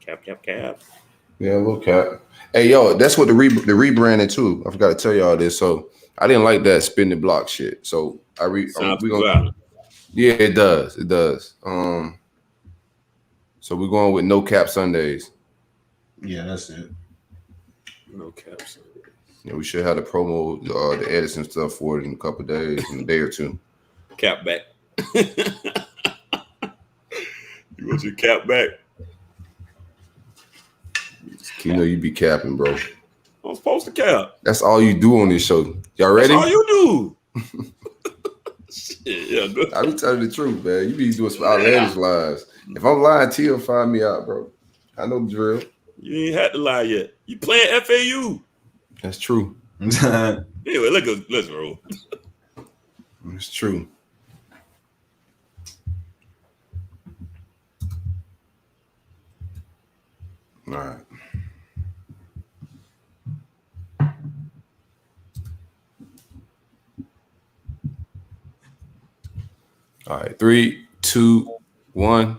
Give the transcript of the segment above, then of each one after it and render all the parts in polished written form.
Cap. Yeah, a little cap. Hey, yo, that's what the rebranding too. I forgot to tell y'all this. So I didn't like that spin the block shit. So Sounds we too gonna violent. yeah, it does. It does. So we're going with no cap Sundays. Yeah, that's it. No caps. Yeah, we should have the promo, the edits and stuff for it in a couple of days, in a day or two. Cap back. You want your cap back? You know you be capping, bro. I'm supposed to cap. That's all you do on this show. Y'all ready? That's all you do. Shit, yeah, good. I be telling the truth, man. You be doing some outlandish lies. If I'm lying, T'll find me out, bro. I know the drill. You ain't had to lie yet. You playing FAU. That's true. Anyway, let's roll. It's true. All right. All right. 3, 2, 1.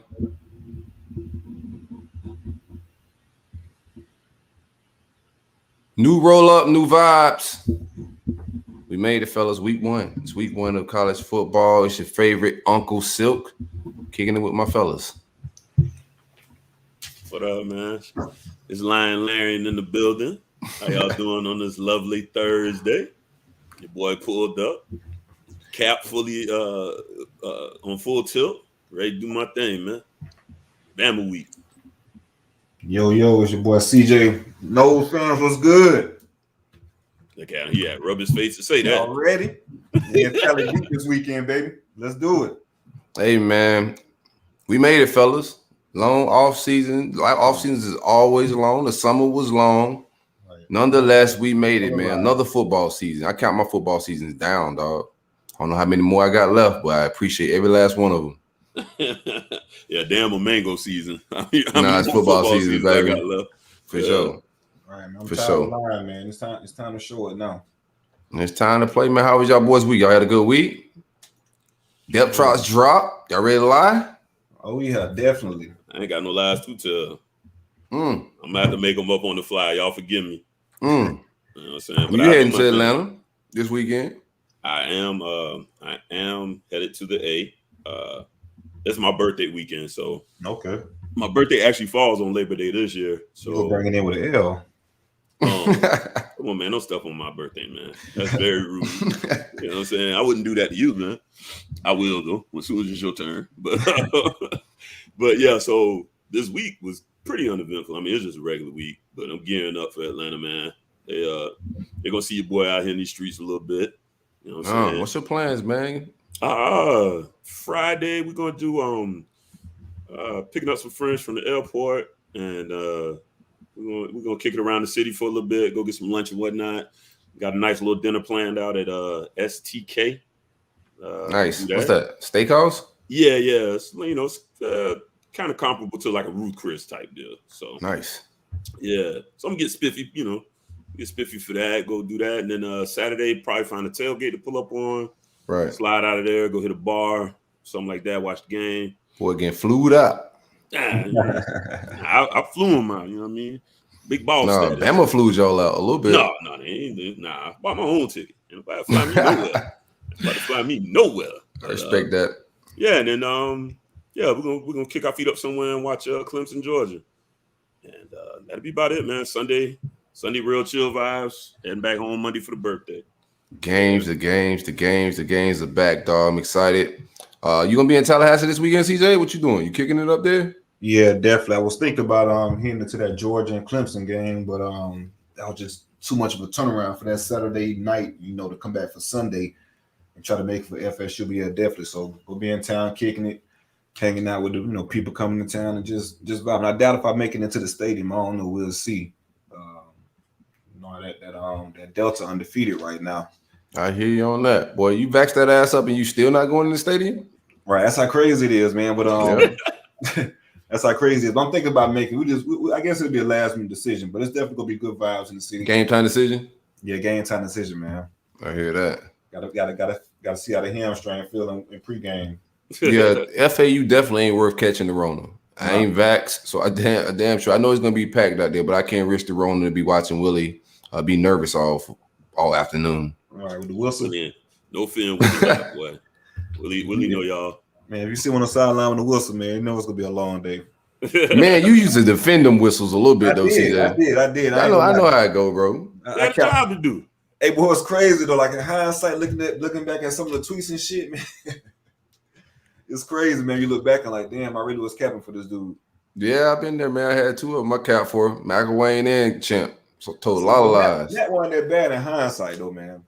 New roll up, new vibes. We made it, fellas. Week 1. It's week 1 of college football. It's your favorite Uncle Silk. Kicking it with my fellas. What up, man? It's Lion Larry in the building. How y'all doing on this lovely Thursday? Your boy pulled up. Cap fully on full tilt. Ready to do my thing, man. Bama week. Yo, it's your boy CJ. No fans, what's good? Look at him. He had rub his face to say that. Already? Yeah, Cali Geek this weekend, baby. Let's do it. Hey, man. We made it, fellas. Long off season. Like off seasons is always long. The summer was long. Nonetheless, we made it, man. Another football season. I count my football seasons down, dog. I don't know how many more I got left, but I appreciate every last one of them. Yeah, damn a mango season. It's football season, baby. I got left. For sure. All right, man. I'm For tired sure. of lying, man. It's time to show it now. It's time to play, man. How was y'all boys' week? Y'all had a good week? Depth charts drop. Y'all ready to lie? Oh, yeah, definitely. I ain't got no lies to tell. Mm. I'm gonna have to make them up on the fly. Y'all forgive me. Mm. You know what I'm saying? You heading to Atlanta this weekend? I am headed to the A. It's my birthday weekend, so Okay. my birthday actually falls on Labor Day this year. So You'll bring it in with an L. come on, man, don't step on my birthday, man. That's very rude. You know what I'm saying? I wouldn't do that to you, man. I will though, as soon as it's your turn. But yeah, so this week was pretty uneventful. I mean, it's just a regular week, but I'm gearing up for Atlanta, man. They're gonna see your boy out here in these streets a little bit. You know what I'm saying? What's your plans, man? Friday we're gonna do picking up some friends from the airport, and we're gonna kick it around the city for a little bit, go get some lunch and whatnot. Got a nice little dinner planned out at STK. Nice. What's that? Steakhouse? Yeah. It's, it's kind of comparable to like a Ruth Chris type deal. So nice. Yeah. So I'm gonna get spiffy, get spiffy for that. Go do that, and then Saturday probably find a tailgate to pull up on. Right. Slide out of there, go hit a bar, something like that. Watch the game. Boy, getting flued up. I flew him out. You know what I mean? Big boss. No, Bama flew y'all out a little bit. No, they ain't. Nah, I bought my own ticket. Nobody fly me nowhere. Nobody fly me nowhere. I respect that. Yeah, and then we're gonna kick our feet up somewhere and watch Clemson, Georgia, and that'll be about it, man. Sunday, real chill vibes. Heading back home Monday for the birthday. The games are back, dog. I'm excited. You gonna be in Tallahassee this weekend, CJ? What you doing? You kicking it up there? Yeah, definitely. I was thinking about heading into that Georgia and Clemson game, but that was just too much of a turnaround for that Saturday night, to come back for Sunday and try to make it for FSU. But yeah, definitely. So we'll be in town kicking it, hanging out with the people coming to town and just vibing. I doubt if I make it into the stadium. I don't know. We'll see. That Delta undefeated right now. I hear you on that, boy. You vaxxed that ass up and you still not going to the stadium? Right, that's how crazy it is, man. But that's how crazy it is. But I'm thinking about making. I guess it'll be a last minute decision, but it's definitely gonna be good vibes in the city. Game time decision. Yeah, game time decision, man. I hear that. Gotta see how the hamstring feel in pregame. Yeah, FAU definitely ain't worth catching the Rona. I ain't vaxxed, so I damn sure I know it's gonna be packed out there, but I can't risk the Rona to be watching Willie be nervous all afternoon. All right, with the Wilson. Yeah. No fear in Willie live, boy. Willie know y'all. Man, if you see him on the sideline with the Wilson, man, you know it's gonna be a long day. Man, you used to defend them whistles a little bit, though. I did. I know how it go, bro. I got a job to do. Hey, boy, it's crazy though. Like in hindsight, looking back at some of the tweets and shit, man. It's crazy, man. You look back and like, damn, I really was capping for this dude. Yeah, I've been there, man. I had two of them I capped for McElwain and Champ. So told a lot of lies. That wasn't that bad in hindsight, though, man.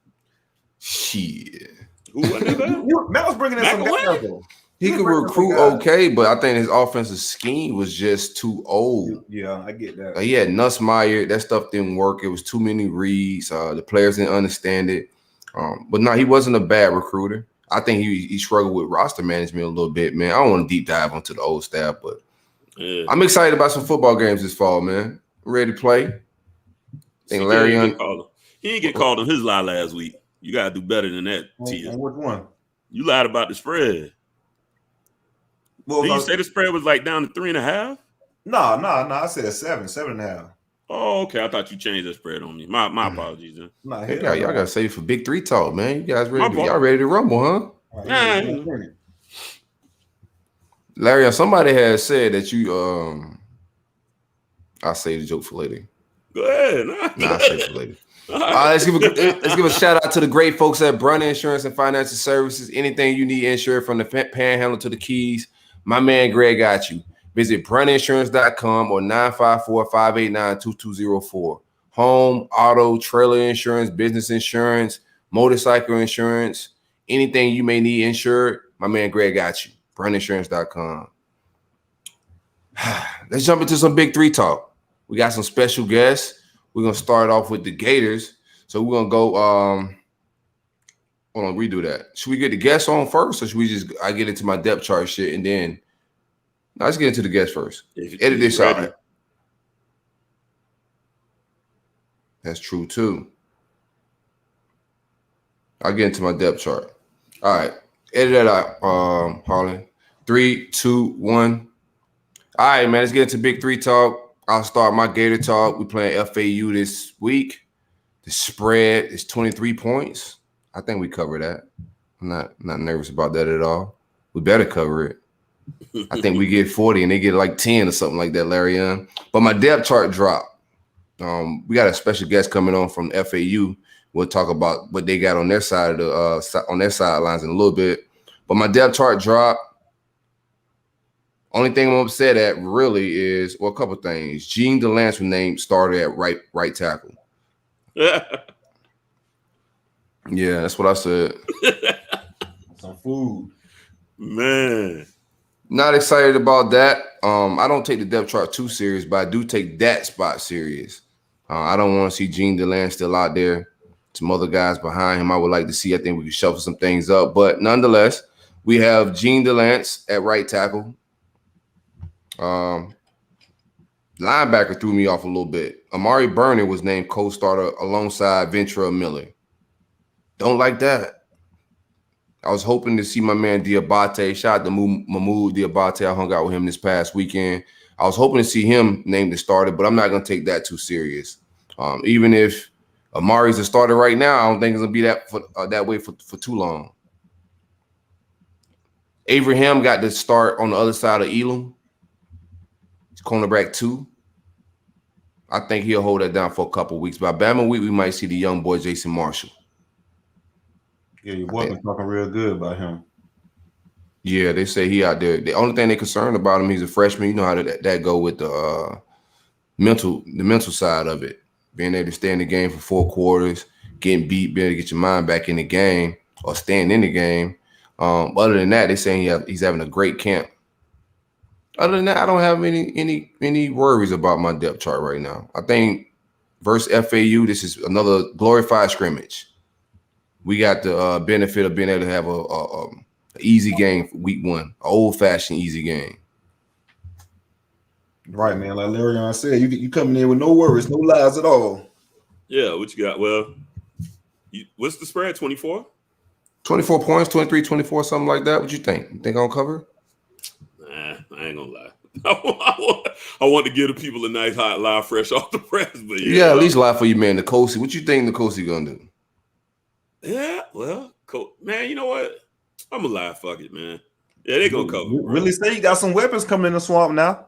Shit. Who wasn't that bad? Matt was bringing in some guys, though. He could recruit okay, but I think his offensive scheme was just too old. Yeah, I get that. Like he had Nussmeier. That stuff didn't work. It was too many reads. The players didn't understand it. But no, he wasn't a bad recruiter. I think he struggled with roster management a little bit, man. I don't want to deep dive onto the old staff, but I'm excited about some football games this fall, man. I'm ready to play. Think Larry he didn't get called on his lie last week. You gotta do better than that, Tia. Which one? You lied about the spread. Well, did you say the spread was like down to 3.5? No. I said 7.5. Oh, okay. I thought you changed that spread on me. My apologies, then. Nah, y'all gotta save for Big 3 talk, man. You guys ready? Y'all ready to rumble, huh? Right, Larry, somebody has said that you I'll save the joke for later. Go ahead. I'll save it for later. Let's give a shout out to the great folks at Brunt Insurance and Financial Services. Anything you need insured from the Panhandle to the Keys, my man Greg got you. Visit bruntinsurance.com or 954-589-2204. Home, auto, trailer insurance, business insurance, motorcycle insurance, anything you may need insured, my man Greg got you. Bruntinsurance.com. Let's jump into some Big 3 talk. We got some special guests. We're going to start off with the Gators. So we're going to go hold on, redo that. Should we get the guests on first, or should we I get into my depth chart shit and then let's get into the guests first. Edit this out. That's true too. I'll get into my depth chart. All right. Edit that out, Harlan. 3, 2, 1. All right, man. Let's get into Big 3 talk. I'll start my Gator talk. We're playing FAU this week. The spread is 23 points. I think we cover that. I'm not nervous about that at all. We better cover it. I think we get 40 and they get like 10 or something like that, Larry. But my depth chart dropped. We got a special guest coming on from FAU. We'll talk about what they got on their side of on their sidelines in a little bit. But my depth chart dropped. Only thing I'm upset at really is, well, a couple things. Gene DeLance was named starter at right tackle. Yeah, that's what I said. Some food. Man. Not excited about that. I don't take the depth chart too serious, but I do take that spot serious. I don't want to see Gene DeLance still out there. Some other guys behind him I would like to see. I think we can shuffle some things up. But nonetheless, we have Gene DeLance at right tackle. Linebacker threw me off a little bit. Amari Burney was named co-starter alongside Ventura Miller. Don't like that. I was hoping to see my man Diabate. Shout out to Mahmoud Diabate. I hung out with him this past weekend. I was hoping to see him named the starter, but I'm not going to take that too serious. Even if Amari's the starter right now, I don't think it's going to be that way for too long. Avery Ham got the start on the other side of Elam. He's cornerback 2. I think he'll hold that down for a couple weeks. By Bama week, we might see the young boy Jason Marshall. Yeah, your boy been talking real good about him. Yeah, they say he out there. The only thing they're concerned about him, he's a freshman. You know how that go with the mental side of it. Being able to stay in the game for 4 quarters, getting beat, being able to get your mind back in the game or staying in the game. Other than that, they're saying he's having a great camp. Other than that, I don't have any worries about my depth chart right now. I think versus FAU, this is another glorified scrimmage. We got the benefit of being able to have a easy game for week 1, an old-fashioned easy game. Right, man. Like Larry said, you coming in with no worries, no lies at all. Yeah, what you got? Well, what's the spread? 24? 24 points, 23, 24, something like that. What you think? You think I'll cover? Nah, I ain't gonna lie. I want to give the people a nice hot lie fresh off the press. But yeah, at least lie for you, man. Nicosi. What you think Nicosi gonna do? Yeah, well, man, you know what? I'm gonna lie. Fuck it, man. Yeah, they gonna cover. Really say you got some weapons coming in the swamp now.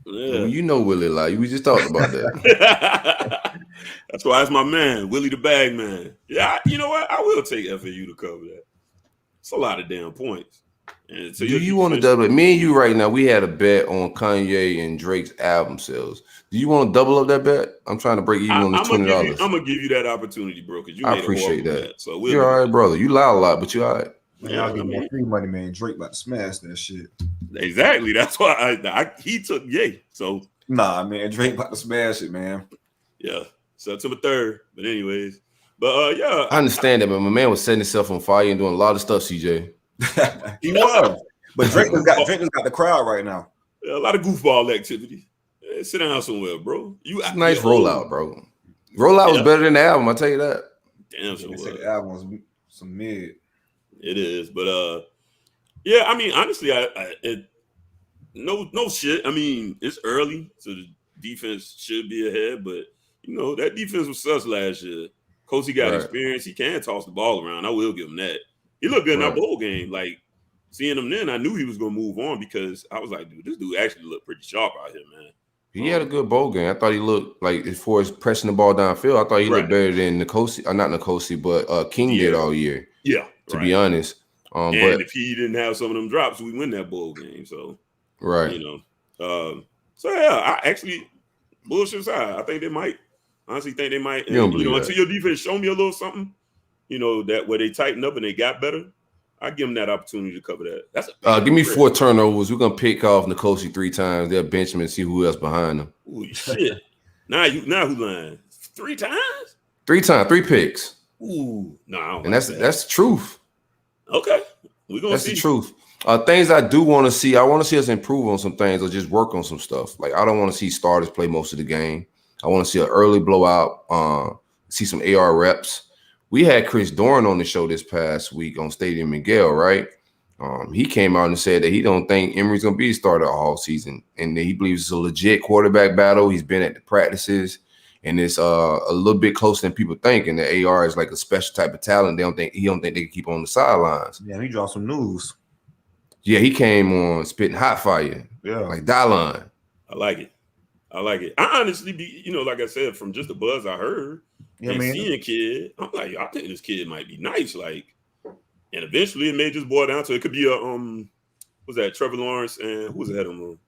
Yeah, well, you know Willie lie. We just talked about that. That's why it's my man, Willie the Bag Man. Yeah, you know what? I will take FAU to cover that. It's a lot of damn points. And so do you want to double it? Me and you right now, we had a bet on Kanye and Drake's album sales. Do you want to double up that bet? I'm trying to break even on the $20. I'm gonna give you that opportunity, bro. Because I appreciate that. Bet, so you're all right, brother. You lie a lot, but you all right. Man, I'll give my free money, man. Drake about to smash that shit. Exactly. That's why he took Ye. So nah, man, Drake about to smash it, man. Yeah, September 3rd. But anyways, yeah, I understand that, but my man was setting himself on fire and doing a lot of stuff. CJ, he was, but Drake has got the crowd right now. Yeah, a lot of goofball activity. Yeah, sit down somewhere, bro. Nice rollout, bro. Rollout was better than the album. I tell you that. Damn, sure was. The album was some mid. It is, but yeah. I mean, honestly, no shit. I mean, it's early, so the defense should be ahead. But you know that defense was sus last year. Cozy got experience. He can toss the ball around. I will give him that. He looked good in our bowl game. Like seeing him then, I knew he was gonna move on because I was like, dude, this dude actually looked pretty sharp out here, man. He had a good bowl game. I thought he looked like, as far as pressing the ball downfield, I thought he looked better than Nicosi, not Nicosi, but King did all year. Yeah, to be honest. And but if he didn't have some of them drops, we win that bowl game. So, you know, so yeah, I actually bullshit aside, I think they might. Honestly, think they might. And, you know, until your defense show me a little something, you know, that where they tighten up and they got better, I give them that opportunity to cover that. That's give me 4 turnovers. We're gonna pick off Nicosi 3 times. They'll bench him and see who else behind them. Holy shit! now who lying? 3 times? 3 times, 3 picks. Ooh, no, and that's the truth. Okay, we're gonna see. That's the truth. Things I do want to see. I want to see us improve on some things or just work on some stuff. Like I don't want to see starters play most of the game. I want to see an early blowout. See some AR reps. We had Chris Dorn on the show this past week on Stadium Miguel, right? He came out and said that he don't think Emory's gonna be a starter all season, and that he believes it's a legit quarterback battle. He's been at the practices, and it's a little bit closer than people think. And the AR is like a special type of talent. He don't think they can keep on the sidelines. Yeah, he dropped some news. Yeah, he came on spitting hot fire. Yeah, like Dylon. I like it. I honestly like I said, from just the buzz I heard, seeing kid, I'm like, I think this kid might be nice. Like, and eventually it may just boil down to it could be a was that Trevor Lawrence and who was ahead of him?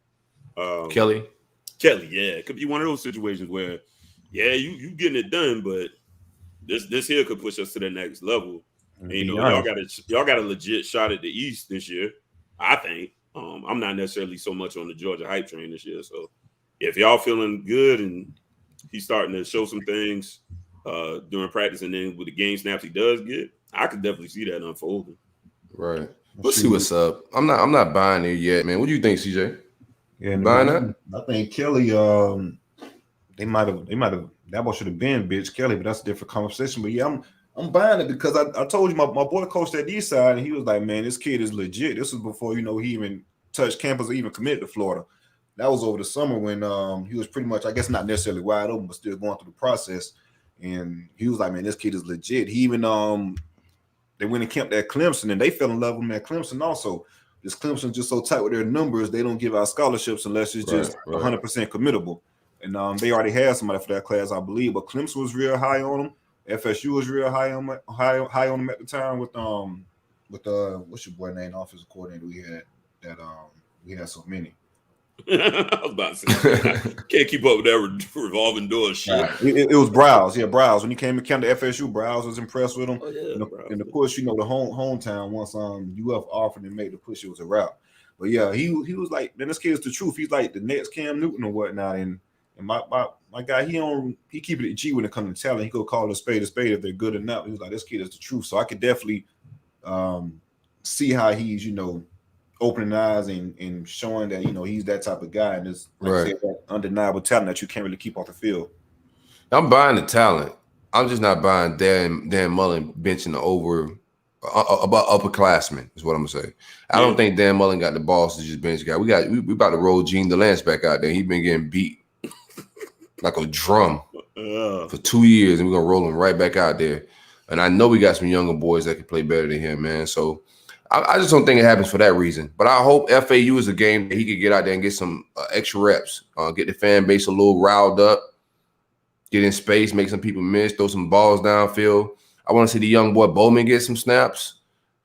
Kelly, yeah, it could be one of those situations where, yeah, you getting it done, but this here could push us to the next level. And, you know, y'all got a legit shot at the East this year. I think. I'm not necessarily so much on the Georgia hype train this year, so if y'all feeling good and he's starting to show some things during practice, and then with the game snaps he does get, I could definitely see that unfolding. Right. We'll see what's up. I'm not buying it yet, man. What do you think, CJ? Yeah, buying that? I think Kelly. They might have. That boy should have been bitch Kelly, but that's a different conversation. But yeah, I'm buying it because I told you my boy coached at East Side, and he was like, man, this kid is legit. This was before he even touched campus or even committed to Florida. That was over the summer when he was pretty much, I guess, not necessarily wide open, but still going through the process. And he was like, man, this kid is legit. He even they went and camped at Clemson, and they fell in love with him at Clemson also. This Clemson just so tight with their numbers, they don't give out scholarships unless it's just 100% committable. And they already had somebody for that class, I believe. But Clemson was real high on him. FSU was real high on him at the time with what's your boy name, offensive coordinator we had that we had so many. I was about to say, can't keep up with that revolving door shit. It was Browse. Yeah, Browse. When he came to FSU, Browse was impressed with him. Oh, yeah, and of course, you know, the hometown, once UF offered and made the push, it was a wrap. But yeah, he was like, man, this kid is the truth. He's like the next Cam Newton or whatnot. And my guy, he keep it G when it comes to talent. He could call a spade if they're good enough. He was like, this kid is the truth. So I could definitely see how he's, you know, opening eyes and showing that, you know, he's that type of guy, and it's like that undeniable talent that you can't really keep off the field. I'm buying the talent. I'm just not buying Dan Mullen benching the over about upperclassmen is what I'm gonna say. I don't think Dan Mullen got the balls to just bench guy. We about to roll Gene DeLance back out there. He been getting beat like a drum for 2 years, and we're gonna roll him right back out there. And I know we got some younger boys that can play better than him, man. So I just don't think it happens for that reason. But I hope FAU is a game that he could get out there and get some extra reps, get the fan base a little riled up, get in space, make some people miss, throw some balls downfield. I want to see the young boy Bowman get some snaps.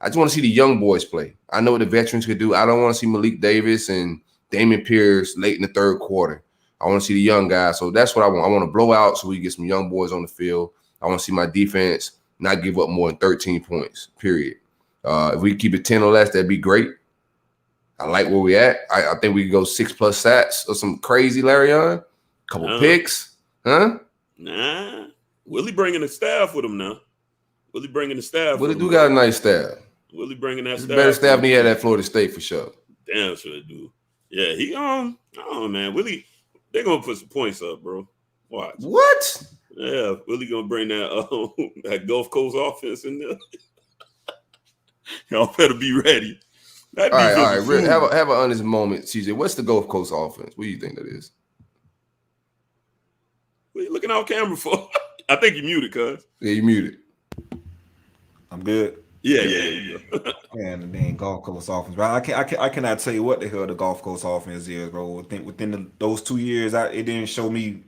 I just want to see the young boys play. I know what the veterans could do. I don't want to see Malik Davis and Damian Pierce late in the third quarter. I want to see the young guys. So that's what I want. I want to blow out so we get some young boys on the field. I want to see my defense not give up more than 13 points, period. If we keep it 10 or less, that'd be great. I like where we at. I think we can go 6+ sacks or some crazy Larion. Couple picks. Huh? Nah. Willie bringing the staff with him now. Willie bringing the staff. Willie do got a nice staff. Willie bringing that staff. Better staff than he had at Florida State for sure. Damn sure do. Yeah, he oh man, Willie, they're gonna put some points up, bro. Watch. What? Yeah, Willie gonna bring that that Gulf Coast offense in there. Y'all better be ready. All right. Have an honest moment, CJ. What's the Gulf Coast offense? What do you think that is? What are you looking out camera for? I think you muted, cuz. Yeah, you muted. I'm good. Yeah. Man, the dang Gulf Coast offense, bro. I cannot tell you what the hell the Gulf Coast offense is, bro. Within those 2 years, it didn't show me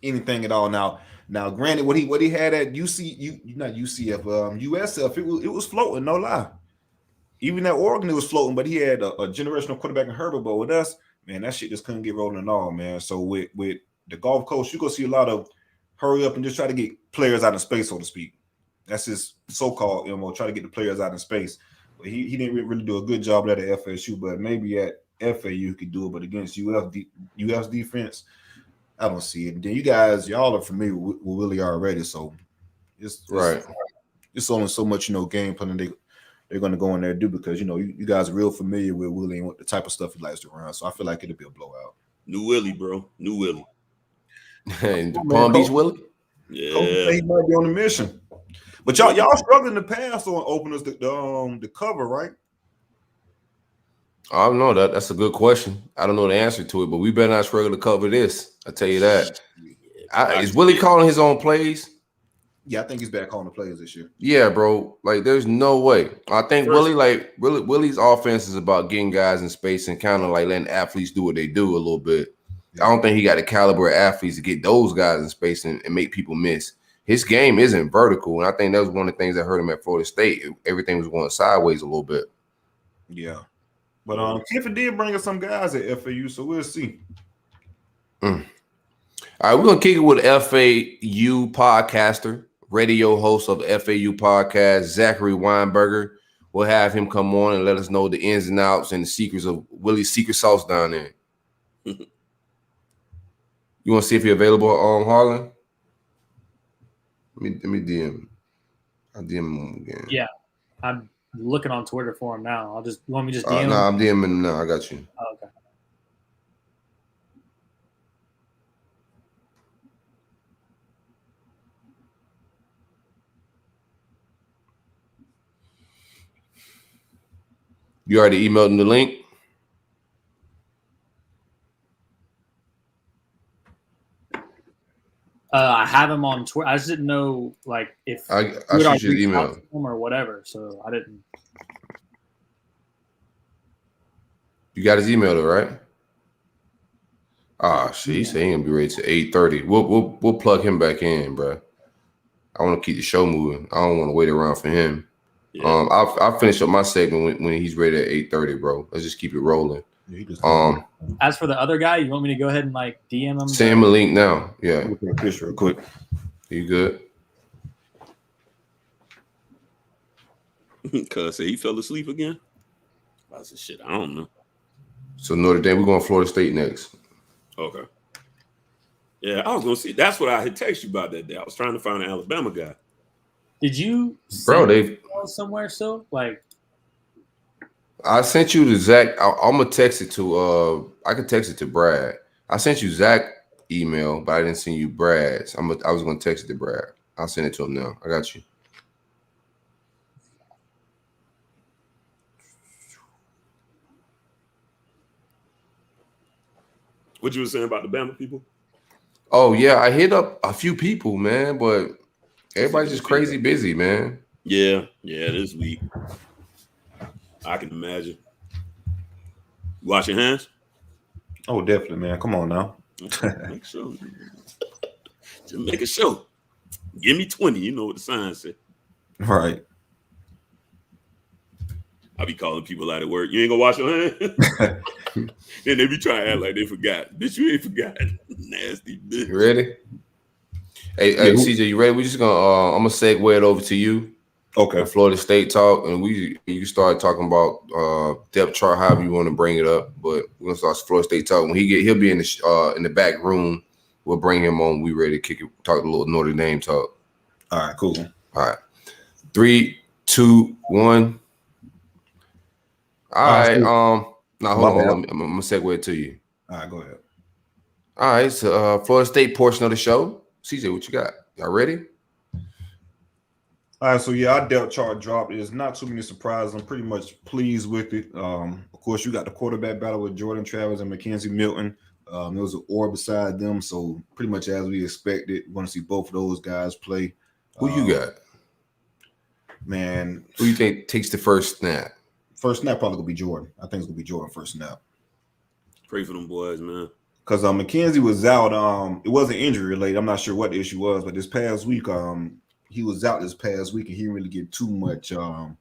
anything at all. Now, granted, what he had at USF, it was floating, no lie. Even at Oregon, it was floating, but he had a generational quarterback in Herbert. But with us, man, that shit just couldn't get rolling at all, man. So with the Gulf Coast, you're gonna see a lot of hurry up and just try to get players out of space, so to speak. That's his so-called MO, try to get the players out in space. But he didn't really do a good job at FSU, but maybe at FAU he could do it. But against UF's defense, I don't see it. And then y'all are familiar with Willie already, so it's only so much game plan they're going to go in there and do, because you guys are real familiar with Willie and what the type of stuff he likes to run. So I feel like it'll be a blowout. New Willie, bro. New Willie. And Palm Beach Willie? Yeah. He might be on a mission. But y'all struggling to pass on openers the cover, right? I don't know. That's a good question. I don't know the answer to it, but we better not struggle to cover this. I tell you that. Is Willie calling his own plays? Yeah, I think he's back calling the plays this year. Yeah, bro. Like, there's no way. I think Willie's offense is about getting guys in space and kind of like letting athletes do what they do a little bit. I don't think he got the caliber of athletes to get those guys in space and make people miss. His game isn't vertical, and I think that was one of the things that hurt him at Florida State. Everything was going sideways a little bit. Yeah. But Kiffin did bring us some guys at FAU, so we'll see. All right, we're going to kick it with FAU podcaster, radio host of the FAU podcast, Zachary Weinberger. We'll have him come on and let us know the ins and outs and the secrets of Willie's secret sauce down there. You want to see if he's available, Harlan? Let me DM. I'll DM him again. Yeah, I'm looking on Twitter for him now. You want me to just DM him? No, I'm DMing him now. I got you. Oh, okay. You already emailed him the link? I have him on Twitter. I just didn't know, like, if I shoot you the email him or whatever, so I didn't. You got his email though, right? Shit, he said he gonna be ready to 8:30. We'll plug him back in, bro. I want to keep the show moving. I don't want to wait around for him. Yeah. I'll finish up my segment when he's ready at 8:30, bro. Let's just keep it rolling. As for the other guy, you want me to go ahead and like DM him? Send him a link now. Yeah. Fish real quick. You good? Cuz he fell asleep again. I said, shit, I don't know. So Notre Dame, we're going to Florida State next. Okay. Yeah, I was gonna see. That's what I had texted you about that day. I was trying to find an Alabama guy. Did you, they somewhere still? Like, I sent you to Zach. I'm gonna text it to. I could text it to Brad. I sent you Zach email, but I didn't send you Brad's. I was gonna text it to Brad. I'll send it to him now. I got you. What you were saying about the Bama people? Oh yeah, I hit up a few people, man, but everybody's just crazy busy, man. Yeah, this week. I can imagine. Wash your hands? Oh, definitely, man. Come on now. Make sure. Just make a show. Give me 20. You know what the sign said. Right. I be calling people out at work. You ain't gonna wash your hands? Then they be trying to act like they forgot. Bitch, you ain't forgot. Nasty bitch. You ready? Hey, CJ, you ready? We just gonna I'm gonna segue it over to you. Okay. Florida State talk, and you start talking about depth chart, however you want to bring it up. But we're gonna start Florida State talk. When he'll be in the back room. We'll bring him on. We ready to kick it. Talk a little Notre Dame talk. All right, cool. All right, 3, 2, 1. All right. Now hold on. I'm gonna segue it to you. All right, go ahead. All right, so Florida State portion of the show. CJ, what you got? Y'all ready? All right, so yeah, our depth chart dropped. There's not too many surprises. I'm pretty much pleased with it. Of course, you got the quarterback battle with Jordan Travis and Mackenzie Milton. There was an or beside them, so pretty much as we expected. We're going to see both of those guys play. Who you got? Man. Who you think takes the first snap? First snap probably going to be Jordan. I think it's going to be Jordan first snap. Pray for them boys, man. Because Mackenzie was out. It wasn't injury related. I'm not sure what the issue was, but this past week, he was out this past week, and he didn't really get too much on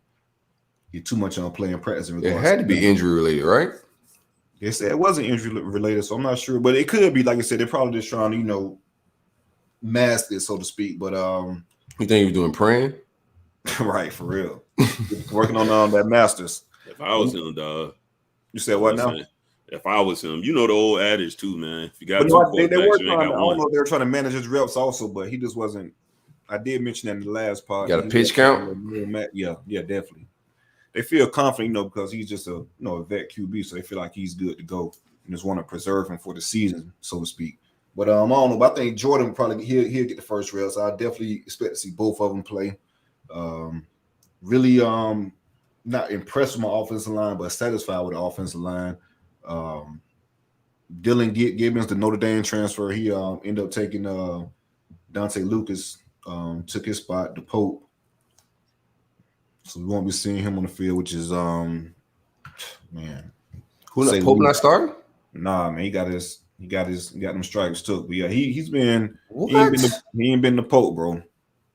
play and practice. It had to be injury related, right? They said it wasn't injury related, so I'm not sure, but it could be. Like I said, they're probably just trying to, mask it, so to speak. But you think he was doing praying? Right, for real. Working on that masters. If I was him, dog. You said what now? If I was him, you know the old adage too, man. If you got they were you ain't got I don't one. know if they were trying to manage his reps also, but he just wasn't. I did mention that in the last part. Got a pitch count? Yeah, definitely. They feel confident, because he's just a vet QB, so they feel like he's good to go and just want to preserve him for the season, so to speak. But I don't know. But I think Jordan probably he'll get the first reps. So I definitely expect to see both of them play. Really not impressed with my offensive line, but satisfied with the offensive line. Dylan Gibbons, the Notre Dame transfer, he ended up taking Dante Lucas, took his spot, the Pope. So we won't be seeing him on the field, which is man. Pope not starting? Nah, man, he got them stripes took. But yeah, he ain't been the Pope, bro.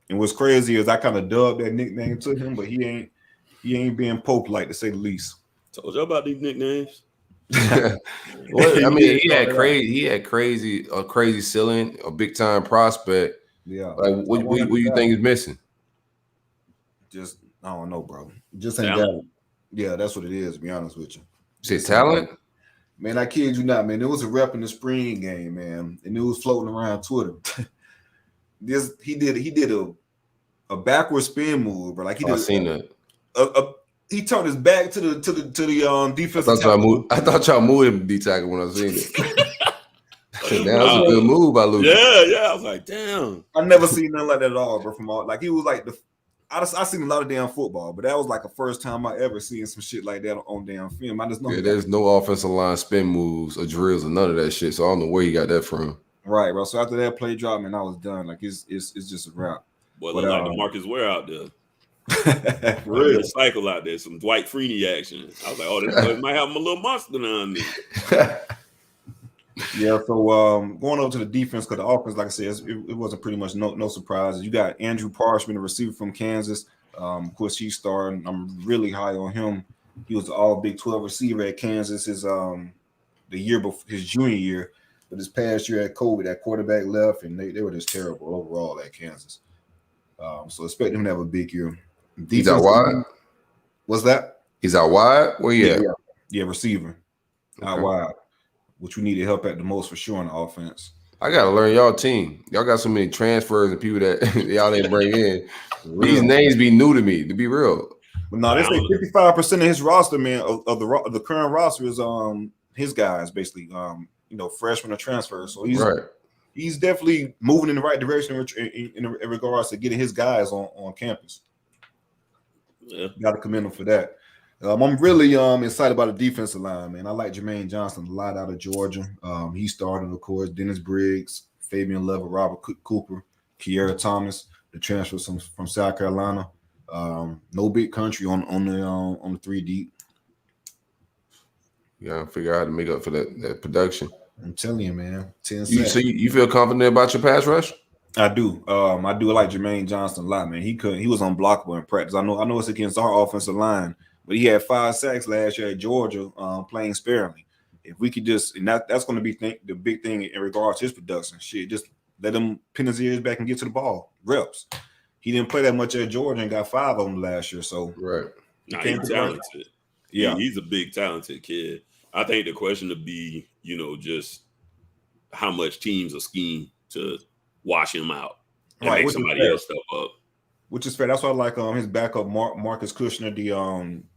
And what's crazy is I kind of dubbed that nickname to him, but he ain't being Pope like, to say the least. Told you about these nicknames. Well, I mean, he had crazy ceiling, a big time prospect. Yeah. Like, what do you think is missing? Just I don't know, bro. Just ain't got it. Yeah, that's what it is, to be honest with you. Is it talent? Man, I kid you not, man. There was a rep in the spring game, man, and it was floating around Twitter. He did a backward spin move, bro. Like I seen that. He turned his back to the defensive. I thought y'all moved him D tackle when I seen it. That was a good move by Lucas. Yeah. I was like, damn. I never seen nothing like that at all, bro. From all, like, he was like I seen a lot of damn football, but that was like the first time I ever seen some shit like that on damn film. I just know. Yeah, there's no offensive line spin moves or drills or none of that shit. So I don't know where he got that from. Right, bro. So after that play drop, man, I was done. Like, it's just a wrap. Boy, look like the Marcus Ware out there. Real cycle out there, some Dwight Freeney action. I was like, oh, this might have him a little monster down there. Yeah, so going over to the defense, because the offense, like I said, it wasn't pretty much no surprises. You got Andrew Parchman, a receiver from Kansas. Of course, he's starting. I'm really high on him. He was the all Big 12 receiver at Kansas the year before his junior year. But this past year at COVID, that quarterback left, and they were just terrible overall at Kansas. So expect him to have a big year. He's out wide? What's that? He's out wide? Where you at? Yeah, receiver. Okay. Out wide. Which we needed help at the most for sure on the offense. I gotta learn y'all team. Y'all got so many transfers and people that y'all didn't bring in. These names be new to me, to be real. But no, they say 55% of his roster, man, of the current roster is his guys, basically. Freshmen or transfers. So he's definitely moving in the right direction in regards to getting his guys on campus. Yeah, got to commend him for that. I'm really excited about the defensive line, man. I like Jermaine Johnson a lot out of Georgia. He started, of course, Dennis Briggs, Fabian Lever, Robert Cooper, Kiera Thomas, the transfers from South Carolina. No big country on the 3 deep. You gotta figure out how to make up for that production. I'm telling you, man. 10 So you feel confident about your pass rush? I do. I do like Jermaine Johnson a lot, man. He was unblockable in practice. I know it's against our offensive line, but he had 5 sacks last year at Georgia, playing sparingly. If we could just, and that's going to be the big thing in regards to his production. Shit, just let him pin his ears back and get to the ball. Reps. He didn't play that much at Georgia and got 5 of them last year. So right. Nah, he's talented. Yeah, he's a big talented kid. I think the question would be, just how much teams are schemed to wash him out and make somebody else step up. Which is fair. That's why I like his backup Marcus Kushner,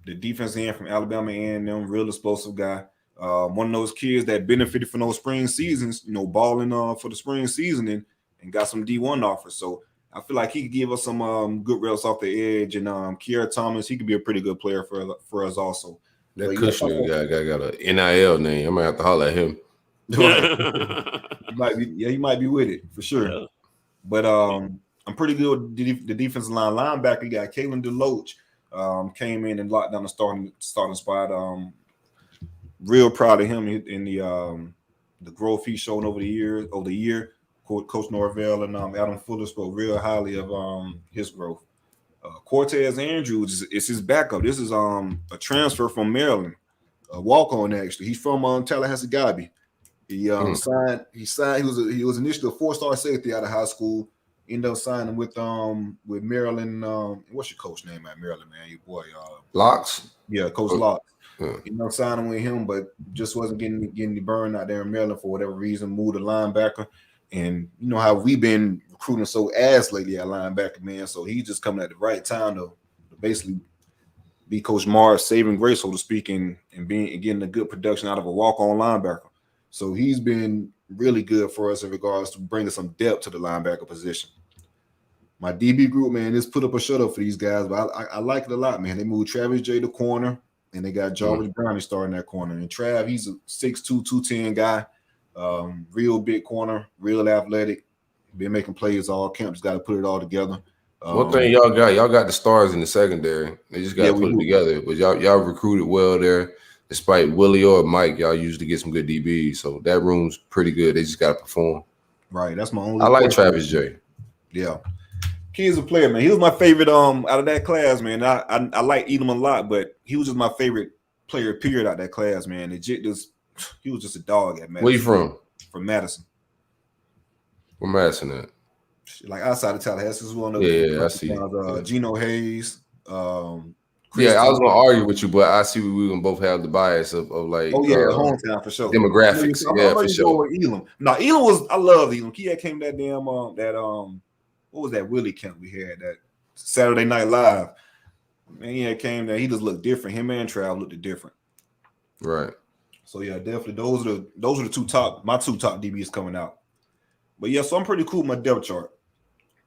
the defense end from Alabama A&M, real explosive guy. One of those kids that benefited from those spring seasons, balling for the spring season and got some D1 offers. So I feel like he could give us some good reps off the edge. And Kiera Thomas, he could be a pretty good player for us also. That Kushner guy got a NIL name. I might have to holler at him. He might be with it for sure. Yeah. But I'm pretty good with the defensive line linebacker. You got Kalen DeLoach, came in and locked down the starting spot. Real proud of him in the growth he's shown over the year. Coach Norvell and Adam Fuller spoke real highly of his growth. Cortez Andrews is his backup. This is a transfer from Maryland, a walk-on actually. He's from Tallahassee Gabby. He signed. He was initially a 4-star safety out of high school. Ended up signing with Maryland. What's your coach name at Maryland, man? Your boy Locks. Yeah, Coach Locks. Ended up signing with him, but just wasn't getting the burn out there in Maryland for whatever reason. Moved to linebacker, and you know how we've been recruiting so ass lately at linebacker, man. So he's just coming at the right time to basically be Coach Mars' saving grace, so to speak, and getting a good production out of a walk-on linebacker. So he's been really good for us in regards to bringing some depth to the linebacker position. My DB group, man, just put up a shutout for these guys, but I like it a lot, man. They moved Travis J to corner, and they got Jarvis Brownie starting that corner. And Trav, he's a 6'2", 210 guy, real big corner, real athletic. Been making plays all camp. Just got to put it all together. One thing y'all got the stars in the secondary. They just got to put it together. But y'all recruited well there. Despite Willie or Mike, y'all usually get some good DBs. So that room's pretty good. They just got to perform. Right. That's my only. I like Travis J. Yeah. Kid's a player, man. He was my favorite out of that class, man. I like Edom a lot, but he was just my favorite player, period, out of that class, man. He was just a dog at Madison. Where you from? From Madison. Where Madison at? Like outside of Tallahassee. This is one of I see. Geno Hayes. I was gonna argue with you, but I see we gonna both have the bias of like hometown for sure. Demographics. For sure. Elam. No, Elam was I love Elam. He came that damn what was that Willie camp we had that Saturday Night Live? Man, he came there. He just looked different. Him and Trav looked different. Right. So yeah, definitely those are the my two top DBs coming out. But yeah, so I'm pretty cool with my depth chart.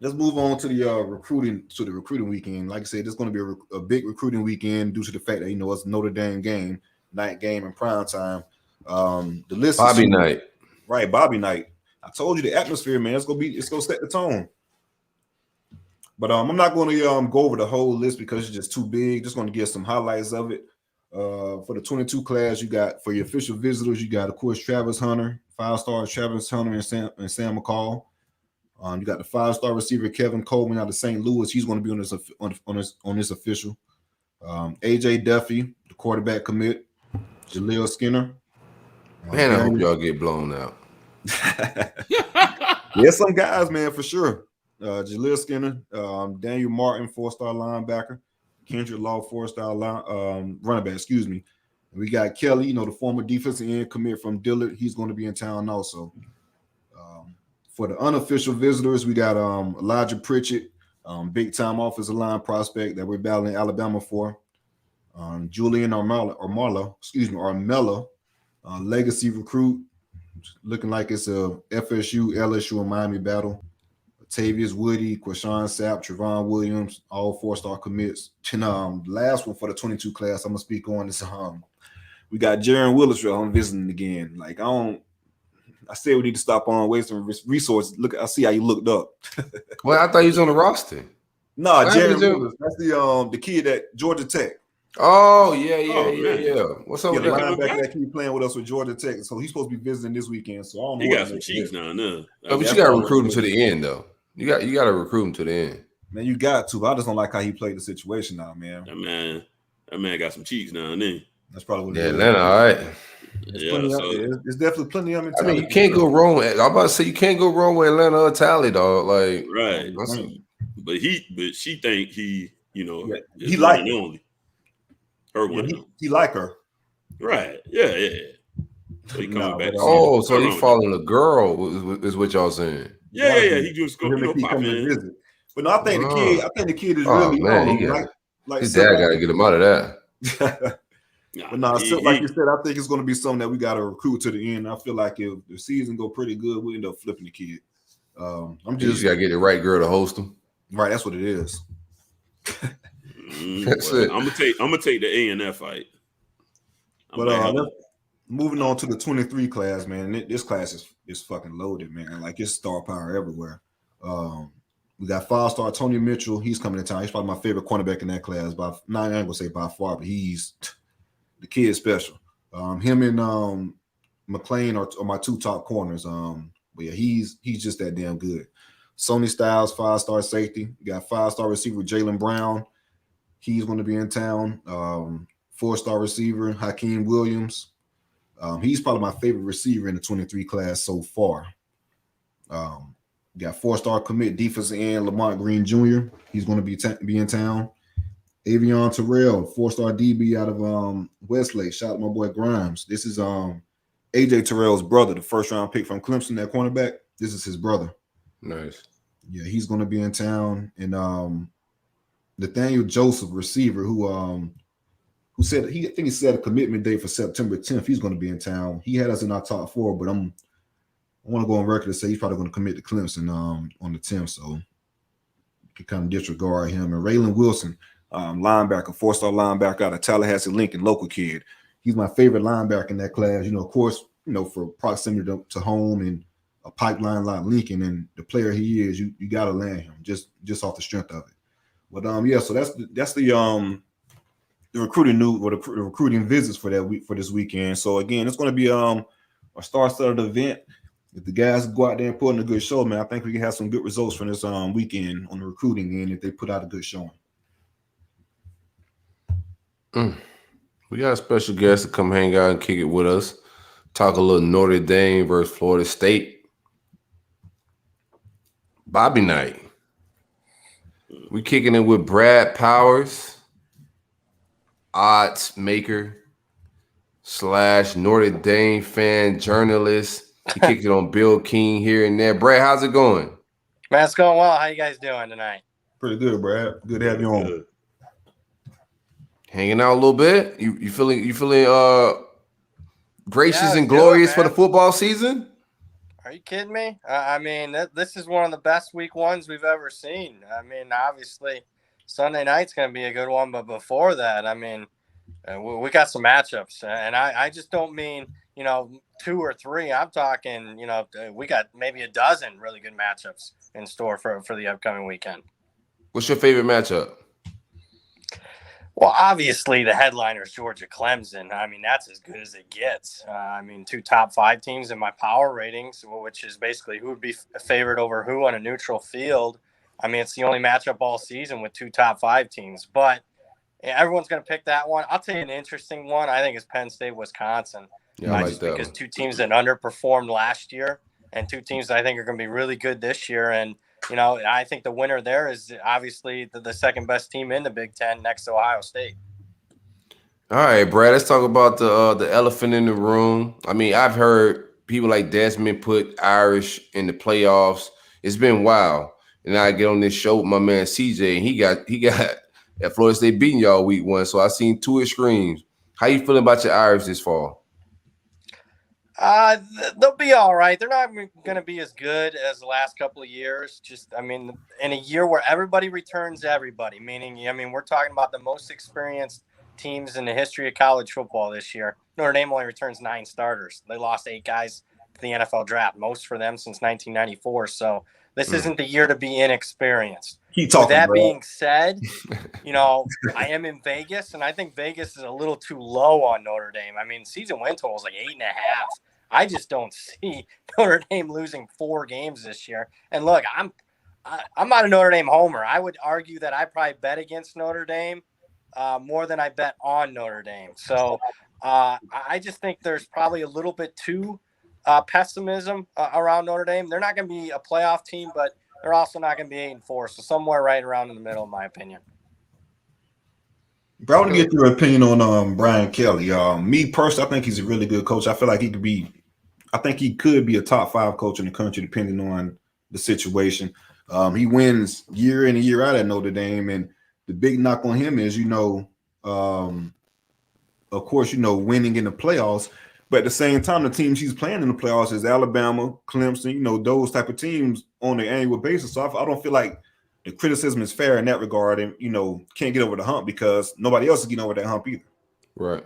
Let's move on to the recruiting weekend. Like I said, it's going to be a big recruiting weekend due to the fact that it's Notre Dame game, night game in prime time. The list Bobby night. Right, Bobby night. I told you the atmosphere, man. It's gonna set the tone. But I'm not going to go over the whole list because it's just too big. Just going to give some highlights of it. For the 22 class, you got for your official visitors, you got of course Travis Hunter, 5-star Travis Hunter and Sam McCall. You got the 5-star receiver Kevin Coleman out of St. Louis. He's going to be on this official. AJ Duffy, the quarterback commit. Jaleel Skinner. Man, I hope y'all get blown out. Yeah, some guys, man, for sure. Jaleel Skinner, Daniel Martin, 4-star linebacker. Kendrick Law, 4-star running back. Excuse me. And we got Kelly, the former defensive end commit from Dillard. He's going to be in town also. For the unofficial visitors, we got Elijah Pritchett, big-time offensive line prospect that we're battling Alabama for. Julian Armella, legacy recruit, looking like it's a FSU, LSU, and Miami battle. Tavius Woody, Quashawn Sapp, Trevon Williams, all 4-star commits. And the last one for the 22 class I'm gonna speak on is we got Jaron Willis. I'm visiting again. Like I said we need to stop on wasting resources. Look, I see how you looked up. Well, I thought he was on the roster. No, Jaron Willis. That's the kid at Georgia Tech. Oh, yeah. What's up with the that? linebacker that keep playing with us with Georgia Tech. So he's supposed to be visiting this weekend. So I don't know. He got some cheeks now. Oh, but you got to recruit him to the end, though. You got to recruit him to the end. Man, you got to. But I just don't like how he played the situation now, man. That man got some cheeks now and then. That's probably what it is. Atlanta, all right. It's definitely plenty of them. I mean, you can't go wrong. I'm about to say you can't go wrong with Atlanta or Tally, dog. Like, right. But she think he, he like only. Her one. He like her. Right. Yeah. So he coming back. So he following the girl is what y'all saying? Yeah. He just go pop in. Visit. But no, I think the kid is really man. His dad got to get him out of that. But no, like you said, I think it's going to be something that we got to recruit to the end. I feel like if the season go pretty good, we end up flipping the kid. You just got to get the right girl to host him. Right, that's what it is. That's it. I'm gonna take the A&F fight. But moving on to the 23 class, man. This class is fucking loaded, man. Like it's star power everywhere. We got 5-star Tony Mitchell. He's coming to town. He's probably my favorite cornerback in that class. I ain't gonna say by far, but he's the kid special. Him and McLean are my two top corners. But yeah, he's just that damn good. Sonny Styles, 5-star safety. You got 5-star receiver Jalen Brown. He's going to be in town. 4-star receiver Hakeem Williams. He's probably my favorite receiver in the 23 class so far. Got 4-star commit defensive end Lamont Green Jr. He's going to be in town. Avion Terrell, 4-star DB out of Westlake. Shout out my boy Grimes. This is AJ Terrell's brother, the first-round pick from Clemson, that cornerback. This is his brother. Nice. Yeah, he's going to be in town. And Nathaniel Joseph, receiver, who said I think he set a commitment date for September 10th. He's going to be in town. He had us in our top 4, but I want to go on record to say he's probably going to commit to Clemson on the 10th, so you can kind of disregard him. And Raylan Wilson, linebacker, 4-star linebacker out of Tallahassee, Lincoln, local kid. He's my favorite linebacker in that class. Of course, for proximity to home and a pipeline like Lincoln and the player he is, you got to land him just off the strength of it. But so that's the recruiting visits for that week, for this weekend. So again, it's going to be a star-studded event. If the guys go out there and put in a good show, man, I think we can have some good results from this weekend on the recruiting end if they put out a good showing. We got a special guest to come hang out and kick it with us. Talk a little Notre Dame versus Florida State. Bobby night. We kicking it with Brad Powers, odds maker / Notre Dame fan journalist. He kicked it on Bill King here and there. Brad, how's it going? Man, it's going well. How you guys doing tonight? Pretty good, Brad. Good to have you on. Hanging out a little bit. You feeling gracious and glorious for the football season? Are you kidding me? I mean, this is one of the best week ones we've ever seen. I mean, obviously, Sunday night's going to be a good one, but before that, I mean, we got some matchups, and I just don't mean, 2 or 3. I'm talking, we got maybe a dozen really good matchups in store for the upcoming weekend. What's your favorite matchup? Well, obviously, the headliner is Georgia Clemson. I mean, that's as good as it gets. 2 top 5 teams in my power ratings, which is basically who would be favored over who on a neutral field. I mean, it's the only matchup all season with 2 top 5 teams. But everyone's going to pick that one. I'll tell you an interesting one. I think it's Penn State, Wisconsin. Yeah, I like just that because one. 2 teams that underperformed last year and 2 teams that I think are going to be really good this year. And I think the winner there is obviously the second best team in the Big Ten next to Ohio State. All right, Brad, let's talk about the elephant in the room. I mean, I've heard people like Desmond put Irish in the playoffs. It's been wild. And I get on this show with my man CJ, and he got at Florida State beating y'all week 1. So I seen 2 extremes. How you feeling about your Irish this fall? They'll be all right. They're not going to be as good as the last couple of years. I mean, in a year where everybody returns everybody, meaning, I mean, we're talking about the most experienced teams in the history of college football this year. Notre Dame only returns 9 starters. They lost 8 guys to the NFL draft, most for them since 1994. So this isn't the year to be inexperienced. Keep talking, With that bro. being said, I am in Vegas, and I think Vegas is a little too low on Notre Dame. I mean, season win total is like 8.5. I just don't see Notre Dame losing 4 games this year. And look, I'm not a Notre Dame homer. I would argue that I probably bet against Notre Dame more than I bet on Notre Dame. So I just think there's probably a little bit too pessimism around Notre Dame. They're not going to be a playoff team, but they're also not going to be 8-4. So somewhere right around in the middle, in my opinion. Bro, I want to get your opinion on Brian Kelly. Me personally, I think he's a really good coach. I feel like he could be a top 5 coach in the country, depending on the situation. He wins year in and year out at Notre Dame, and the big knock on him is, of course, winning in the playoffs. But at the same time, the teams he's playing in the playoffs is Alabama, Clemson, those type of teams on an annual basis. So I don't feel like the criticism is fair in that regard, and can't get over the hump because nobody else is getting over that hump either. Right.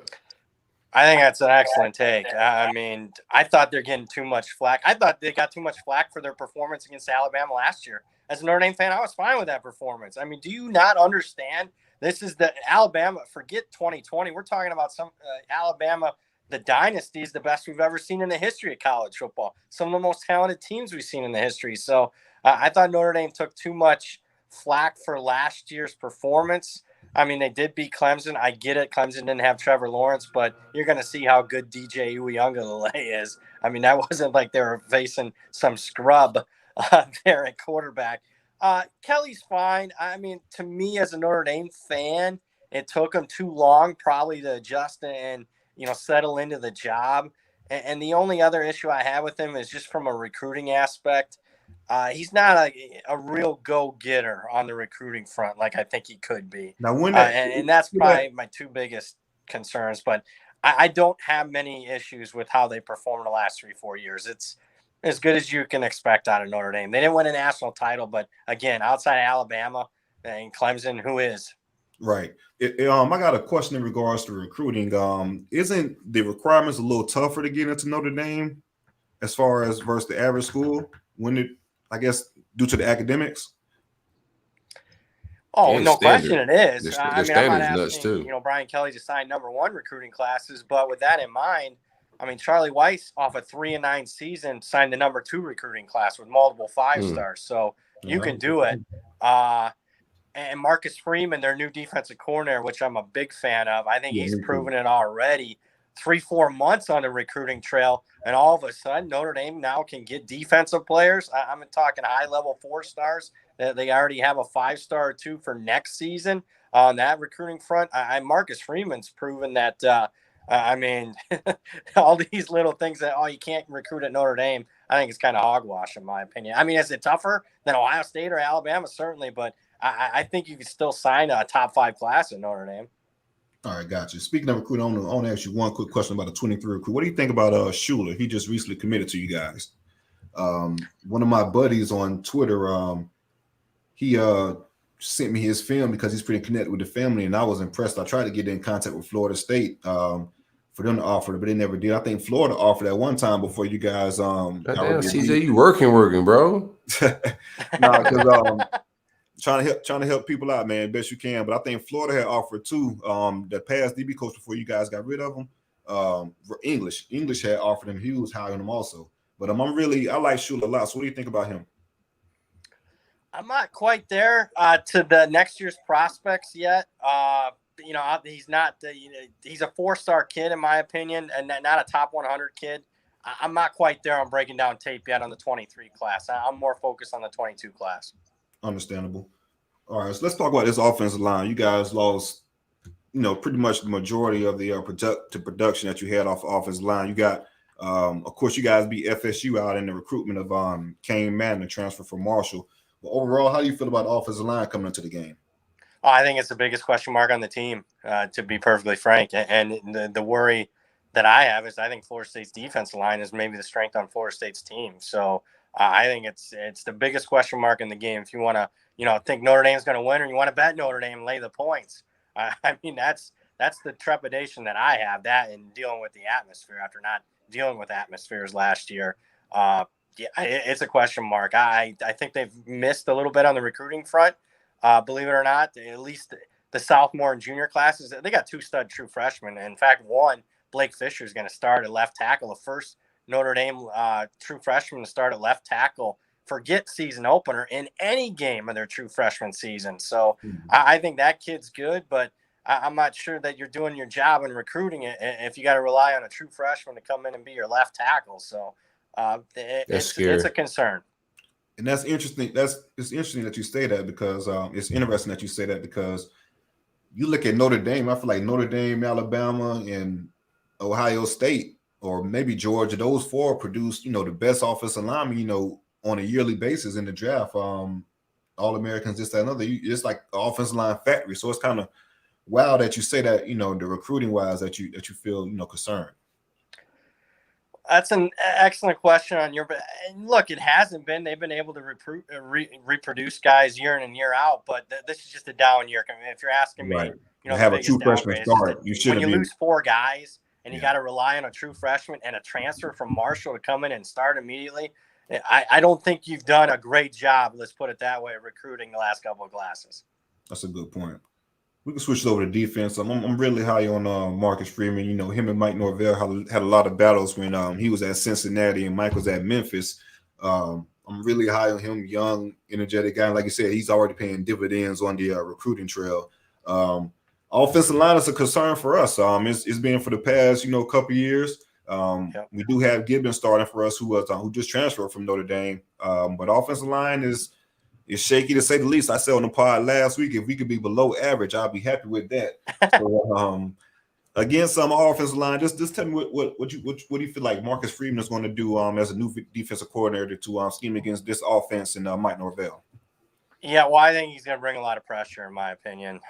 I think that's an excellent take. I mean, I thought they're getting too much flack. I thought they got too much flack for their performance against Alabama last year. As a Notre Dame fan, I was fine with that performance. I mean, do you not understand? This is the Alabama. Forget 2020. We're talking about some Alabama. The dynasty is the best we've ever seen in the history of college football. Some of the most talented teams we've seen in the history. So I thought Notre Dame took too much flack for last year's performance. I mean, they did beat Clemson. I get it. Clemson didn't have Trevor Lawrence, but you're going to see how good DJ Uiagalelei is. I mean, that wasn't like they were facing some scrub there at quarterback. Kelly's fine. I mean, to me as a Notre Dame fan, it took him too long probably to adjust and settle into the job. And the only other issue I have with him is just from a recruiting aspect. He's not a real go-getter on the recruiting front like I think he could be. Now, and that's probably my 2 biggest concerns. But I don't have many issues with how they performed the last 3-4 years. It's as good as you can expect out of Notre Dame. They didn't win a national title, but again, outside of Alabama and Clemson, who is? Right. I got a question in regards to recruiting. Isn't the requirements a little tougher to get into Notre Dame as far as versus the average school I guess due to the academics? Oh, no question it is. The I'm not standard's asking, too. Brian Kelly to sign number 1 recruiting classes, but with that in mind, I mean, Charlie Weiss off a 3-9 season signed the number 2 recruiting class with multiple 5-stars. So you can do it. And Marcus Freeman, their new defensive coordinator, which I'm a big fan of, I think he's proven it already. 3-4 months on the recruiting trail, and all of a sudden Notre Dame now can get defensive players. I'm talking high-level 4-stars. They already have a 5-star or 2 for next season on that recruiting front. Marcus Freeman's proven that. I mean, all these little things that you can't recruit at Notre Dame. I think it's kind of hogwash in my opinion. I mean, is it tougher than Ohio State or Alabama? Certainly, but I think you can still sign a top 5 class at Notre Dame. All right, got you. Speaking of recruiting, I want to ask you one quick question about the 23 recruit. What do you think about Schuler? He just recently committed to you guys. One of my buddies on Twitter, he sent me his film because he's pretty connected with the family, and I was impressed. I tried to get in contact with Florida State for them to offer it, but they never did. I think Florida offered at one time before you guys. Damn, CJ, you working, bro? Nah, because trying to help people out, man, best you can. But I think Florida had offered too. The past DB coach before you guys got rid of him, English had offered him. He was hiring him also. But I like Schuler a lot. So what do you think about him? I'm not quite there to the next year's prospects yet. He's not. He's a 4-star kid in my opinion, and not a top 100 kid. I'm not quite there on breaking down tape yet on the 23 class. I'm more focused on the 22 class. Understandable. All right, so let's talk about this offensive line. You guys lost, pretty much the majority of the production that you had off the offensive line. You got, of course, you guys beat FSU out in the recruitment of Kane Madden, the transfer from Marshall. But overall, how do you feel about the offensive line coming into the game? I think it's the biggest question mark on the team, to be perfectly frank. And the worry that I have is I think Florida State's defensive line is maybe the strength on Florida State's team. So I think it's the biggest question mark in the game. If you want to, think Notre Dame's going to win, or you want to bet Notre Dame and lay the points, I mean that's the trepidation that I have. That and dealing with the atmosphere after not dealing with atmospheres last year. It's a question mark. I think they've missed a little bit on the recruiting front. Believe it or not, at least the sophomore and junior classes, they got 2 stud true freshmen. In fact, one, Blake Fisher, is going to start at left tackle, the first Notre Dame true freshman to start at left tackle, forget season opener, in any game of their true freshman season. So I think that kid's good, but I'm not sure that you're doing your job in recruiting it if you got to rely on a true freshman to come in and be your left tackle. So it's a concern. And that's interesting. It's interesting that you say that, because it's interesting that you say that, because you look at Notre Dame. I feel like Notre Dame, Alabama, and Ohio State, or maybe Georgia, those 4 produced, the best offensive linemen, on a yearly basis in the draft. All-Americans, this, that, and other. It's like an offensive line factory. So it's kind of wild that you say that, the recruiting wise that you feel, concerned. That's an excellent question on your. Look, it hasn't been. They've been able to reproduce guys year in and year out, but this is just a down year. I mean, if you're asking me, right. Have a true freshman start. When you lose 4 guys and you got to rely on a true freshman and a transfer from Marshall to come in and start immediately, I don't think you've done a great job. Let's put it that way, recruiting the last couple of classes. That's a good point. We can switch over to defense. I'm really high on Marcus Freeman. Him and Mike Norvell had a lot of battles when he was at Cincinnati and Mike was at Memphis. I'm really high on him, young, energetic guy. Like you said, he's already paying dividends on the recruiting trail. Offensive line is a concern for us. It's been for the past, couple years. We do have Gibbons starting for us, who just transferred from Notre Dame. But offensive line is shaky, to say the least. I said on the pod last week, if we could be below average, I'll be happy with that. So, against some offensive line, just tell me what do you feel like Marcus Freeman is going to do as a new defensive coordinator to scheme against this offense and Mike Norvell? Yeah, well, I think he's going to bring a lot of pressure, in my opinion.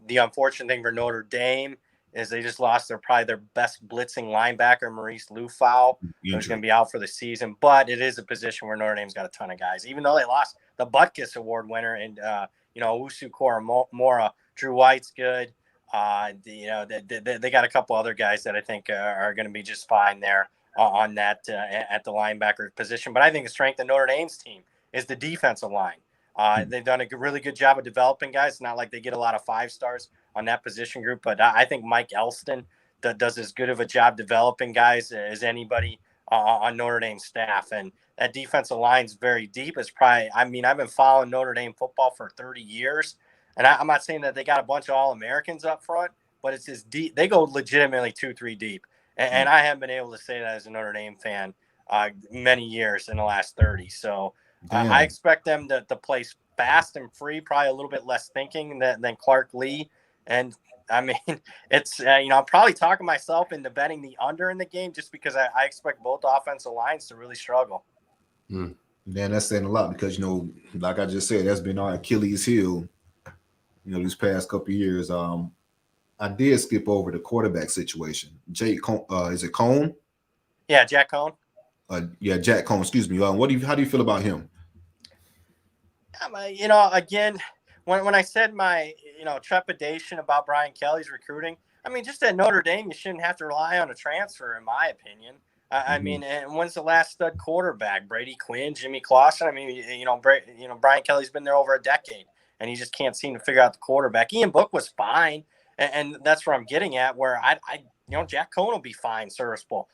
The unfortunate thing for Notre Dame is they just lost probably their best blitzing linebacker, Maurice Lufau, who's going to be out for the season. But it is a position where Notre Dame's got a ton of guys. Even though they lost the Butkus Award winner and Usu Mora, Drew White's good. They got a couple other guys that I think are going to be just fine there on that at the linebacker position. But I think the strength of Notre Dame's team is the defensive line. They've done a really good job of developing guys. It's not like they get a lot of 5-stars on that position group, but I think Mike Elston does as good of a job developing guys as anybody on Notre Dame's staff. And that defensive line's very deep. It's probably, I've been following Notre Dame football for 30 years, and I'm not saying that they got a bunch of All-Americans up front, but it's as deep. They go legitimately 2-3 deep. And I haven't been able to say that as a Notre Dame fan many years in the last 30. So I expect them to play fast and free, probably a little bit less thinking than Clark Lee. And it's I'm probably talking myself into betting the under in the game just because I expect both offensive lines to really struggle. Man, that's saying a lot because, like I just said, that's been our Achilles heel, these past couple of years. I did skip over the quarterback situation. Is it Cone? Yeah, Jack Cone. Jack Cone, excuse me. How do you feel about him? Again, when I said my, trepidation about Brian Kelly's recruiting, just at Notre Dame, you shouldn't have to rely on a transfer, in my opinion. And when's the last stud quarterback? Brady Quinn, Jimmy Clausen? Brian Kelly's been there over a decade, and he just can't seem to figure out the quarterback. Ian Book was fine, and that's where I'm getting at, where Jack Cone will be fine, serviceable.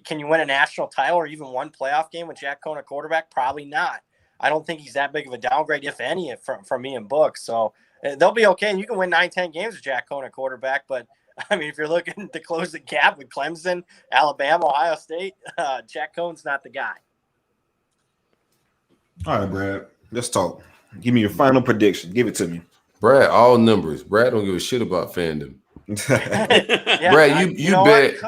Can you win a national title or even one playoff game with Jack Cone at quarterback? Probably not. I don't think he's that big of a downgrade, if any, from Ian Book. So they'll be okay. And you can win 9-10 games with Jack Cone at quarterback. But, if you're looking to close the gap with Clemson, Alabama, Ohio State, Jack Cone's not the guy. All right, Brad, let's talk. Give me your final prediction. Give it to me. Brad, all numbers. Brad don't give a shit about fandom. Yeah, Brad, you bet.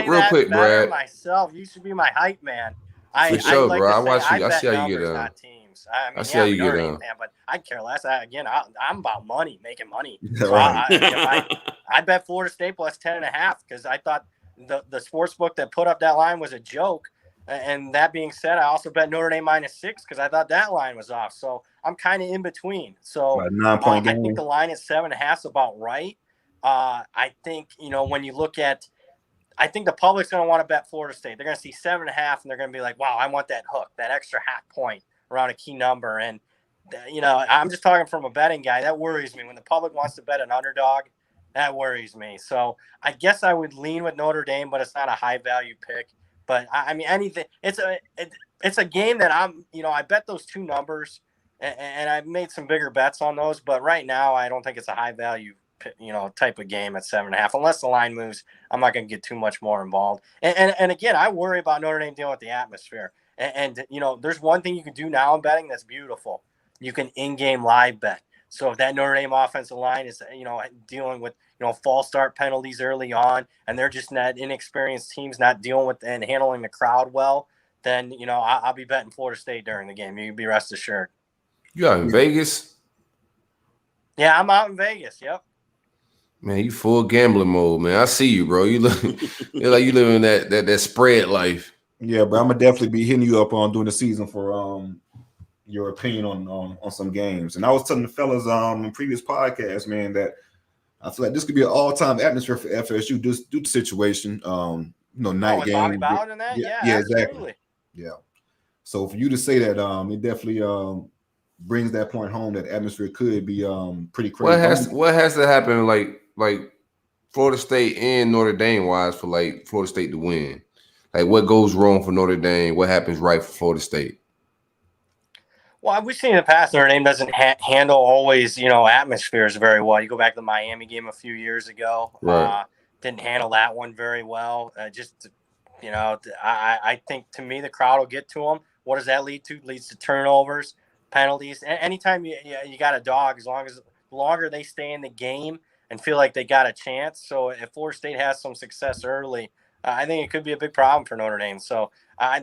Real quick, Brad. Myself, you should be my hype man. For sure, like bro. I watch you. I see how you numbers, get down. not teams. I see how you get down. But I care less. I'm about money, making money. So Right. I bet Florida State plus 10.5 because I thought the sports book that put up that line was a joke. And that being said, I also bet Notre Dame -6 because I thought that line was off. So I'm kind of in between. So About a 9-point game. I think the line at 7.5 is about right. I think, when you look at, I think the public's going to want to bet Florida State. They're going to see 7.5 and they're going to be like, wow, I want that hook, that extra half point around a key number. And, I'm just talking from a betting guy. That worries me. When the public wants to bet an underdog, that worries me. So I guess I would lean with Notre Dame, but it's not a high value pick. But I mean, anything. It's a game that I bet those two numbers, and I've made some bigger bets on those. But right now, I don't think it's a high value, type of game at 7.5. Unless the line moves, I'm not going to get too much more involved. And again, I worry about Notre Dame dealing with the atmosphere. And there's one thing you can do now in betting that's beautiful. You can in-game live bet. So if that Notre Dame offensive line is, dealing with, false start penalties early on, and they're just not inexperienced teams not dealing with and handling the crowd well, then, I'll be betting Florida State during the game. You can be rest assured. You out in Vegas? Yeah, I'm out in Vegas. Yep. Man, you full gambling mode, man. I see you, bro. You look like you living that spread life. Yeah, but I'm gonna definitely be hitting you up on during the season for your opinion on some games. And I was telling the fellas in previous podcasts, man, that I feel like this could be an all-time atmosphere for FSU due to the situation. Night game. Bobby Bowden and that? Yeah, exactly. Yeah. So for you to say that, it definitely brings that point home that atmosphere could be pretty crazy. What has to happen like Florida State and Notre Dame wise for like Florida State to win? Like what goes wrong for Notre Dame? What happens right for Florida State? Well, we've seen in the past Notre Dame doesn't handle always, atmospheres very well. You go back to the Miami game a few years ago. Right. Didn't handle that one very well. I think to me the crowd will get to them. What does that lead to? It leads to turnovers, penalties. Anytime you got a dog, as longer they stay in the game and feel like they got a chance. So if Florida State has some success early, I think it could be a big problem for Notre Dame. So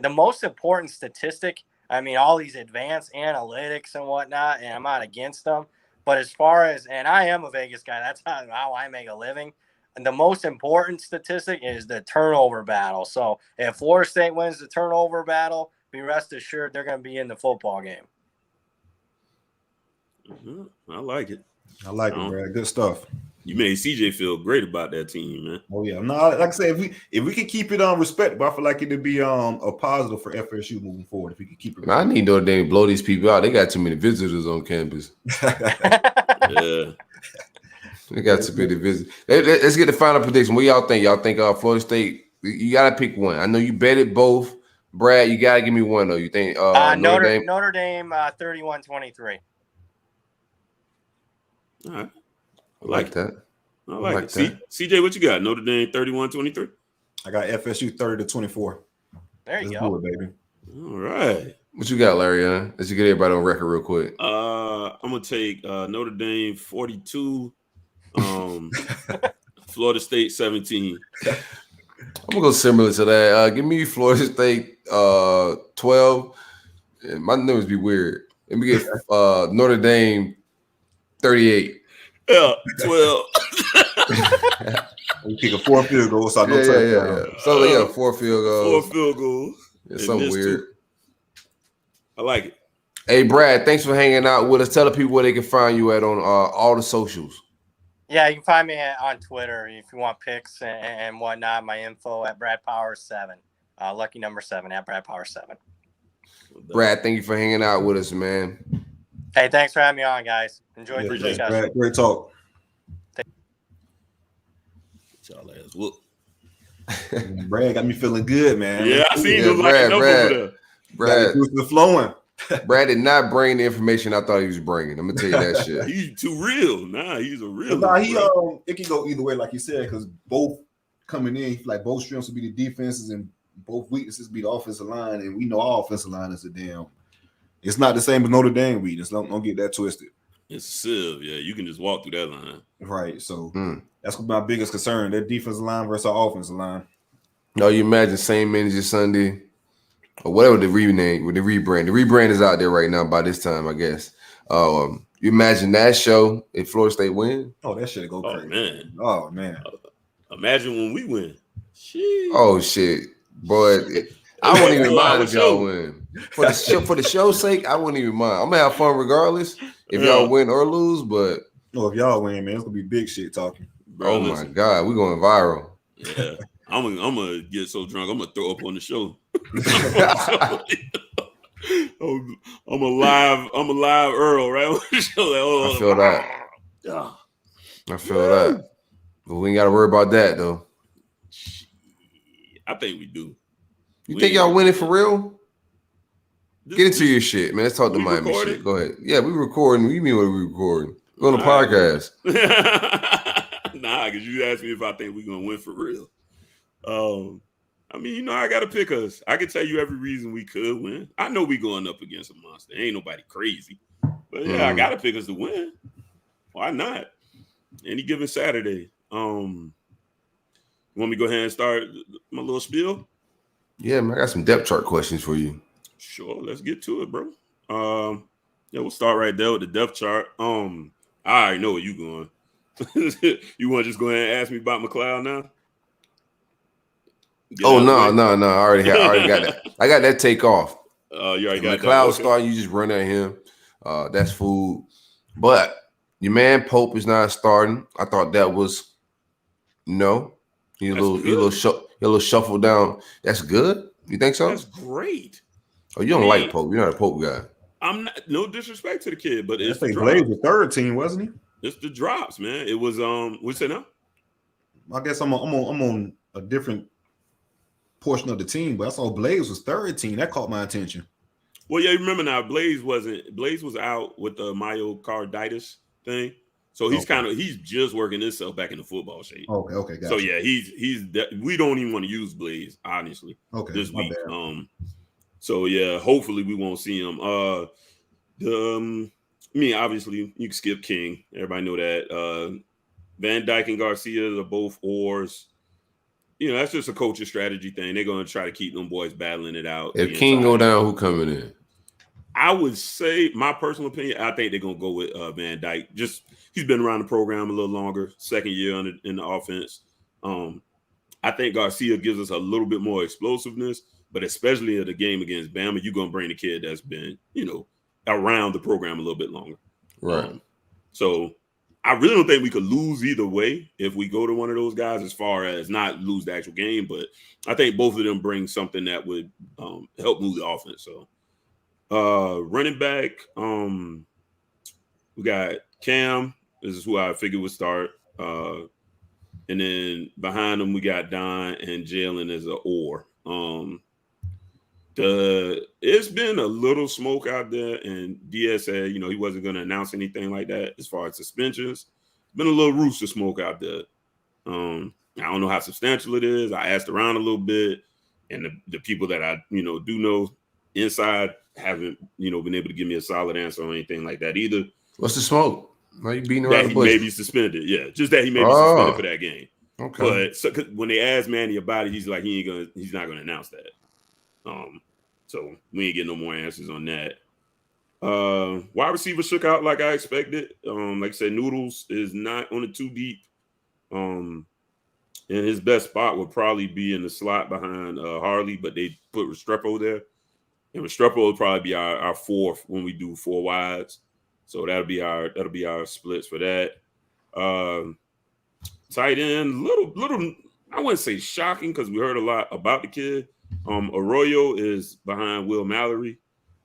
the most important statistic, all these advanced analytics and whatnot, and I'm not against them. But as far as, and I am a Vegas guy, that's how I make a living. And the most important statistic is the turnover battle. So if Florida State wins the turnover battle, be rest assured they're going to be in the football game. Mm-hmm. I like it. I like it, Brad. Good stuff. You made CJ feel great about that team, man. Oh yeah, no, like I said, if we can keep it respectable, I feel like it'd be a positive for FSU moving forward. If we can keep it, I need Notre Dame to blow these people out. They got too many visitors on campus. Yeah, they got too many visitors. Let's get the final prediction. What y'all think? Y'all think Florida State? You gotta pick one. I know you betted both. Brad, you gotta give me one though. You think Notre Dame? Notre Dame 31-23. all right. I like that. I like it. CJ, what you got? Notre Dame 31-23? I got FSU 30-24. There you Let's go. do it, baby. All right. What you got, Larry? Let's get everybody on record real quick. I'm gonna take Notre Dame 42, Florida State 17. I'm gonna go similar to that. Give me Florida State 12. My numbers be weird. Let me get Notre Dame 38. Yeah, 12. We kick a 4 field goal, so no touchdown. Yeah. So 4 field goals. 4 field goals. It's something weird. Two. I like it. Hey, Brad, thanks for hanging out with us. Tell the people where they can find you at on all the socials. Yeah, you can find me on Twitter if you want pics and whatnot. My info at Brad Power 7, lucky number 7 at Brad Power 7. Brad, thank you for hanging out with us, man. Hey, thanks for having me on, guys. Enjoy the discussion. Brad, great talk. Y'all ass whoop. Brad got me feeling good, man. Yeah, I seen those like over there. Brad, the flowing. Brad did not bring the information I thought he was bringing. I'm gonna tell you that shit. He's too real. Nah, he's a real. Nah, it can go either way, like you said, because both coming in, like both strengths will be the defenses and both weaknesses be the offensive line, and we know our offensive line is a damn. It's not the same as Notre Dame weakness. Don't get that twisted. It's a sieve. Yeah, you can just walk through that line. Right. So that's my biggest concern. That defensive line versus our offensive line. No, you imagine same manager Sunday or whatever the rename with the rebrand. The rebrand is out there right now by this time, I guess. You imagine that show if Florida State win? Oh, that shit go crazy. Man. Oh man. Imagine when we win. Oh shit, boy! I wouldn't even mind if y'all win. For the show's sake, I wouldn't even mind. I'm gonna have fun regardless if y'all win or lose. But if y'all win, man, it's gonna be big shit talking. Bro, my God, we're going viral. Yeah, I'm gonna get so drunk, I'm gonna throw up on the show. I'm a live Earl, right? I feel that. I feel that. But we ain't got to worry about that though. I think we do. You think y'all winning for real? Get into your shit, man. Let's talk to Miami shit. Go ahead. Yeah, we recording. What do you mean what we recording? We're on the podcast. Nah, because you asked me if I think we're gonna win for real. I mean, I gotta pick us. I can tell you every reason we could win. I know we going up against a monster. Ain't nobody crazy. But yeah, I gotta pick us to win. Why not? Any given Saturday. You want me to go ahead and start my little spiel? Yeah, man, I got some depth chart questions for you. Sure, let's get to it, bro. Yeah, we'll start right there with the depth chart. I already know where you going. You want to just go ahead and ask me about McLeod now? No. I already got that. I got that take off. You already got McLeod okay. Starting, you just run at him. That's food. But your man Pope is not starting. I thought that was He a little shuffle down. That's good. You think so? That's great. Oh, you don't like Pope. You're not a Pope guy. I'm not. No disrespect to the kid, but it's the Blaze was third team, wasn't he? It's the drops, man. It was What's it now? I guess I'm on a different portion of the team, but I saw Blaze was third team. That caught my attention. Well, yeah, you remember now. Blaze was out with the myocarditis thing. So he's he's just working himself back into football shape. Okay, gotcha. So yeah, we don't even want to use Blaze, honestly. Okay, this week. So yeah, hopefully we won't see him. Obviously you can skip King. Everybody know that. Van Dyke and Garcia are both oars. That's just a coach's strategy thing. They're gonna try to keep them boys battling it out. If King go down, who coming in? I would say, my personal opinion, I think they're gonna go with Van Dyke. Just he's been around the program a little longer, second year in the offense. I think Garcia gives us a little bit more explosiveness, but especially at the game against Bama, you're gonna bring a kid that's been, around the program a little bit longer. Right. So I really don't think we could lose either way if we go to one of those guys, as far as not lose the actual game, but I think both of them bring something that would help move the offense. So running back, we got Cam. This is who I figured would start. And then behind them, we got Don and Jalen as an or. It's been a little smoke out there, and DS said, he wasn't going to announce anything like that as far as suspensions. Been a little rooster smoke out there. I don't know how substantial it is. I asked around a little bit, and the people that I, do know inside haven't, been able to give me a solid answer on anything like that either. What's the smoke? Why you beating around that the he bush? may be suspended. Yeah, just that he may be suspended for that game. Okay. But when they asked Manny about it, he's like, he's not gonna announce that. So we ain't getting no more answers on that. Wide receiver shook out like I expected. Like I said, Noodles is not on the too deep. And his best spot would probably be in the slot behind Harley, but they put Restrepo there. And Restrepo will probably be our fourth when we do four wides. So that'll be our splits for that. Tight end, little I wouldn't say shocking because we heard a lot about the kid. Arroyo is behind Will Mallory.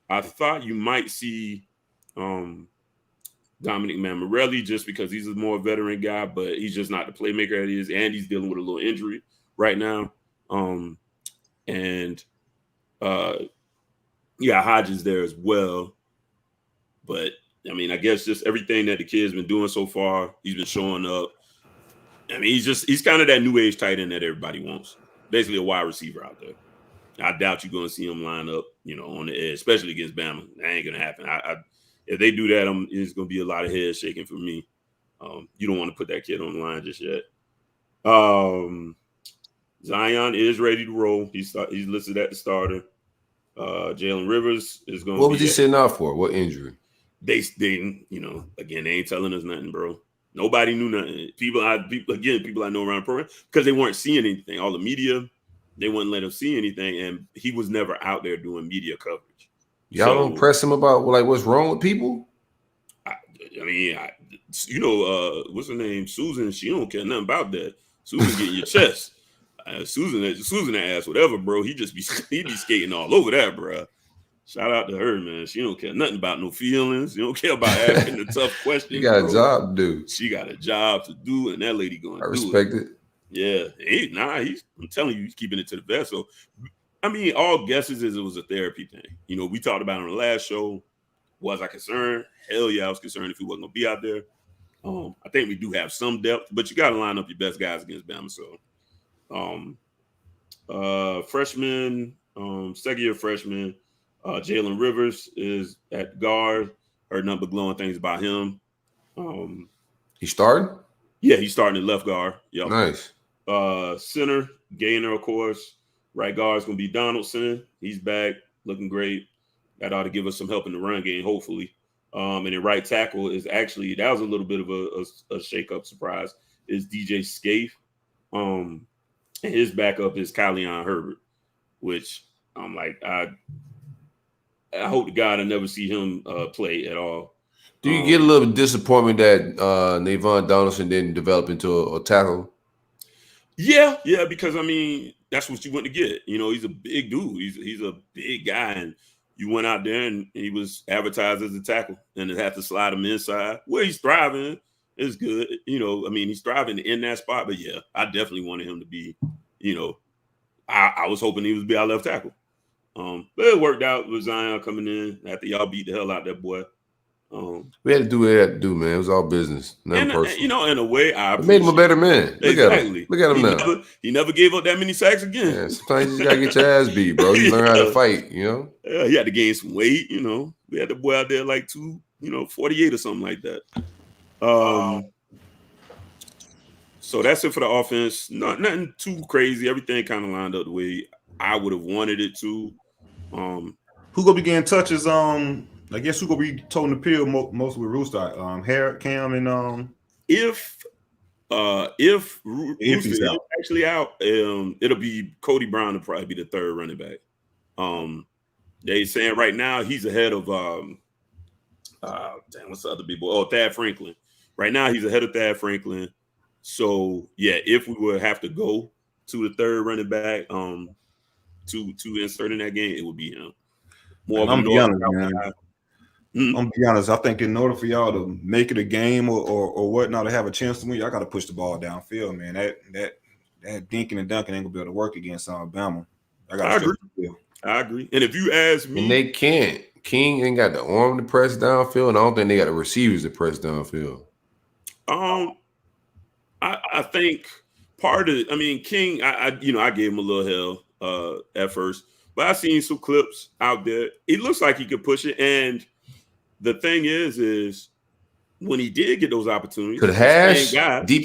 I thought you might see Dominic Mammarelli just because he's a more veteran guy, but he's just not the playmaker that he is, and he's dealing with a little injury right now. Hodges there as well. But I mean, I guess just everything that the kid's been doing so far, he's been showing up. I mean, he's kind of that new age tight end that everybody wants. Basically a wide receiver out there. I doubt you're going to see him line up, on the edge, especially against Bama. That ain't going to happen. If they do that, it's going to be a lot of head shaking for me. You don't want to put that kid on the line just yet. Zion is ready to roll. He's listed at the starter. Jalen Rivers is going to What was he sitting out for? What injury? They again, they ain't telling us nothing, bro. Nobody knew nothing. People I know around the program because they weren't seeing anything. All the media, they wouldn't let him see anything, and he was never out there doing media coverage. Y'all don't press him about like what's wrong with people. What's her name? Susan. She don't care nothing about that. Susan getting your chest. Susan ass, whatever, bro. He be skating all over that, bro. Shout out to her, man. She don't care nothing about no feelings. She don't care about asking the tough questions. She got a job to do. She got a job to do, and that lady going to do it. I respect it. Yeah. I'm telling you, he's keeping it to the vest. So, I mean, all guesses is it was a therapy thing. You know, we talked about it on the last show. Was I concerned? Hell yeah, I was concerned if he wasn't going to be out there. I think we do have some depth, but you got to line up your best guys against Bama. So, freshman, second-year freshman, Jalen Rivers is at guard. Heard nothing but glowing things about him. He started? Yeah, he's starting at left guard. Yep. Nice. Center, Gaynor, of course. Right guard is going to be Donaldson. He's back, looking great. That ought to give us some help in the run game, hopefully. And then right tackle is actually, that was a little bit of a shake-up surprise, is DJ Scaife. And his backup is Kylian Herbert, which I'm like, I hope to God I never see him play at all. Do you get a little disappointment that Navon Donaldson didn't develop into a tackle? Yeah, because I mean that's what you want to get. You know, he's a big dude. He's a big guy, and you went out there and he was advertised as a tackle, and it had to slide him inside. Where he's thriving is good. You know, I mean he's thriving in that spot. But yeah, I definitely wanted him to be. You know, I was hoping he would be our left tackle. But it worked out with Zion coming in after y'all beat the hell out that boy. We had to do what we had to do, man. It was all business, nothing personal. You know, in a way, it made him a better man. Look at him. Look at him now. He never gave up that many sacks again. Yeah, sometimes you just gotta get your ass beat, bro. You learn how to fight, you know. Yeah, he had to gain some weight, you know. We had the boy out there like 248 or something like that. So that's it for the offense. Nothing too crazy. Everything kind of lined up the way I would have wanted it to. Who gonna be getting touches? I guess who gonna be toting the pill most with Rooster? Harrod, Cam, and if Rooster is actually out, it'll be Cody Brown to probably be the third running back. They saying right now he's ahead of what's the other big boy? Thad Franklin. Right now he's ahead of Thad Franklin. So yeah, if we would have to go to the third running back, to insert in that game, it would be him. I'm be honest. I think in order for y'all to make it a game or whatnot to have a chance to win, y'all got to push the ball downfield, man. That dinking and dunking ain't gonna be able to work against Alabama. I agree. And if you ask me, and they can't. King ain't got the arm to press downfield, and I don't think they got the receivers to press downfield. I think part of it, I mean, King, I gave him a little hell at first, but I seen some clips out there. It looks like he could push it, and the thing is when he did get those opportunities, deep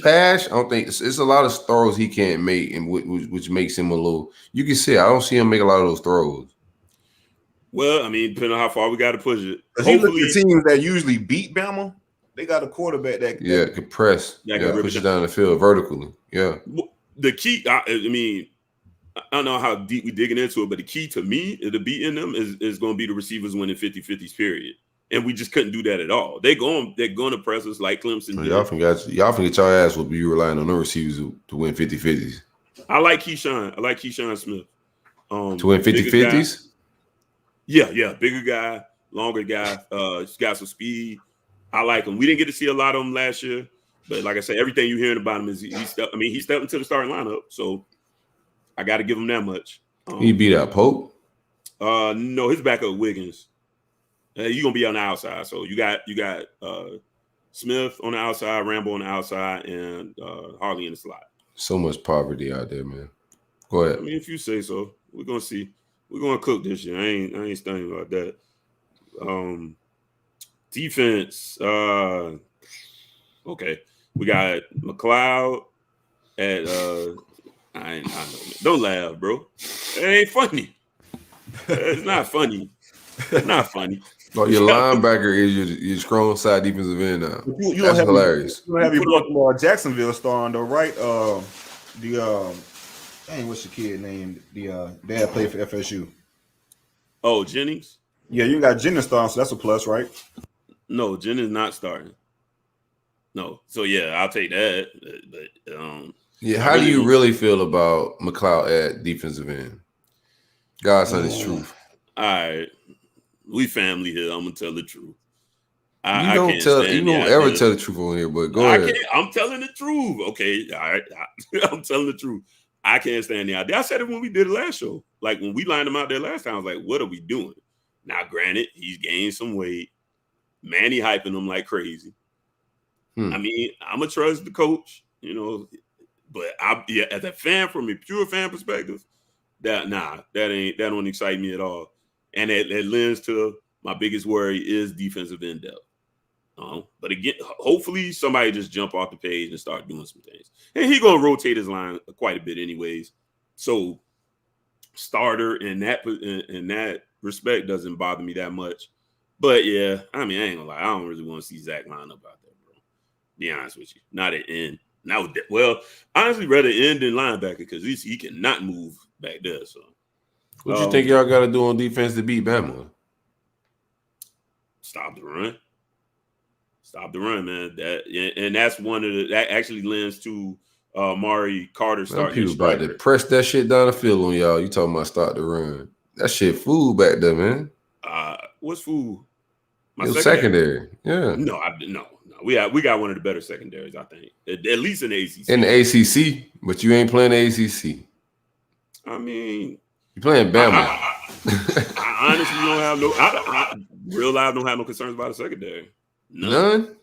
hash. I don't think it's a lot of throws he can't make, and which makes him a little. You can see, I don't see him make a lot of those throws. Well, I mean, depending on how far we got to push it. Hopefully, the teams that usually beat Bama, they got a quarterback that can press, push it down the field vertically. Yeah, the key. I mean, I don't know how deep we digging into it, but the key to me to beating them is going to be the receivers winning 50-50s, period. And we just couldn't do that at all. They're going to press us like Clemson did. Y'all forget y'all ass will be relying on the receivers to win 50-50s. I like Keyshawn Smith. To win 50-50s? Yeah, bigger guy, longer guy. He's got some speed. I like him. We didn't get to see a lot of him last year, but like I said, everything you're hearing about him is he stepped into the starting lineup. So I got to give him that much. He beat out Pope? No, his backup Wiggins. You're gonna be on the outside. So you got Smith on the outside, Rambo on the outside, and Harley in the slot. So much poverty out there, man. Go ahead. I mean, if you say so, we're gonna see. We're gonna cook this year. I ain't studying about that. Defense. Okay. We got McLeod at I know, man. Don't laugh, bro. It ain't funny. It's not funny. It's not funny. Oh, your linebacker is your strong side defensive end now. You That's hilarious. You don't have your Baltimore Jacksonville starting though, right? Dang, what's your kid name? The dad played for FSU. Oh, Jennings? Yeah, you got Jennings starting, so that's a plus, right? No, Jennings not starting. No. So yeah, I'll take that. But how do you really feel about McLeod at defensive end? God's son is truth. All right. We family here. I'm gonna tell the truth. You don't ever tell the truth on here, but go ahead. I'm telling the truth. Okay. All right. I'm telling the truth. I can't stand the idea. I said it when we did the last show. Like when we lined him out there last time, I was like, what are we doing? Now, granted, he's gained some weight. Manny hyping him like crazy. I mean, I'm gonna trust the coach, but as a fan, from a pure fan perspective, that don't excite me at all. And that lends to my biggest worry is defensive end depth. But again, hopefully somebody just jump off the page and start doing some things. And he's gonna rotate his line quite a bit anyways. So starter in that respect doesn't bother me that much. But yeah, I mean, I ain't gonna lie, I don't really want to see Zach line up out there, bro. Be honest with you, not at end. Honestly, rather end than linebacker because he cannot move back there. So, what you think y'all got to do on defense to beat Bama? Stop the run. Stop the run, man. That's that actually lends to Mari Carter starting. People about to press that shit down the field on y'all. You talking about start the run? That shit fool back there, man. What's fool? My secondary. Yeah. No. We got one of the better secondaries, I think. At least in the ACC. In the ACC, but you ain't playing the ACC. I mean, you playing Bama. I honestly don't have real life don't have no concerns about the secondary. None?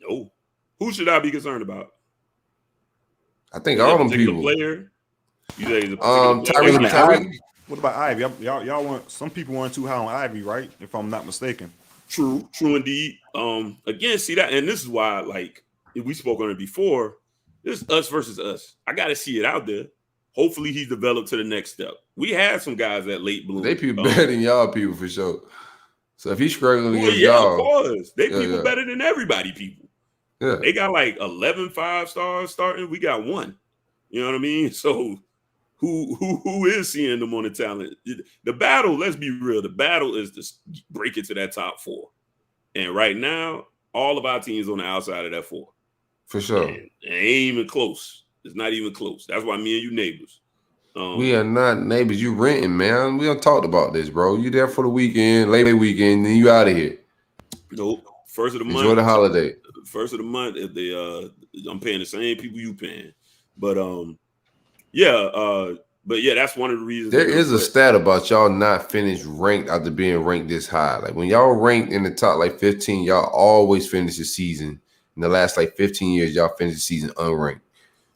No. Who should I be concerned about? I think all them people. Player? You say Tyreek. What about Ivy? Y'all want some people weren't too high on Ivy, right? If I'm not mistaken. True indeed. Again, see that, and this is why, like, if we spoke on it before, this is us versus us. I got to see it out there. Hopefully, he's developed to the next step. We had some guys that late bloom. They people better than y'all people for sure. So if he's struggling against y'all, of course, they people better than everybody. People, yeah, they got like 11 5-stars starting. We got one. You know what I mean? So who is seeing them on the talent? The battle. Let's be real. The battle is to break it to that top 4. And right now, all of our teams on the outside of that 4. For sure. And it ain't even close. It's not even close. That's why me and you neighbors. We are not neighbors. You renting, man. We done talked about this, bro. You there for the weekend, Labor Day weekend, then you out of here. Nope. First of the month. Enjoy the holiday. First of the month, if they I'm paying the same people you paying. But that's one of the reasons. There is a stat about y'all not finished ranked after being ranked this high. Like when y'all ranked in the top like 15, y'all always finish the season. In the last like 15 years, y'all finished the season unranked.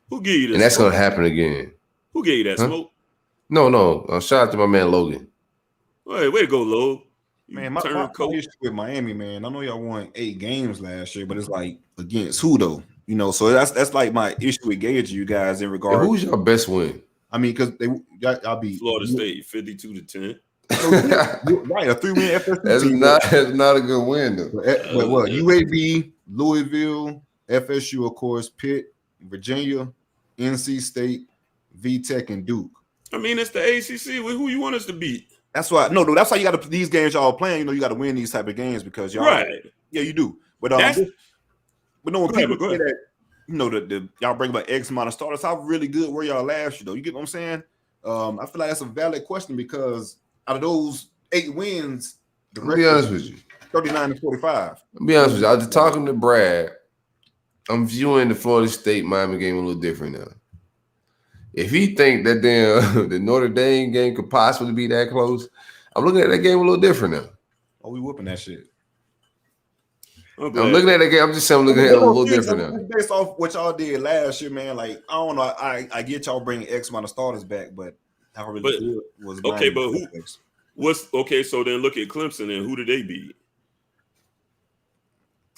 Who gave you that? And that's gonna happen again. Who gave you that smoke? No. Shout out to my man Logan. Hey, way to go, Lo. Man, my issue with Miami, man. I know y'all won 8 games last year, but it's like against who though? So that's like my issue with gauging you guys in regard. Yeah, who's your best win? I mean, because y'all beat Florida State 52-10. Right, a 3-win FSU that's team. That's not a good win though. But what? UAB, Louisville, FSU, of course, Pitt, Virginia, NC State, VTech, and Duke. I mean, it's the ACC. Who you want us to beat? That's why. No, that's why you got to these games y'all playing. You got to win these type of games because y'all. Right. Yeah, you do. But when people say that, the y'all bring about X amount of starters, how really good were y'all last year though? You get what I'm saying? I feel like that's a valid question because out of those 8 wins, I'll be honest with you, 39-45. I'll be honest with you. After talking to Brad, I'm viewing the Florida State Miami game a little different now. If he think that the Notre Dame game could possibly be that close, I'm looking at that game a little different now. Oh, we whooping that shit. I'm looking at that game. I'm just saying I'm looking at it a little different now. Based off what y'all did last year, man, like I don't know. I get y'all bringing X amount of starters back, but how really good was okay. But what's okay? So then look at Clemson and who did they beat?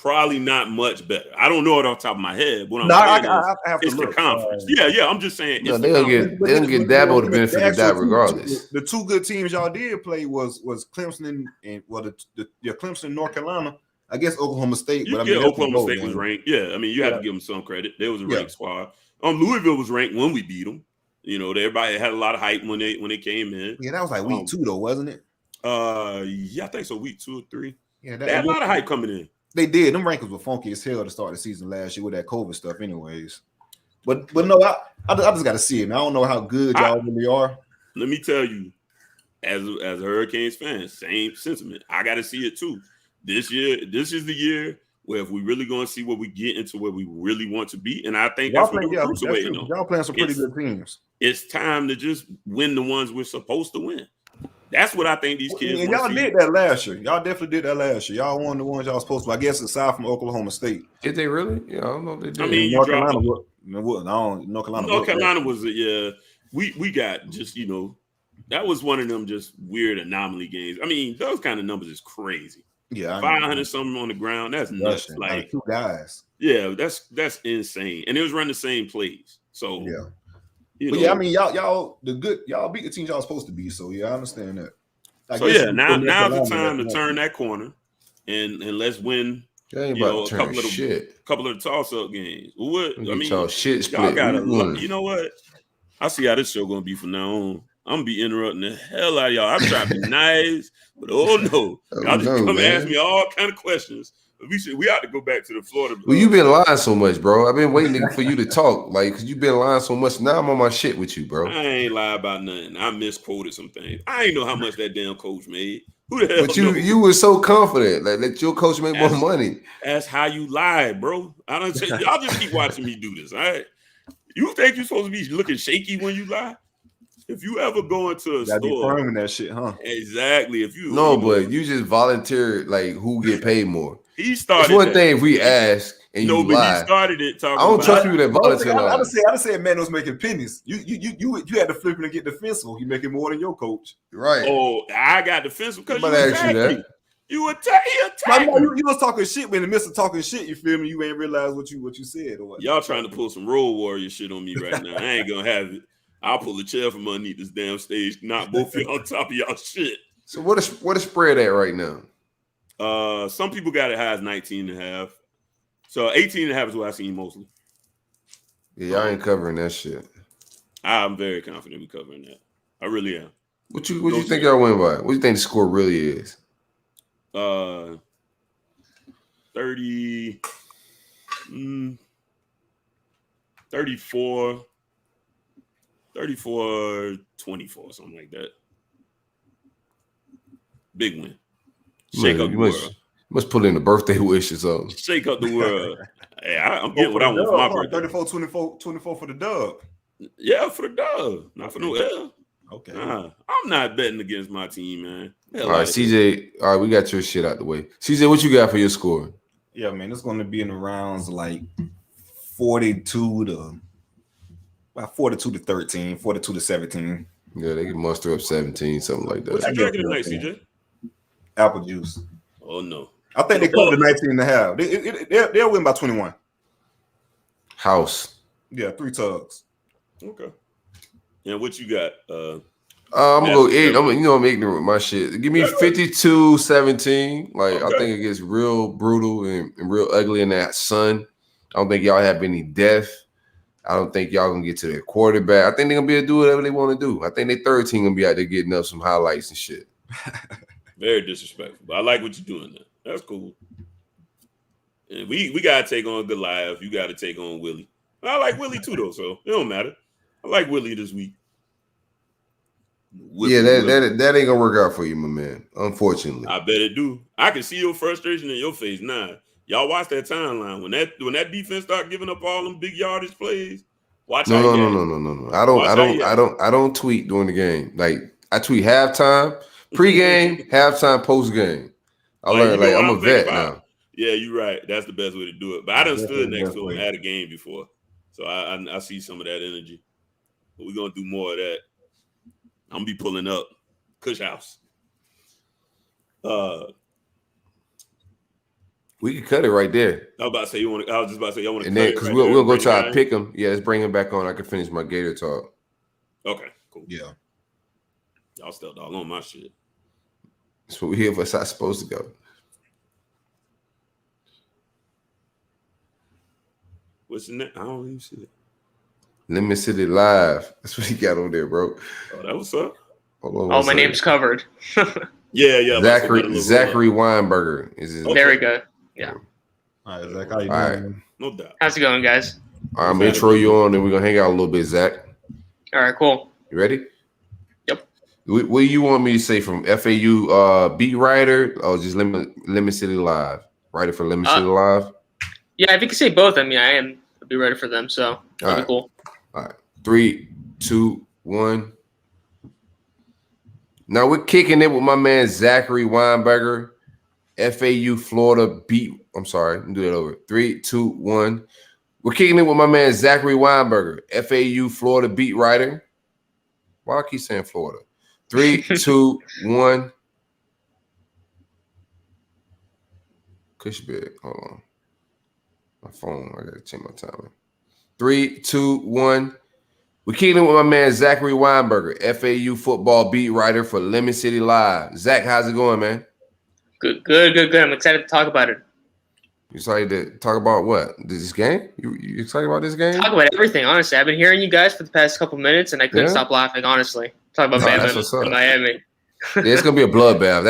Probably not much better. I don't know it off the top of my head. What I'm saying I have to it's look. the conference. Yeah. I'm just saying. No, It's they'll get Dabo the benefit of that regardless. The two good teams y'all did play was Clemson and Clemson and North Carolina. I guess Oklahoma State. You But get Oklahoma State was ranked. Yeah, I mean you have to give them some credit. They was a ranked squad. Louisville was ranked when we beat them. You know, everybody had a lot of hype when they came in. Yeah, that was like week 2 though, wasn't it? Yeah, I think so. Week 2 or 3. Yeah, they had a lot of hype coming in. They did. Them rankings were funky as hell to start the season last year with that COVID stuff, anyways. But no, I just got to see it. Man. I don't know how good y'all really are. Let me tell you, as a Hurricanes fan, same sentiment. I got to see it too. This is the year where if we really going to see what we get into where we really want to be, and I think that's what the recruits are waiting on. Y'all playing some pretty good teams. It's time to just win the ones we're supposed to win. That's what I think these kids. And y'all did that last year. Y'all definitely did that last year. Y'all won the ones y'all supposed to. I guess aside from Oklahoma State. Did they really? Yeah, I don't know if they did. I mean, North Carolina was we got just that was one of them just weird anomaly games. I mean, those kind of numbers is crazy. Yeah, 500 something on the ground. That's nuts. Like 2 guys. Yeah, that's insane. And it was running the same plays. So yeah. I mean, y'all beat the teams y'all supposed to be. So yeah, I understand that. Now's the time to turn that corner, and let's win. A couple of the toss-up games. What I mean, y'all shit split. Y'all gotta look. You know what? I see how this show gonna be from now on. I'm gonna be interrupting the hell out of y'all. I'm trying to be nice, but y'all just come and ask me all kind of questions. We ought to go back to the Florida. Well, you've been lying so much, bro. I've been waiting for you to talk, because you've been lying so much. Now I'm on my shit with you, bro. I ain't lie about nothing. I misquoted some things. I ain't know how much that damn coach made. Who the hell? But you were so confident that your coach made more money. That's how you lie, bro. Y'all just keep watching me do this. All right. You think you're supposed to be looking shaky when you lie? If you ever go into a store, be firm in that shit, huh? Exactly. But you just volunteered who get paid more. He started. It's one thing if we ask and you lie. He started it talking. I don't trust people that volunteer. I just said man was making pennies. You had to flip him and get defensive. You making more than your coach, right? Oh, I got defensive because you attacked me. You attacked me. You was talking shit, but in the midst of talking shit, you feel me? You ain't realize what you said or what? Y'all trying to pull some Road Warrior shit on me right now. I ain't gonna have it. I'll pull a chair from underneath this damn stage, knock both of y'all on top of y'all shit. So what is spread at right now? Some people got it high as 19.5. So 18.5 is what I seen mostly. Yeah, y'all ain't covering that shit. I'm very confident we covering that. I really am. What you think y'all win by? What do you think the score really is? 30, 34. 34-24, something like that. Big win. Shake up the world. You must put in a birthday wish or something. Shake up the world. Hey, I'm getting what I want for my birthday. 34-24 for the dub. Yeah, for the dub. Not for no L. Okay. Nah, I'm not betting against my team, man. All right, CJ. All right, we got your shit out the way. CJ, what you got for your score? Yeah, man, it's going to be in the rounds like 42 to... About 42 to 13, 42 to 17. Yeah, they can muster up 17, something like that. What you drinking tonight, CJ? Apple juice. Oh, no. I think they covered the 19.5. They'll win by 21. House. Yeah, 3 tugs. Okay. And what you got? I'm gonna go 8. I'm ignorant with my shit. Give me 52-17. I think it gets real brutal and real ugly in that sun. I don't think y'all have any depth. I don't think y'all gonna get to their quarterback. I think they're gonna be able to do whatever they want to do. I think their third team gonna be out there getting up some highlights and shit. Very disrespectful, but I like what you're doing there. That's cool. And we gotta take on Goliath. You gotta take on Willie. I like Willie too, though, so it don't matter. I like Willie this week. That ain't gonna work out for you, my man. Unfortunately, I bet it do. I can see your frustration in your face now. Y'all watch that timeline when that defense start giving up all them big yardage plays. Watch No. I don't tweet during the game. I tweet halftime, pregame, halftime, postgame. I learned I'm a vet now. Yeah, you're right. That's the best way to do it. But I done stood next to him at a game before, so I see some of that energy. But we're gonna do more of that. I'm gonna be pulling up Kush House. We can cut it right there. I was just about to say y'all want to And cut then it because right we'll go bring to the our guy in? pick 'em. Yeah, let's bring him back on. I can finish my Gator talk. Okay, cool. Yeah. Y'all stepped all on my shit. That's what we here for. That's supposed to go. What's the name? I don't even see it. Lemon City Live. That's what he got on there, bro. Oh, that was up. Hold on. Oh, my name's covered. Yeah. Zachary Weinberger is his. Okay. There we go. Yeah. All right, Zach, how you doing? All right. Man? No doubt. How's it going, guys? I'm gonna intro you on, and we're gonna hang out a little bit, Zach. All right, cool. You ready? Yep. What do you want me to say from FAU beat writer or just Lemon City Live? Writer for Lemon City Live? Yeah, if you can say both, I mean, I'll be ready for them, so that'll be cool. All right. 3, 2, 1. Now we're kicking it with my man Zachary Weinberger. FAU Florida beat. I'm sorry, let me do that over. 3, 2, 1. We're kicking it with my man Zachary Weinberger, FAU Florida beat writer. Why I keep saying Florida? 3, 2, 1. Cushbit. Hold on. My phone. I gotta change my timing. 3, 2, 1. We're kicking it with my man Zachary Weinberger, FAU football beat writer for Lemon City Live. Zach, how's it going, man? Good. I'm excited to talk about it. You excited to talk about what? This game? You excited about this game? Talk about everything, honestly. I've been hearing you guys for the past couple minutes, and I couldn't stop laughing, honestly. Talk about Bama in Miami. Yeah, it's gonna be a bloodbath.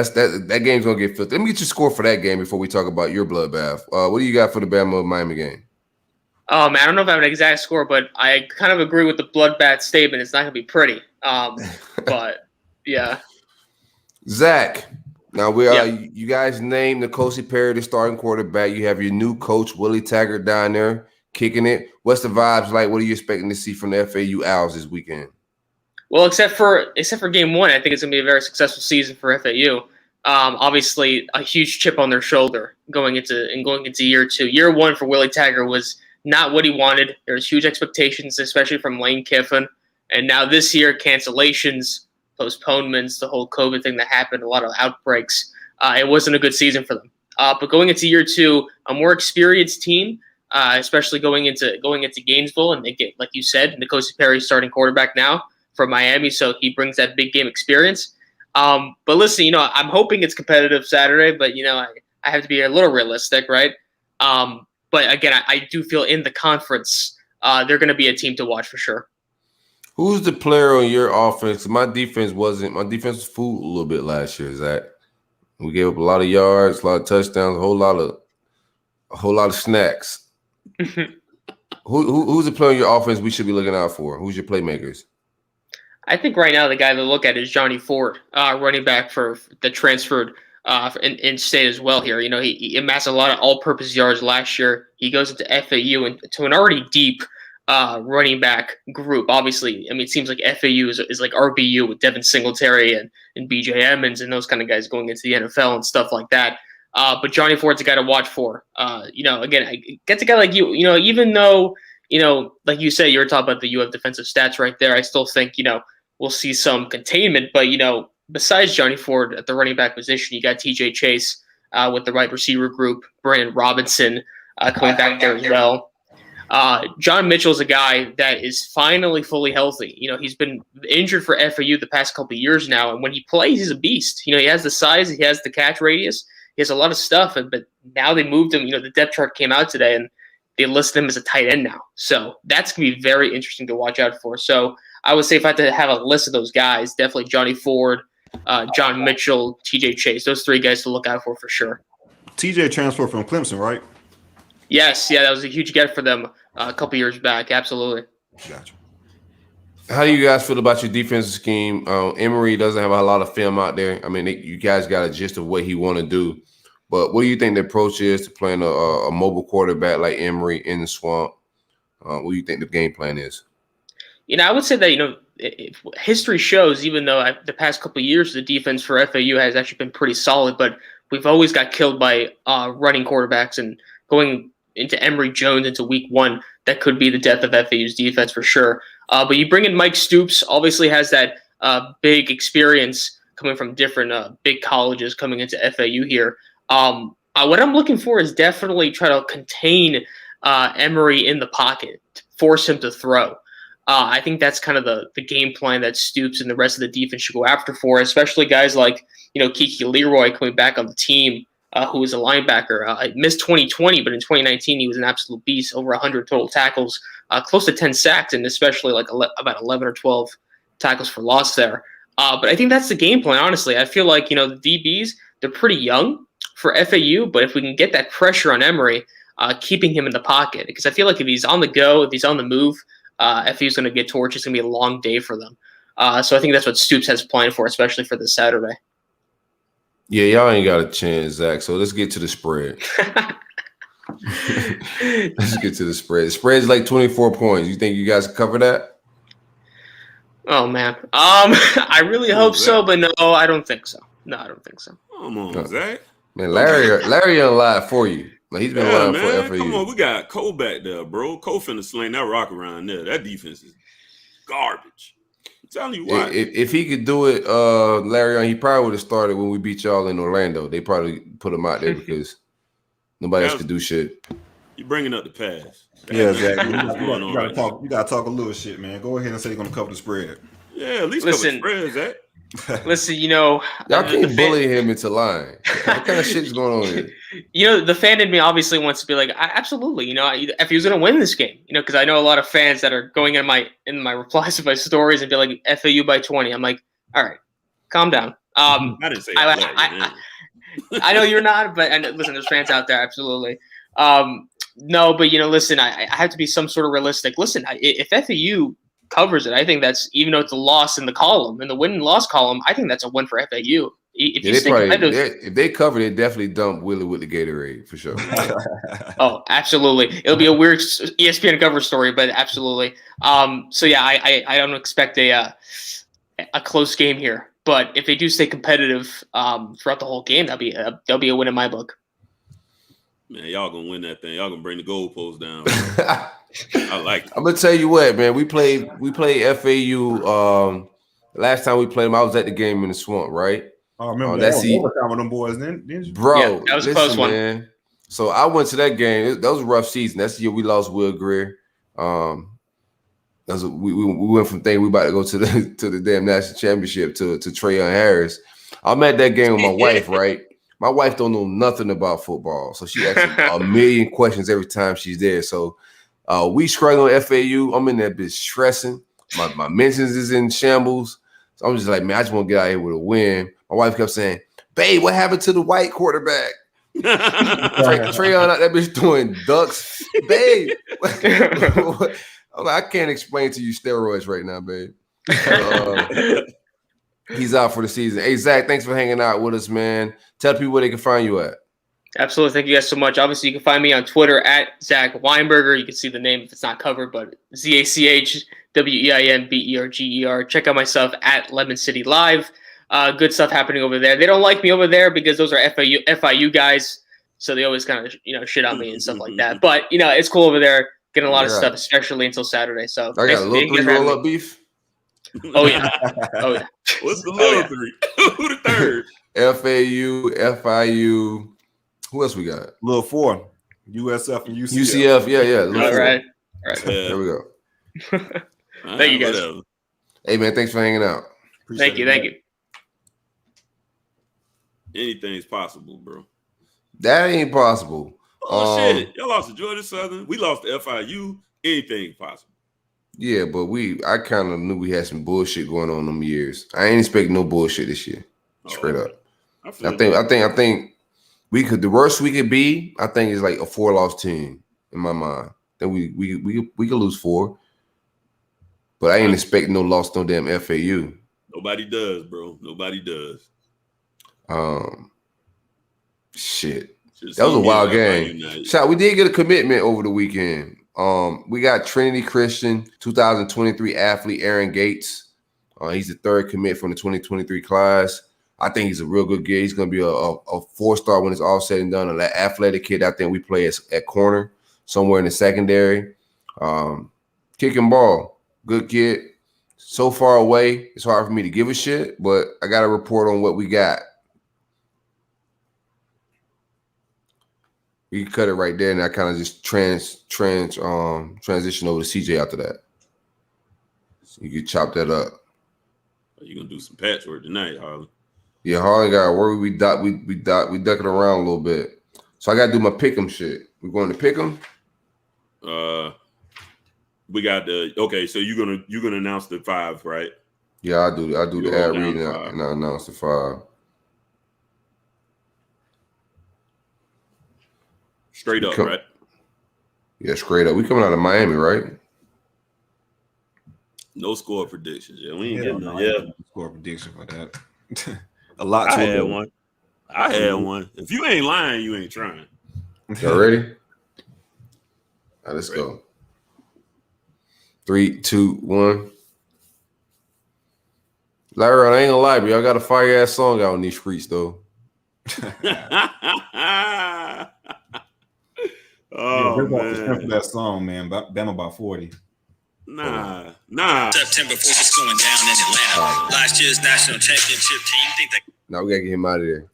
That game's gonna get filthy. Let me get your score for that game before we talk about your bloodbath. What do you got for the Bama Miami game? Oh man, I don't know if I have an exact score, but I kind of agree with the bloodbath statement. It's not gonna be pretty. But yeah. Zach, now we are. You guys named N'Kosi Perry the starting quarterback. You have your new coach Willie Taggart down there kicking it. What's the vibes like? What are you expecting to see from the FAU Owls this weekend? Well, except for game one, I think it's gonna be a very successful season for FAU. Obviously, a huge chip on their shoulder going into year two. Year one for Willie Taggart was not what he wanted. There was huge expectations, especially from Lane Kiffin. And now this year, cancellations, postponements, the whole COVID thing that happened, a lot of outbreaks. It wasn't a good season for them. But going into year two, a more experienced team, especially going into Gainesville, and they get, like you said, N'Kosi Perry starting quarterback now for Miami, so he brings that big game experience. But listen, I'm hoping it's competitive Saturday, but I have to be a little realistic, right? But again, I do feel in the conference, they're going to be a team to watch for sure. Who's the player on your offense? My defense was fooled a little bit last year, Zach. We gave up a lot of yards, a lot of touchdowns, a whole lot of snacks. Who's the player on your offense we should be looking out for? Who's your playmakers? I think right now the guy to look at is Johnny Ford, running back for the transferred in state as well here. He amassed a lot of all-purpose yards last year. He goes into FAU and to an already deep running back group. Obviously, it seems like FAU is like RBU with Devin Singletary and BJ Emmons and those kind of guys going into the NFL and stuff like that. But Johnny Ford's a guy to watch for. Again, I get a guy like you. Even though like you said, you were talking about the UF defensive stats right there. I still think we'll see some containment, but besides Johnny Ford at the running back position, you got TJ Chase with the wide receiver group, Brandon Robinson coming back there as well. John Mitchell's a guy that is finally fully healthy. He's been injured for FAU the past couple of years now, and when he plays, he's a beast. He has the size, he has the catch radius, he has a lot of stuff, but now they moved him. The depth chart came out today, and they listed him as a tight end now. So that's going to be very interesting to watch out for. So I would say if I had to have a list of those guys, definitely Johnny Ford, John Mitchell, TJ Chase, those three guys to look out for sure. TJ transferred from Clemson, right? Yes, that was a huge get for them a couple years back. Absolutely. Gotcha. How do you guys feel about your defensive scheme? Emory doesn't have a lot of film out there. You guys got a gist of what he want to do. But what do you think the approach is to playing a mobile quarterback like Emory in the swamp? What do you think the game plan is? I would say that, history shows, even though the past couple of years, the defense for FAU has actually been pretty solid, but we've always got killed by running quarterbacks, and going into Emory Jones into week one, that could be the death of FAU's defense for sure. But you bring in Mike Stoops, obviously has that big experience coming from different big colleges coming into FAU here. What I'm looking for is definitely try to contain Emery in the pocket, force him to throw. I think that's kind of the game plan that Stoops and the rest of the defense should go after for, especially guys like Kiki Leroy coming back on the team, who was a linebacker. Missed 2020, but in 2019 he was an absolute beast, over 100 total tackles, close to 10 sacks, and especially like about 11 or 12 tackles for loss there. But I think that's the game plan, honestly. I feel like, the DBs, they're pretty young for FAU, but if we can get that pressure on Emery, keeping him in the pocket, because I feel like if he's on the go, if he's on the move, FAU's going to get torched. It's going to be a long day for them. So I think that's what Stoops has planned for, especially for this Saturday. Yeah, y'all ain't got a chance, Zach. So let's get to the spread. Let's get to the spread. The spread's like 24 points. You think you guys cover that? Oh, man. I really hope so, but no, I don't think so. No, I don't think so. Come on, Zach. Man, Larry on live for you. Like, he's been lying for FAU. Come on, we got Cole back there, bro. Cole finna sling that rock around there. That defense is garbage. I'm telling you what. If he could do it, Larry, he probably would have started when we beat y'all in Orlando. They probably put him out there because nobody else could do shit. You're bringing up the past. Yeah, Zach. You gotta talk a little shit, man. Go ahead and say you're gonna cover the spread. Yeah, at least cover the spread, Zach. Listen, y'all can't bully him into lying. What kind of shit is going on here? The fan in me obviously wants to be like, absolutely, if he was going to win this game, because I know a lot of fans that are going in my replies to my stories and be like, FAU by 20. I'm like, all right, calm down. I didn't say that. I know you're not, but listen, there's fans out there, absolutely. No, but listen, I have to be some sort of realistic. Listen, if FAU covers it, I think that's, even though it's a loss in the column, in the win and loss column, I think that's a win for FAU. If they cover it, definitely dump Willie with the Gatorade for sure. Oh, absolutely. It'll be a weird ESPN cover story, but absolutely. So yeah, I don't expect a close game here, but if they do stay competitive throughout the whole game, that'll be a win in my book. Man, y'all gonna win that thing. Y'all gonna bring the goalpost down. I like it. I'm gonna tell you what, man. We played FAU. Last time we played them, I was at the game in the Swamp, right? I remember that overtime with them boys, didn't you? Bro, yeah, that was a close one. Man. So I went to that game. That was a rough season. That's the year we lost Will Greer. We went from thinking we about to go to the damn national championship to Trayon Harris. I'm at that game with my wife, right? My wife don't know nothing about football, so she asks a million questions every time she's there. So we struggling on FAU. I'm in that bitch stressing. My mentions is in shambles. So I'm just like, man, I just want to get out here with a win. My wife kept saying, babe, what happened to the white quarterback? Trayon out that bitch doing ducks. Babe. I'm like, I can't explain to you steroids right now, babe. He's out for the season. Hey, Zach, thanks for hanging out with us, man. Tell people where they can find you at. Absolutely. Thank you guys so much. Obviously, you can find me on Twitter at Zach Weinberger. You can see the name if it's not covered, but ZachWeinberger. Check out my stuff at Lemon City Live. Good stuff happening over there. They don't like me over there because those are FIU guys, so they always kind of shit on me and stuff like that. But it's cool over there, getting a lot of stuff, especially until Saturday. So I got a little 3 roll-up beef. Oh yeah. What's the little 3? Who the third? FAU, FIU. Who else we got? Little 4. USF and UCF. UCF, yeah. All right. There we go. Thank you guys. Whatever. Hey man, thanks for hanging out. Thank you. Anything's possible, bro. That ain't possible. Shit. Y'all lost to Georgia Southern. We lost to FIU. Anything possible. Yeah, but I kind of knew we had some bullshit going on them years. I ain't expecting no bullshit this year. Straight up. I think we could, the worst we could be, I think, is like a 4-loss team in my mind. Then we could lose 4. But I ain't expecting no loss no damn FAU. Nobody does, bro. Nobody does. Shit. That was a wild game. We did get a commitment over the weekend. We got Trinity Christian 2023 athlete Aaron Gates. He's the 3rd commit from the 2023 class. I think he's a real good kid. He's going to be a 4-star when it's all said and done. An athletic kid. I think we play at corner somewhere in the secondary. Kicking ball. Good kid. So far away, it's hard for me to give a shit, but I got to report on what we got. We can cut it right there, and I kind of just transition over to CJ after that. So you can chop that up. You gonna do some patchwork tonight, Harlan? Yeah, Harlan got to worry. We ducking around a little bit. So I got to do my pick'em shit. We going to pick'em? We got okay. So you're gonna announce the 5, right? Yeah, I do the ad read and I announce the 5. Straight up, right? Yeah, straight up. We coming out of Miami, right? No score predictions. Yeah, we ain't getting none. Yeah, score prediction for that. A lot. I had one. If you ain't lying, you ain't trying. Y'all ready? All right, let's go. 3, 2, 1. Larry, I ain't gonna lie, bro. Y'all got a fire ass song out in these streets, though. Oh, man. That song, man. Bama by 40. Nah. September 4th is going down in Atlanta. Last year's national championship team. Now we gotta get him out of there.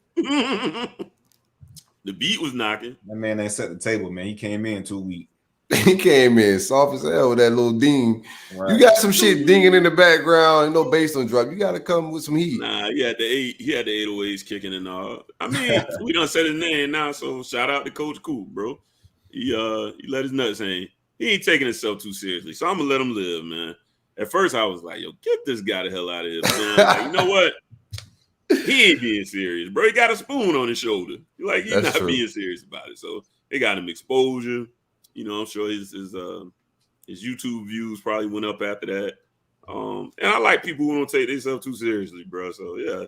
The beat was knocking. That man ain't set the table, man. He came in too weak. He came in soft as hell with that little ding. Right. You got some shit dinging in the background and no bass on drop. You got to come with some heat. Nah, he had the 808s kicking and all. I mean, we done said his name now, so shout out to Coach Cool, bro. He let his nuts hang. He ain't taking himself too seriously, so I'm gonna let him live, man. At first, I was like, "Yo, get this guy the hell out of here, man." Like, you know what? He ain't being serious, bro. He got a spoon on his shoulder. He's not being serious about it. So they got him exposure. You know, I'm sure his YouTube views probably went up after that. And I like people who don't take themselves too seriously, bro. So yeah,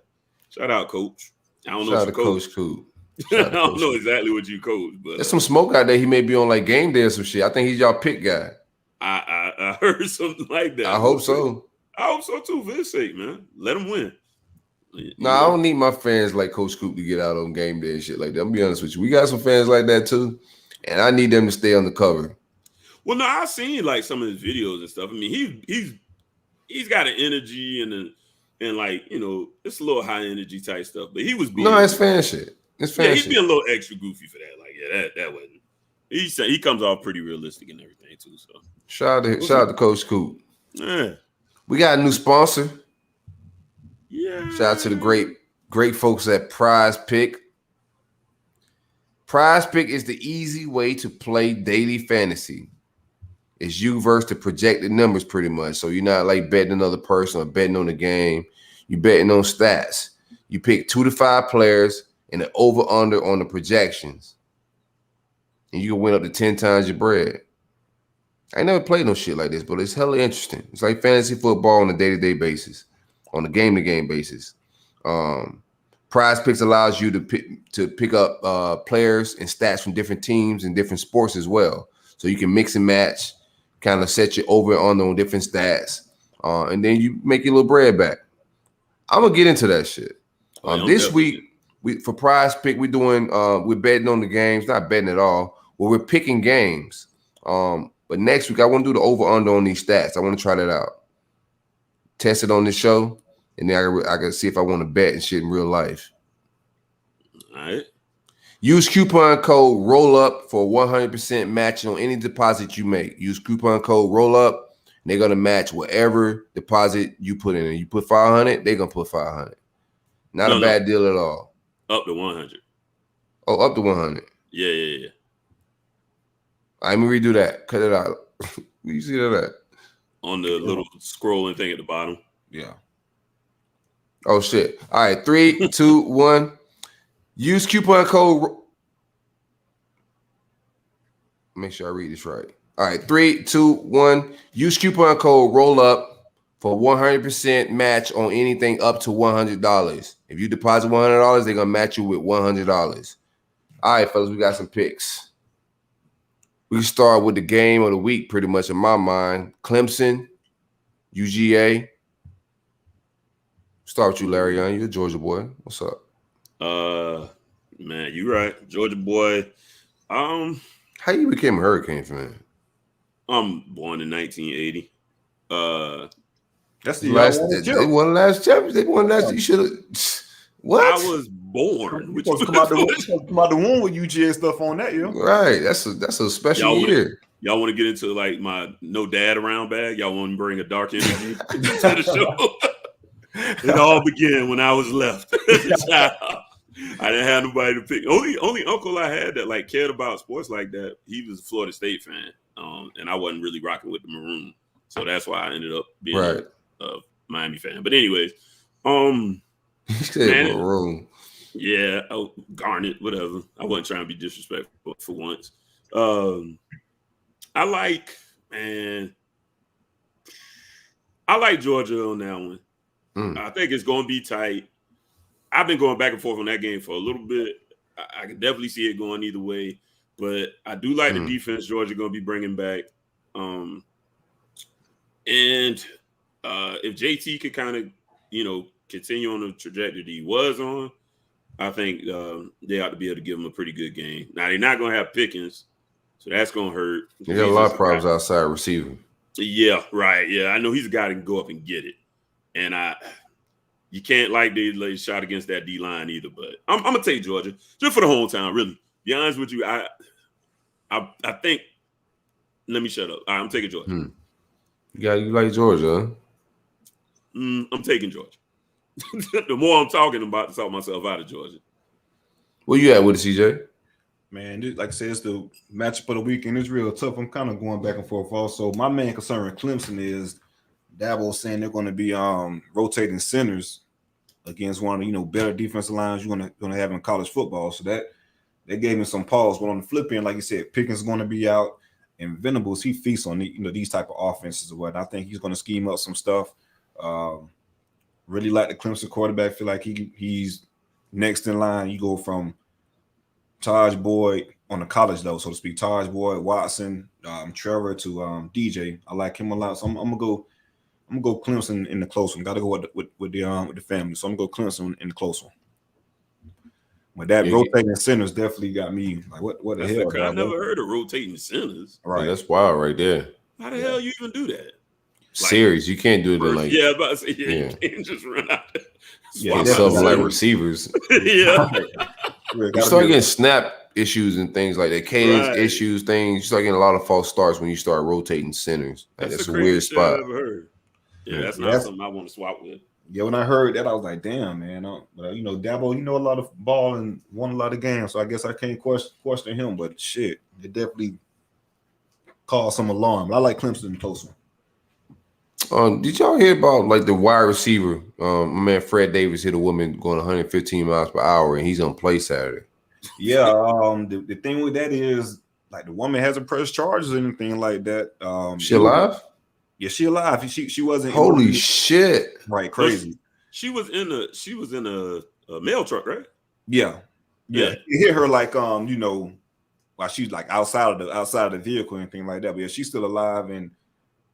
shout out, Coach. I don't know if you Coach Cool. I don't know exactly what you coach, but there's some smoke out there. He may be on like game day or some shit. I think he's y'all pick guy. I heard something like that. I hope so. I hope so too, for his sake, man. Let him win. I don't need my fans like Coach Coop to get out on game day and shit like that. I'm gonna be honest with you. We got some fans like that too, and I need them to stay on the cover. Well, no, I've seen like some of his videos and stuff. I mean, he's got an energy and like, you know, it's a little high energy type stuff. But he was being it's fan shit. It's fan shit. He's being a little extra goofy for that. Like, yeah, that wasn't. He comes off pretty realistic and everything too. So shout out to Coach Coop. Yeah, we got a new sponsor. Yeah. Shout out to the great folks at Prize Pick. Prize Pick is the easy way to play daily fantasy. It's you versus the projected numbers pretty much. So you're not like betting another person or betting on the game. You're betting on stats. You pick 2 to 5 players and an over-under on the projections. And you can win up to 10 times your bread. I ain't never played no shit like this, but it's hella interesting. It's like fantasy football on a day-to-day basis, on a game-to-game basis. Prize Picks allows you to pick up players and stats from different teams and different sports as well. So you can mix and match, kind of set you over and under on different stats, and then you make your little bread back. I'm gonna get into that shit. This week, for Prize Pick, we're betting on the games, not betting at all. Well, we're picking games. But next week, I want to do the over/under on these stats. I want to try that out, test it on this show, and then I can see if I want to bet and shit in real life. All right. Use coupon code RollUp for 100% match on any deposit you make. Use coupon code RollUp, and they're gonna match whatever deposit you put in. And you put 500, they're gonna put 500. Not a bad deal at all. Up to 100. Oh, up to 100. Yeah. All right, let me redo that. Cut it out. You see that? On the little scrolling thing at the bottom. Yeah. Oh, shit. All right, 3, 2, 1. Use coupon code. Make sure I read this right. All right, 3, 2, 1. Use coupon code RollUp for 100% match on anything up to $100. If you deposit $100, they're going to match you with $100. All right, fellas, we got some picks. We can start with the game of the week, pretty much in my mind. Clemson, UGA. Start with you, Larry Young. You're a Georgia boy. What's up? Man, you right. Georgia boy. How you became a Hurricane fan? I'm born in 1980. That's the last. They won the last championship. They won last. You should have. What? I was born. You supposed to come out the womb with UGA stuff on that, yo. Right. That's a special year. Y'all want to get into like my no dad around bag? Y'all want to bring a dark energy to the show? It all began when I was left as a child. I didn't have nobody to pick. Only uncle I had that like cared about sports like that. He was a Florida State fan, and I wasn't really rocking with the Maroon, so that's why I ended up being a Miami fan. But anyways, He said Maroon. Yeah, Garnet, whatever. I wasn't trying to be disrespectful for once. I like Georgia on that one. I think it's going to be tight. I've been going back and forth on that game for a little bit. I can definitely see it going either way, but I do like the defense Georgia going to be bringing back. And if JT could kind of, continue on the trajectory he was on, I think they ought to be able to give him a pretty good game. Now, they're not going to have Pickens, so that's going to hurt. He got a lot of problems outside receiving. Yeah, right. Yeah, I know he's a guy that can go up and get it. And you can't like the shot against that D-line either, but I'm going to take Georgia just for the hometown, really. Be honest with you, I think – let me shut up. All right, I'm taking Georgia. You like Georgia, huh? I'm taking Georgia. The more I'm talking about to talk myself out of Georgia. Where you at with it, CJ? Man, like I said, it's the matchup of the weekend. It's real tough. I'm kind of going back and forth also. My main concern with Clemson is Dabo saying they're going to be rotating centers against one of the better defensive lines you're going to have in college football. So that gave me some pause. But on the flip end, like you said, Pickens is going to be out, and Venables, he feasts on these type of offenses or what. I think he's going to scheme up some stuff. Really like the Clemson quarterback. Feel like he's next in line. You go from Taj Boyd on the college level, so to speak. Taj Boyd, Watson, Trevor to DJ. I like him a lot. So I'm gonna go Clemson in the close one. Got to go with the family. So I'm gonna go Clemson in the close one. But that rotating centers definitely got me like, what the hell? I never heard of rotating centers. Right, yeah, that's wild right there. How the hell you even do that? Series, you can't do it in like about to say, you can't just run out. Something like receivers. Yeah, you start getting snap issues and things like that, cadence issues, things. You start getting a lot of false starts when you start rotating centers. Like, that's a weird spot. I've ever heard. Yeah, that's not something I want to swap with. Yeah, when I heard that, I was like, damn, man. But Dabo, a lot of ball and won a lot of games, so I guess I can't question him. But shit, it definitely caused some alarm. I like Clemson in the close one. Did y'all hear about like the wide receiver? My man Fred Davis hit a woman going 115 miles per hour, and he's gonna play Saturday. Yeah, the thing with that is like the woman hasn't pressed charges or anything like that. She alive? Yeah, she alive. She wasn't. Holy shit! Right, crazy. She was in a mail truck, right? Yeah. You hit her like while she's like outside of the vehicle and anything like that. But yeah, she's still alive and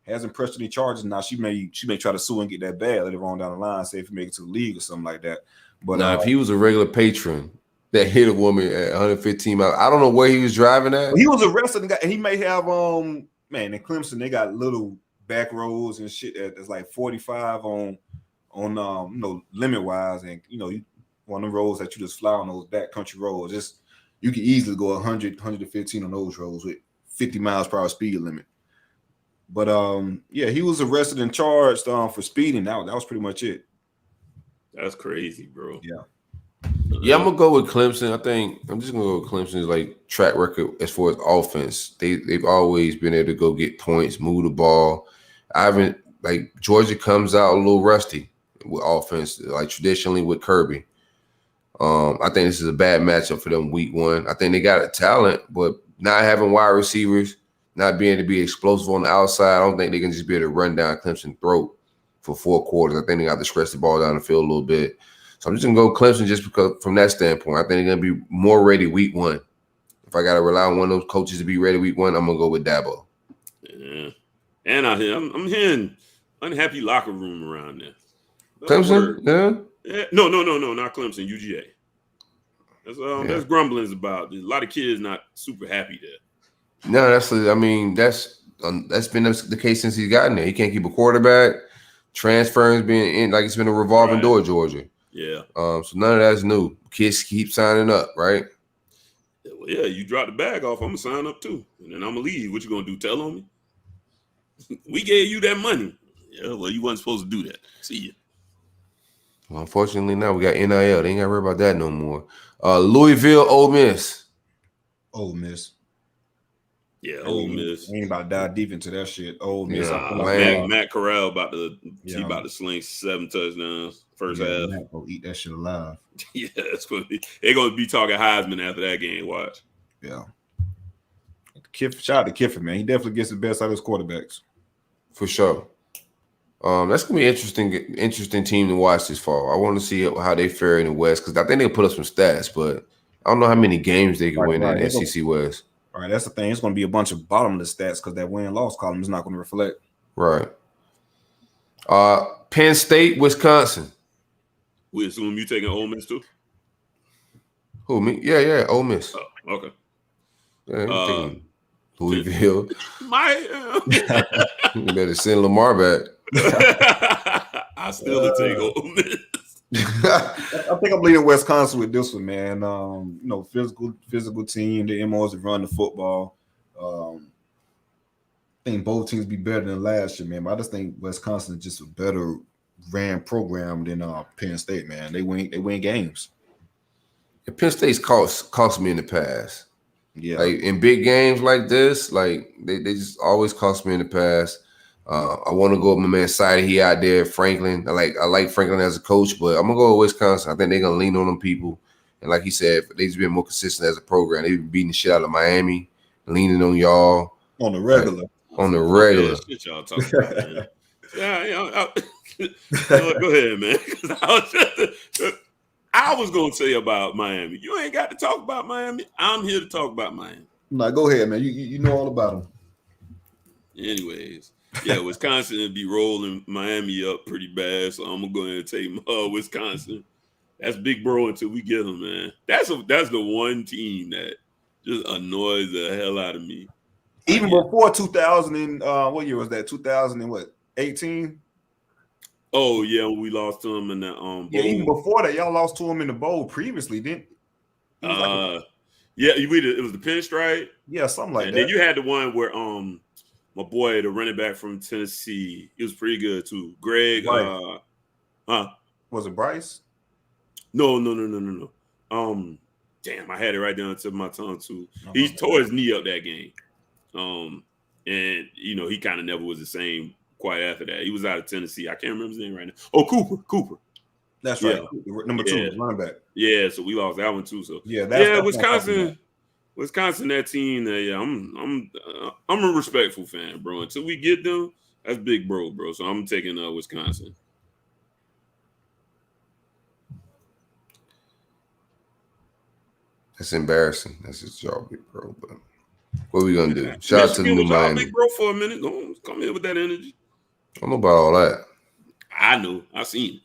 hasn't pressed any charges. Now she may try to sue and get that bad later on down the line, say if you make it to the league or something like that. But if he was a regular patron that hit a woman at 115 miles, I don't know where he was driving at. He was arrested and he may have in Clemson they got little back roads and shit that's like 45 on limit wise, and one of the roads that you just fly on those back country roads, just you can easily go 100, 115 on those roads with 50 miles per hour speed limit. But he was arrested and charged for speeding. That was pretty much it. That's crazy, bro. Yeah, I'm gonna go with Clemson. I think I'm just gonna go with Clemson's like track record as far as offense. They've always been able to go get points, move the ball. Georgia comes out a little rusty with offense, like traditionally with Kirby. I think this is a bad matchup for them week one. I think they got a talent, but not having wide receivers, not being able to be explosive on the outside, I don't think they can just be able to run down Clemson's throat for 4 quarters. I think they got to stretch the ball down the field a little bit. So I'm just going to go Clemson just because from that standpoint. I think they're going to be more ready week one. If I got to rely on one of those coaches to be ready week one, I'm going to go with Dabo. Yeah. And I'm hearing unhappy locker room around there. Clemson? Yeah. No, not Clemson, UGA. There's grumblings about a lot of kids not super happy there. No, that's been the case since he's gotten there. He can't keep a quarterback. Transference being in, like it's been a revolving door, Georgia. Yeah. So none of that's new. Kids keep signing up, right? Well, yeah, you drop the bag off, I'm gonna sign up too, and then I'm gonna leave. What you gonna do? Tell on me? We gave you that money. Yeah, well, you wasn't supposed to do that. See ya. Well, unfortunately, now we got NIL. They ain't got to worry about that no more. Louisville, Ole Miss. Ole Miss. Yeah, Ole Miss. Ain't about to dive deep into that shit. Ole Miss. Yeah, Matt Corral he about to sling 7 touchdowns first half. Matt will eat that shit alive. Yeah, it's gonna be. They're gonna be talking Heisman after that game. Watch. Yeah. Shout out to Kiffin, man. He definitely gets the best out of his quarterbacks. For sure. That's gonna be an interesting team to watch this fall. I want to see how they fare in the West because I think they'll put up some stats, but I don't know how many games they can win in the SEC West. All right, that's the thing. It's going to be a bunch of bottomless stats because that win-loss column is not going to reflect. Right. Penn State, Wisconsin. We assume you taking Ole Miss too? Who, me? Yeah, Ole Miss. Oh, okay. Yeah, I'm taking Louisville. You better send Lamar back. I still take Ole Miss. I think I'm leading Wisconsin with this one, man. Physical team. The MO is to run the football. I think both teams be better than last year, man. But I just think Wisconsin is just a better ran program than Penn State, man. They win games. And Penn State's cost me in the past. Yeah, like in big games like this, like they just always cost me in the past. I want to go with my man Sidey. He out there, Franklin. I like Franklin as a coach, but I'm gonna go with Wisconsin. I think they're gonna lean on them people. And like he said, they just been more consistent as a program. They've been beating the shit out of Miami, leaning on y'all on the regular. Yeah, shit y'all talking about, man. Go ahead, man. I was gonna say about Miami. You ain't got to talk about Miami. I'm here to talk about Miami. No, go ahead, man. You know all about them. Anyways. Yeah, Wisconsin would be rolling Miami up pretty bad, so I'm gonna go ahead and take Wisconsin. That's big bro until we get them, man. That's the one team that just annoys the hell out of me. Even before 2000 and what year was that? 2018. Oh yeah, we lost to them in that bowl. Yeah, even before that, y'all lost to them in the bowl previously, didn't? It was it was the pinstripe. Yeah, something like that. Then you had the one where my boy, the running back from Tennessee, he was pretty good too. Greg, was it Bryce? No. Damn, I had it right down to my tongue too. He tore his knee up that game. And he kind of never was the same quite after that. He was out of Tennessee. I can't remember his name right now. Oh, Cooper. That's right. Yeah. Number 2, running back. Yeah, so we lost that one too. So that's Wisconsin, that team. I'm a respectful fan, bro. Until we get them, that's big, bro. So I'm taking Wisconsin. That's embarrassing. That's just y'all, big bro. But what are we gonna do? Shout out to the new Miami. Big bro for a minute. Go come in with that energy. I don't know about all that. I know. I seen it.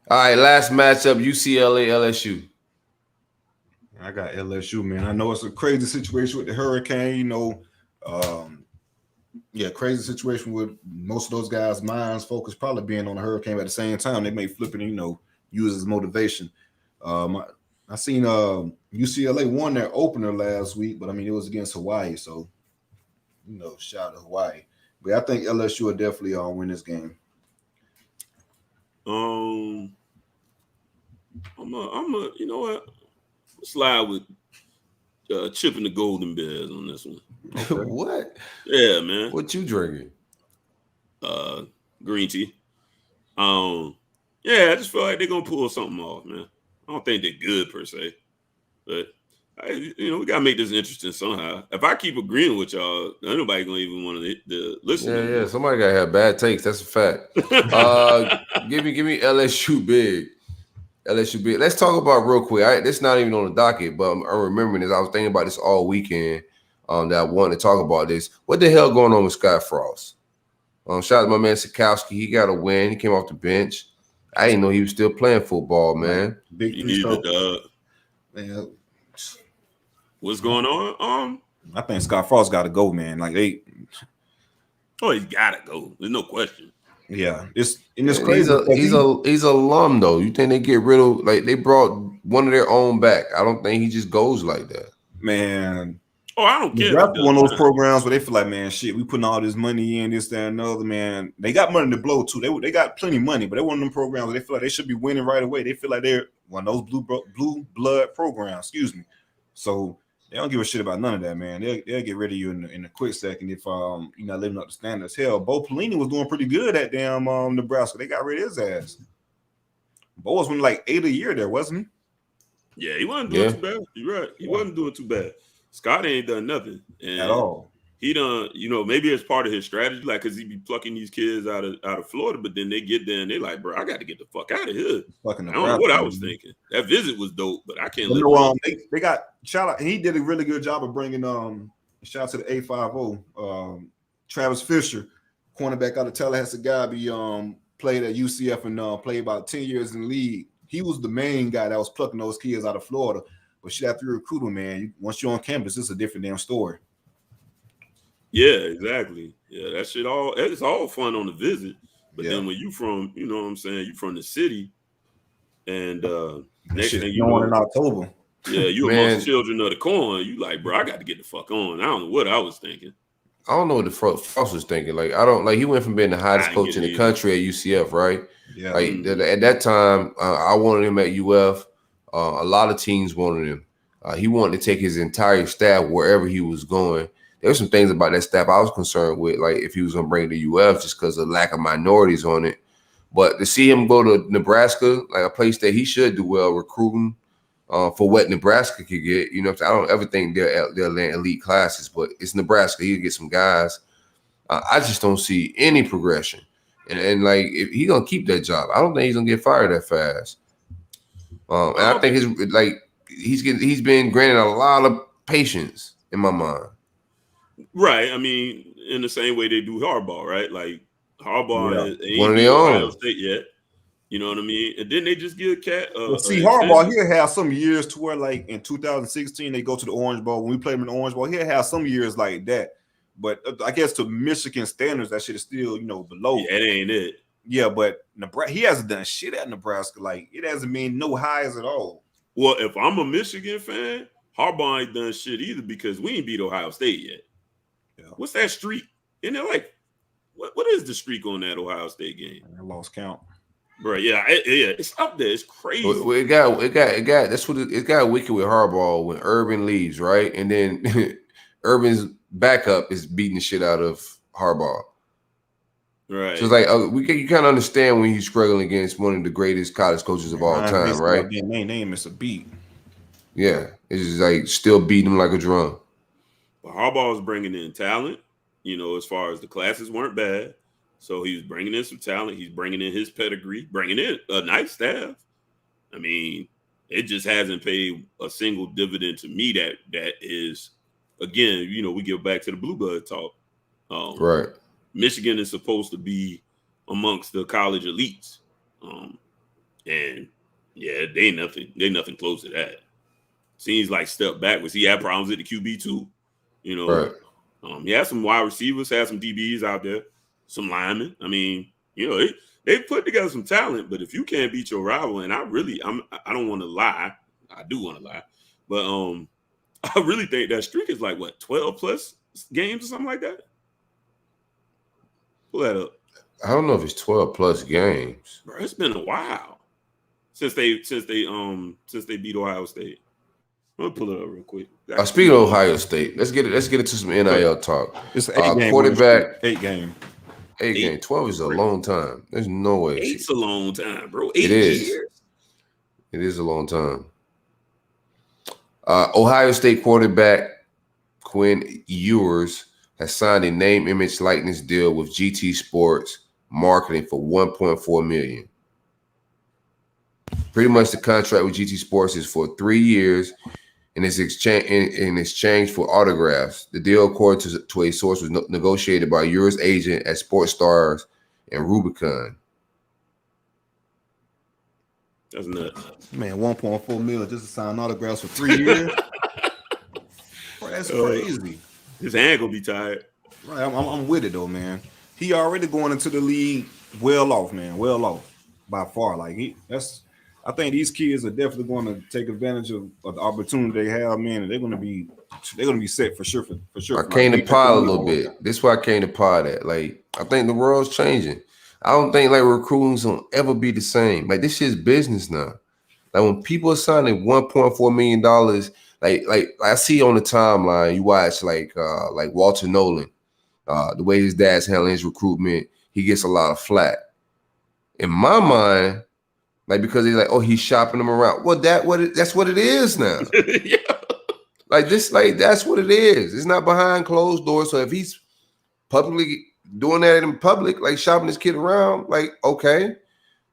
All right, last matchup: UCLA LSU. I got LSU, man. I know it's a crazy situation with the hurricane. Crazy situation with most of those guys' minds focus probably being on the hurricane. At the same time, they may flip it and use as motivation. I seen UCLA won their opener last week, but I mean it was against Hawaii, so shout out to Hawaii. But I think LSU will definitely win this game. You know what? Slide with Chip and the Golden Bears on this one. Okay. What? Yeah, man. What you drinking? Green tea. I just feel like they're gonna pull something off, man. I don't think they're good per se, but we gotta make this interesting somehow. If I keep agreeing with y'all, nobody gonna even want to listen. Yeah. Somebody gotta have bad takes. That's a fact. Give me LSU big. LSU big. Let's talk about real quick. This not even on the docket, but I'm remembering this. I was thinking about this all weekend. That I wanted to talk about this. What the hell going on with Scott Frost? Shout out to my man Sikowski. He got a win. He came off the bench. I didn't know he was still playing football, man. Big man. What's going on? I think Scott Frost got to go, man. He's got to go. There's no question. Yeah, it's crazy. He's a alum though. You think they get rid of they brought one of their own back? I don't think he just goes like that. Man. Oh, I don't care. That's one of those programs where they feel like, man, shit, we putting all this money in, this, that, and the other, man. They got money to blow too. They got plenty of money, but they one of them programs where they feel like they should be winning right away. They feel like they're one of those blue blood programs. Excuse me. So they don't give a shit about none of that, man. They'll get rid of you in a quick second if you're not living up to standards. Hell, Bo Pelini was doing pretty good at damn Nebraska. They got rid of his ass. Bo was winning like 8 a year there, wasn't he? Yeah, he wasn't doing too bad. You're right. He wasn't doing too bad. Scott ain't done nothing at all. He done, maybe it's part of his strategy, like because he be plucking these kids out of Florida, but then they get there and they like, bro, I got to get the fuck out of here. I don't know what I was thinking. That visit was dope, but I can't. They got shout out. He did a really good job of bringing shout out to the A50 Travis Fisher, cornerback out of Tallahassee. Guy played at UCF and played about 10 years in the league. He was the main guy that was plucking those kids out of Florida. But shit, after you recruit them, man, once you're on campus, it's a different damn story. Yeah, exactly. Yeah, that shit it's all fun on the visit. But then when you from, you know what I'm saying, you from the city, and next thing you know, in October. Yeah, you amongst children of the corn. You like, bro, I got to get the fuck on. I don't know what I was thinking. I don't know what the Frost was thinking. He went from being the hottest coach in the country at UCF, right? Yeah. At that time, I wanted him at UF. A lot of teams wanted him. He wanted to take his entire staff wherever he was going. There were some things about that staff I was concerned with, like if he was going to bring it to UF just because of the lack of minorities on it. But to see him go to Nebraska, like a place that he should do well recruiting for what Nebraska could get, I don't ever think they'll land elite classes, but it's Nebraska. He'll get some guys. I just don't see any progression. And if he's going to keep that job, I don't think he's going to get fired that fast. And I think he's been granted a lot of patience in my mind. Right. I mean, in the same way they do Harbaugh, right? Like Harbaugh ain't one of their own. Ohio State yet. You know what I mean? And then they just give Cat. Harbaugh, he'll have some years to where, like in 2016, they go to the Orange Bowl. When we played him in the Orange Bowl, he'll have some years like that. But I guess to Michigan standards, that shit is still, below. Yeah, that ain't it. Yeah, but Nebraska, he hasn't done shit at Nebraska. Like, it hasn't been no highs at all. Well, if I'm a Michigan fan, Harbaugh ain't done shit either because we ain't beat Ohio State yet. Yeah. What's that streak? Isn't it like, what is the streak on that Ohio State game? I lost count. Bro, yeah, it's up there. It's crazy. Well, it got. That's what it got wicked with Harbaugh when Urban leaves, right? And then Urban's backup is beating the shit out of Harbaugh. Right. So it's like you kind of understand when he's struggling against one of the greatest college coaches of all time, right? Main name is a beat. Yeah, it's just like still beating him like a drum. But Harbaugh is bringing in talent. As far as the classes weren't bad, so he's bringing in some talent. He's bringing in his pedigree, bringing in a nice staff. I mean, it just hasn't paid a single dividend to me. That is, again, we get back to the blue blood talk. Right. Michigan is supposed to be amongst the college elites. And yeah, they nothing close to that. Seems like step backwards. He had problems at the QB too. Right. He had some wide receivers, had some DBs out there, some linemen. I mean, they put together some talent, but if you can't beat your rival, and I don't want to lie. I do want to lie. But I really think that streak is like 12 plus games or something like that. Pull that up. I don't know if it's 12 plus games. Bro, it's been a while since they beat Ohio State. I'm gonna pull it up real quick. Speaking of Ohio State, let's get it to some NIL talk. It's 8 game quarterback. 8 game. 8 game. 12 is a long time. There's no way. 8's a long time, bro. 8 it is. years. It is a long time. Ohio State quarterback Quinn Ewers has signed a name, image, likeness deal with GT Sports Marketing for $1.4 million. Pretty much the contract with GT Sports is for 3 years, and it's in exchange for autographs. The deal, according to a source, was negotiated by Ewers' agent at Sports Stars and Rubicon. That's nuts. Man, 1.4 million just to sign autographs for 3 years. Bro, that's crazy. His hand gonna be tired. Right, I'm with it though, man. He already going into the league well off, man. Well off by far. Like I think these kids are definitely going to take advantage of the opportunity they have, man, and they're going to be set for sure. For sure. I came to pod a little bit. This is why I came to pod at. Like, I think the world's changing. I don't think like recruiting's gonna ever be the same. Like, this shit's business now. Like, when people are signing $1.4 million, like I see on the timeline, you watch like Walter Nolan, the way his dad's handling his recruitment, he gets a lot of flack. In my mind, like, because he's like, oh, he's shopping them around. Well, that's what it is now. Yeah. Like this, like that's what it is. It's not behind closed doors. So if he's publicly doing that in public, like shopping his kid around, like, okay,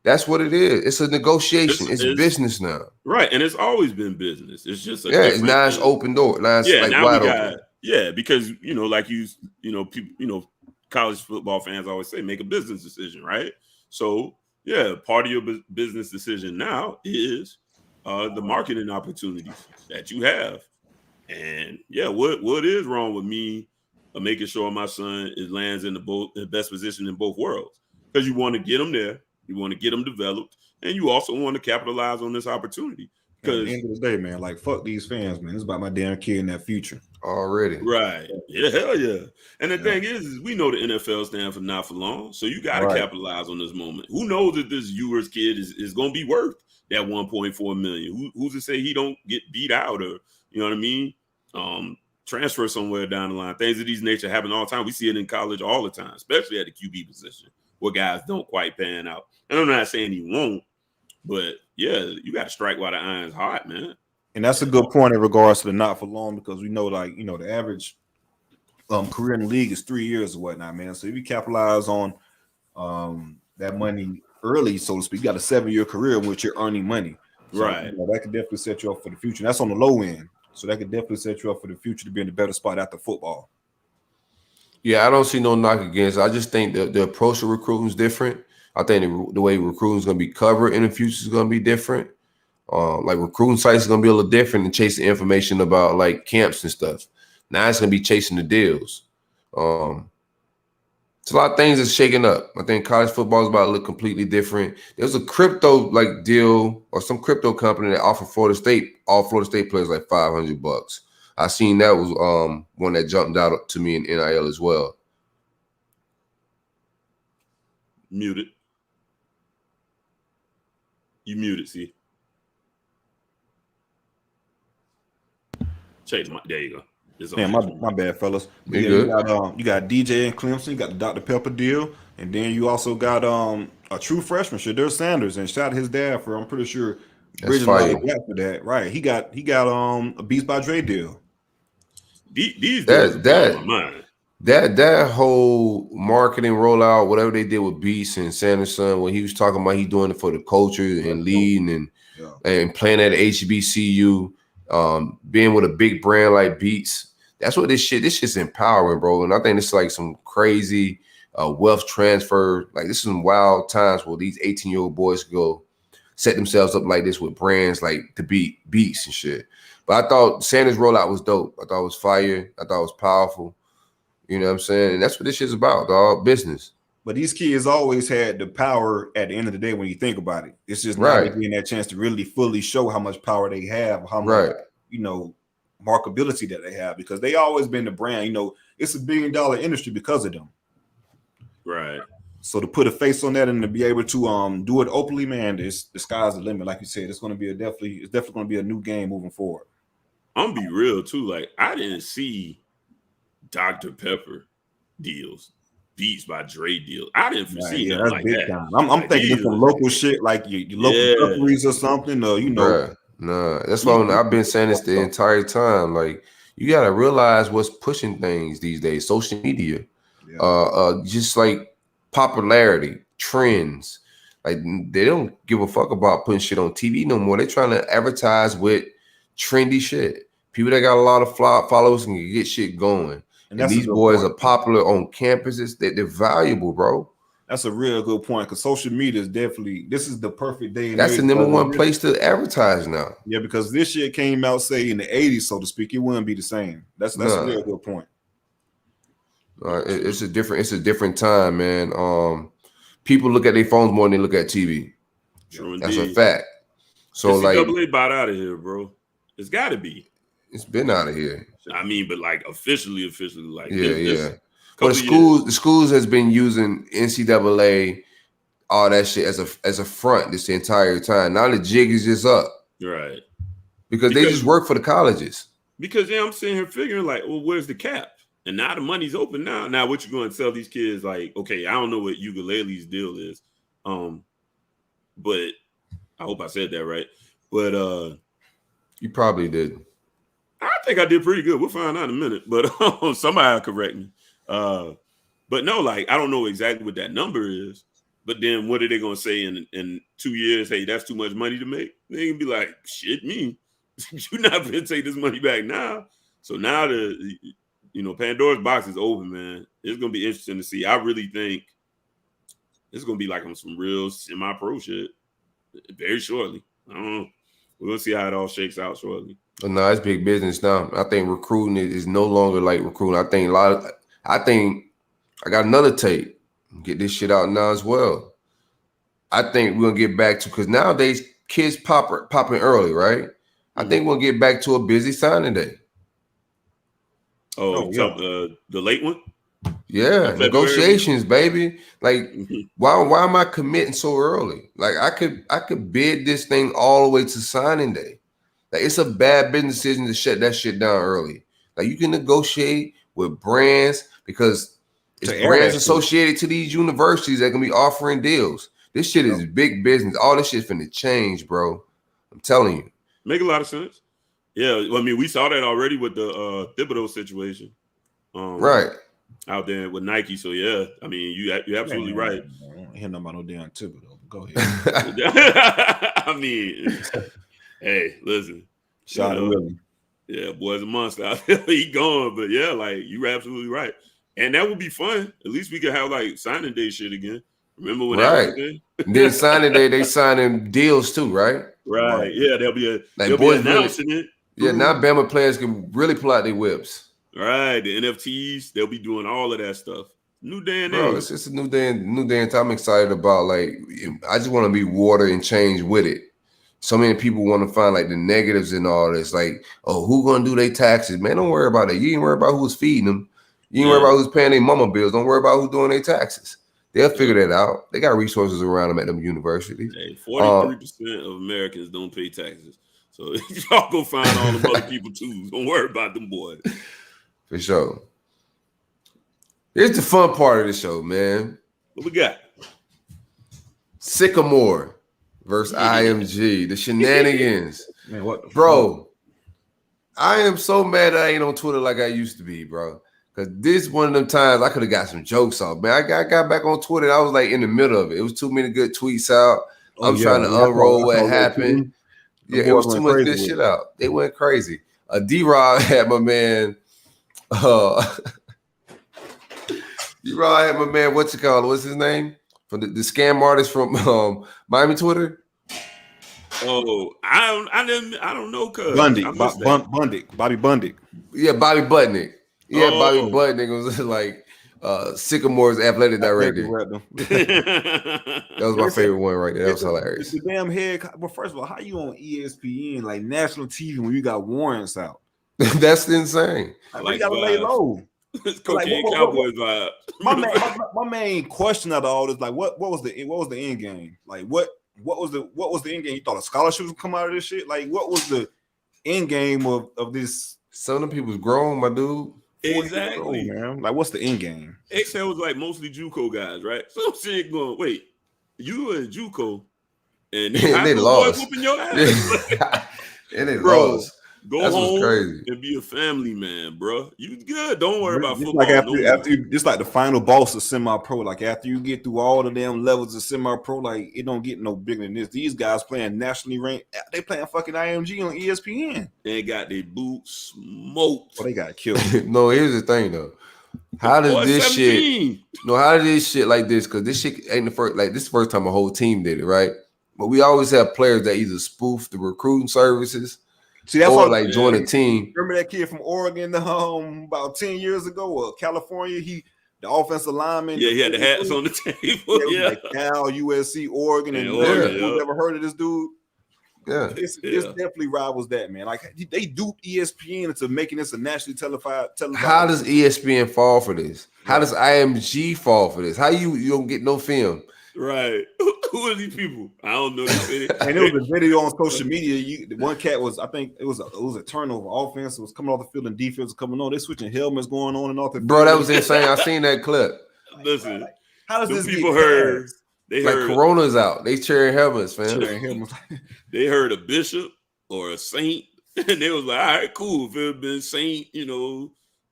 that's what it is. It's a negotiation. It's business now. Right. And it's always been business. It's just now it's open door. Now it's like now wide open. Yeah, because like people, college football fans always say, make a business decision, right? So yeah, part of your business decision now is the marketing opportunities that you have. And yeah, what is wrong with me making sure my son lands in the best position in both worlds? Because you want to get him there, you want to get him developed, and you also want to capitalize on this opportunity. Because at the end of the day, man, like fuck these fans, man. It's about my damn kid in that future already. Right? Yeah, hell yeah. And the thing is we know the NFL stands for not for long, so you got to capitalize on this moment. Who knows if this Ewers kid is going to be worth that 1.4 million? Who's to say he don't get beat out or you know what I mean? Transfer somewhere down the line. Things of these nature happen all the time. We see it in college all the time, especially at the QB position where guys don't quite pan out. And I'm not saying he won't, but yeah, you got to strike while the iron's hot, man. And that's a good point in regards to the not for long because we know, like, the average career in the league is 3 years or whatnot, man. So if you capitalize on that money early, so to speak, you got a 7-year career in which you're earning money. So, right. That could definitely set you up for the future. And that's on the low end. So that could definitely set you up for the future to be in a better spot after football. Yeah, I don't see no knock against it. I just think the approach to recruiting is different. I think the way recruiting is going to be covered in the future is going to be different. Like recruiting sites is going to be a little different than chasing information about like camps and stuff. Now it's going to be chasing the deals. It's a lot of things that's shaking up. I think college football is about to look completely different. There's a crypto like deal or some crypto company that offered all Florida State players like $500. I seen that was one that jumped out to me in NIL as well. Muted. You muted, see. Chase, there you go. Yeah, my bad, fellas. You good? You got DJ and Clemson, you got the Dr. Pepper deal, and then you also got a true freshman, Shedeur Sanders, and shout out his dad for I'm pretty sure bridging the gap for that. Right. He got a Beats by Dre deal. These deals are my mind. That whole marketing rollout, whatever they did with Beats and Sanderson, when he was talking about he doing it for the culture and leading and playing at HBCU. Being with a big brand like Beats, that's what this shit's empowering, bro. And I think it's like some crazy wealth transfer. Like this is some wild times where these 18-year-old boys go set themselves up like this with brands like the Beats and shit. But I thought Sanders' rollout was dope. I thought it was fire. I thought it was powerful. You know what I'm saying? And that's what this shit's about, dog. Business. But these kids always had the power at the end of the day when you think about it. It's just not getting that chance to really fully show how much power they have, how much, markability that they have, because they always been the brand. It's $1 billion industry because of them. Right. So to put a face on that and to be able to do it openly, man, the sky's the limit. Like you said, it's definitely going to be a new game moving forward. I'm gonna be real too. Like I didn't see Dr. Pepper deals. Beats by Dre deal. I didn't foresee nothing like that. I'm thinking some local shit like your local companies or something, or No, that's why I've been saying this the entire time. Like you gotta realize what's pushing things these days. Social media, just like popularity, trends. Like they don't give a fuck about putting shit on TV no more. They're trying to advertise with trendy shit. People that got a lot of followers and can get shit going. And these boys are popular on campuses. They're valuable, bro. That's a real good point because social media is this is the perfect day. That's the number one place to advertise now. Yeah, because this shit came out, say, in the 80s, so to speak, it wouldn't be the same. That's a real good point. It's a different time, man. people look at their phones more than they look at TV. True That's indeed. a fact. So NCAA bought out of here, bro. It's got to be. It's been out of here. I mean, but like officially, like yeah. But the schools has been using NCAA, all that shit as a front this entire time. Now the jig is just up, right? Because they just work for the colleges. Because I'm sitting here figuring like, well, where's the cap? And now the money's open now. Now what you going to tell these kids? Like, okay, I don't know what ukulele's deal is, but I hope I said that right. But you probably did. I think I did pretty good. We'll find out in a minute, but somebody will correct me. But no, like I don't know exactly what that number is. But then what are they gonna say in 2 years? Hey, that's too much money to make. They can be like, shit, me, you're not gonna take this money back now. So now Pandora's box is open, man. It's gonna be interesting to see. I really think it's gonna be like on some real semi-pro shit very shortly. I don't know. We'll see how it all shakes out shortly. But no, it's big business now. I think recruiting is no longer like recruiting. I think I got another tape. Get this shit out now as well. I think we're gonna get back to, because nowadays kids popping early, right? I think we'll get back to a busy signing day. The late one? Yeah, negotiations, baby. Like, why am I committing so early? Like, I could bid this thing all the way to signing day. Like, it's a bad business decision to shut that shit down early. Like, you can negotiate with brands because it's brands associated to these universities that can be offering deals. This shit is big business. All this shit's finna change, bro. I'm telling you. Make a lot of sense. Yeah, I mean, we saw that already with the Thibodeau situation. Right. Out there with Nike. So, yeah, I mean, you're absolutely right. I don't hear nothing about no damn Thibodeau. Go ahead. I mean, hey, listen. Shout out Willie. Yeah, boy's a monster out there. He gone. But, yeah, like, you're absolutely right. And that would be fun. At least we could have, like, signing day shit again. Remember when that was again? Then signing day, they signing deals too, right? Right. Yeah, they'll be announcing it. Yeah, now Bama players can really pull out their whips. Right, the NFTs, they'll be doing all of that stuff. New day and bro, it's just a new day and time. I'm excited about, like, I just want to be water and change with it. So many people want to find like the negatives in all this. Like, oh, who gonna do their taxes? Man, don't worry about it. You ain't worry about who's feeding them. You ain't worry about who's paying their mama bills. Don't worry about who's doing their taxes. They'll figure that out. They got resources around them at them universities. Hey, 43% of Americans don't pay taxes. So y'all go find all the other people too. Don't worry about them boys. For sure. Here's the fun part of the show, man. What we got? Sycamore versus IMG. The shenanigans. Man, what? Bro, I am so mad I ain't on Twitter like I used to be, bro. Because this one of them times I could have got some jokes off. Man, I got back on Twitter and I was like in the middle of it. It was too many good tweets out. I'm trying to unroll what happened. Yeah, it was too much good shit out. They went crazy. D-Rob had my man. D-Rob had my man. What's his name? From the scam artist from Miami Twitter. Oh, I don't know. Cuz Bobby Bundick. Yeah, Bobby Butnick. Yeah, Bobby Butnick was like Sycamore's athletic director. That was my favorite one right there. That was hilarious. It's the damn head. Well, first of all, how you on ESPN, like national TV, when you got warrants out? That's insane. Like, you gotta lay low. It's cocaine Cowboys vibe. My main question out of all this, like, what was the end game? Like, what was the end game? You thought a scholarship would come out of this shit? Like, what was the end game of this? Some of them people's grown, my dude. Exactly, man. Like, what's the end game? XL was like mostly JUCO guys, right? So I'm saying, going, wait, you were in JUCO, and they lost. Whooping your ass. And they lost. Go home and be a family man, bro. You good? Don't worry about football. Like after you, it's like the final boss of semi-pro. Like after you get through all the damn levels of semi-pro, like it don't get no bigger than this. These guys playing nationally ranked. They playing fucking IMG on ESPN. They got their boots smoked. Oh, they got killed. No, here's the thing though. How does this 17. Shit? No, how did this shit like this? Because this shit ain't the first. Like this is the first time a whole team did it, right? But we always have players that either spoof the recruiting services. See, that's or like join a team. Remember that kid from Oregon about 10 years ago or California? He the offensive linemen. Yeah, he had the hats on the table. Yeah, like Cal, USC, Oregon, and Oregon. who's ever heard of this dude? Yeah, this definitely rivals that, man. Like they duped ESPN into making this a nationally televised. How does ESPN fall for this? How does IMG fall for this? How you don't get no film? Right. Who are these people? I don't know. And it was a video on social media. The one cat was, I think it was a turnover. Offense was coming off the field and defense was coming on. They switching helmets going on and off the field. Bro, that was insane. I seen that clip. Listen, how does this people get heard? They heard Corona's out. They cheering helmets, man. They heard a bishop or a saint, and they was like, all right, cool. If it had been Saint,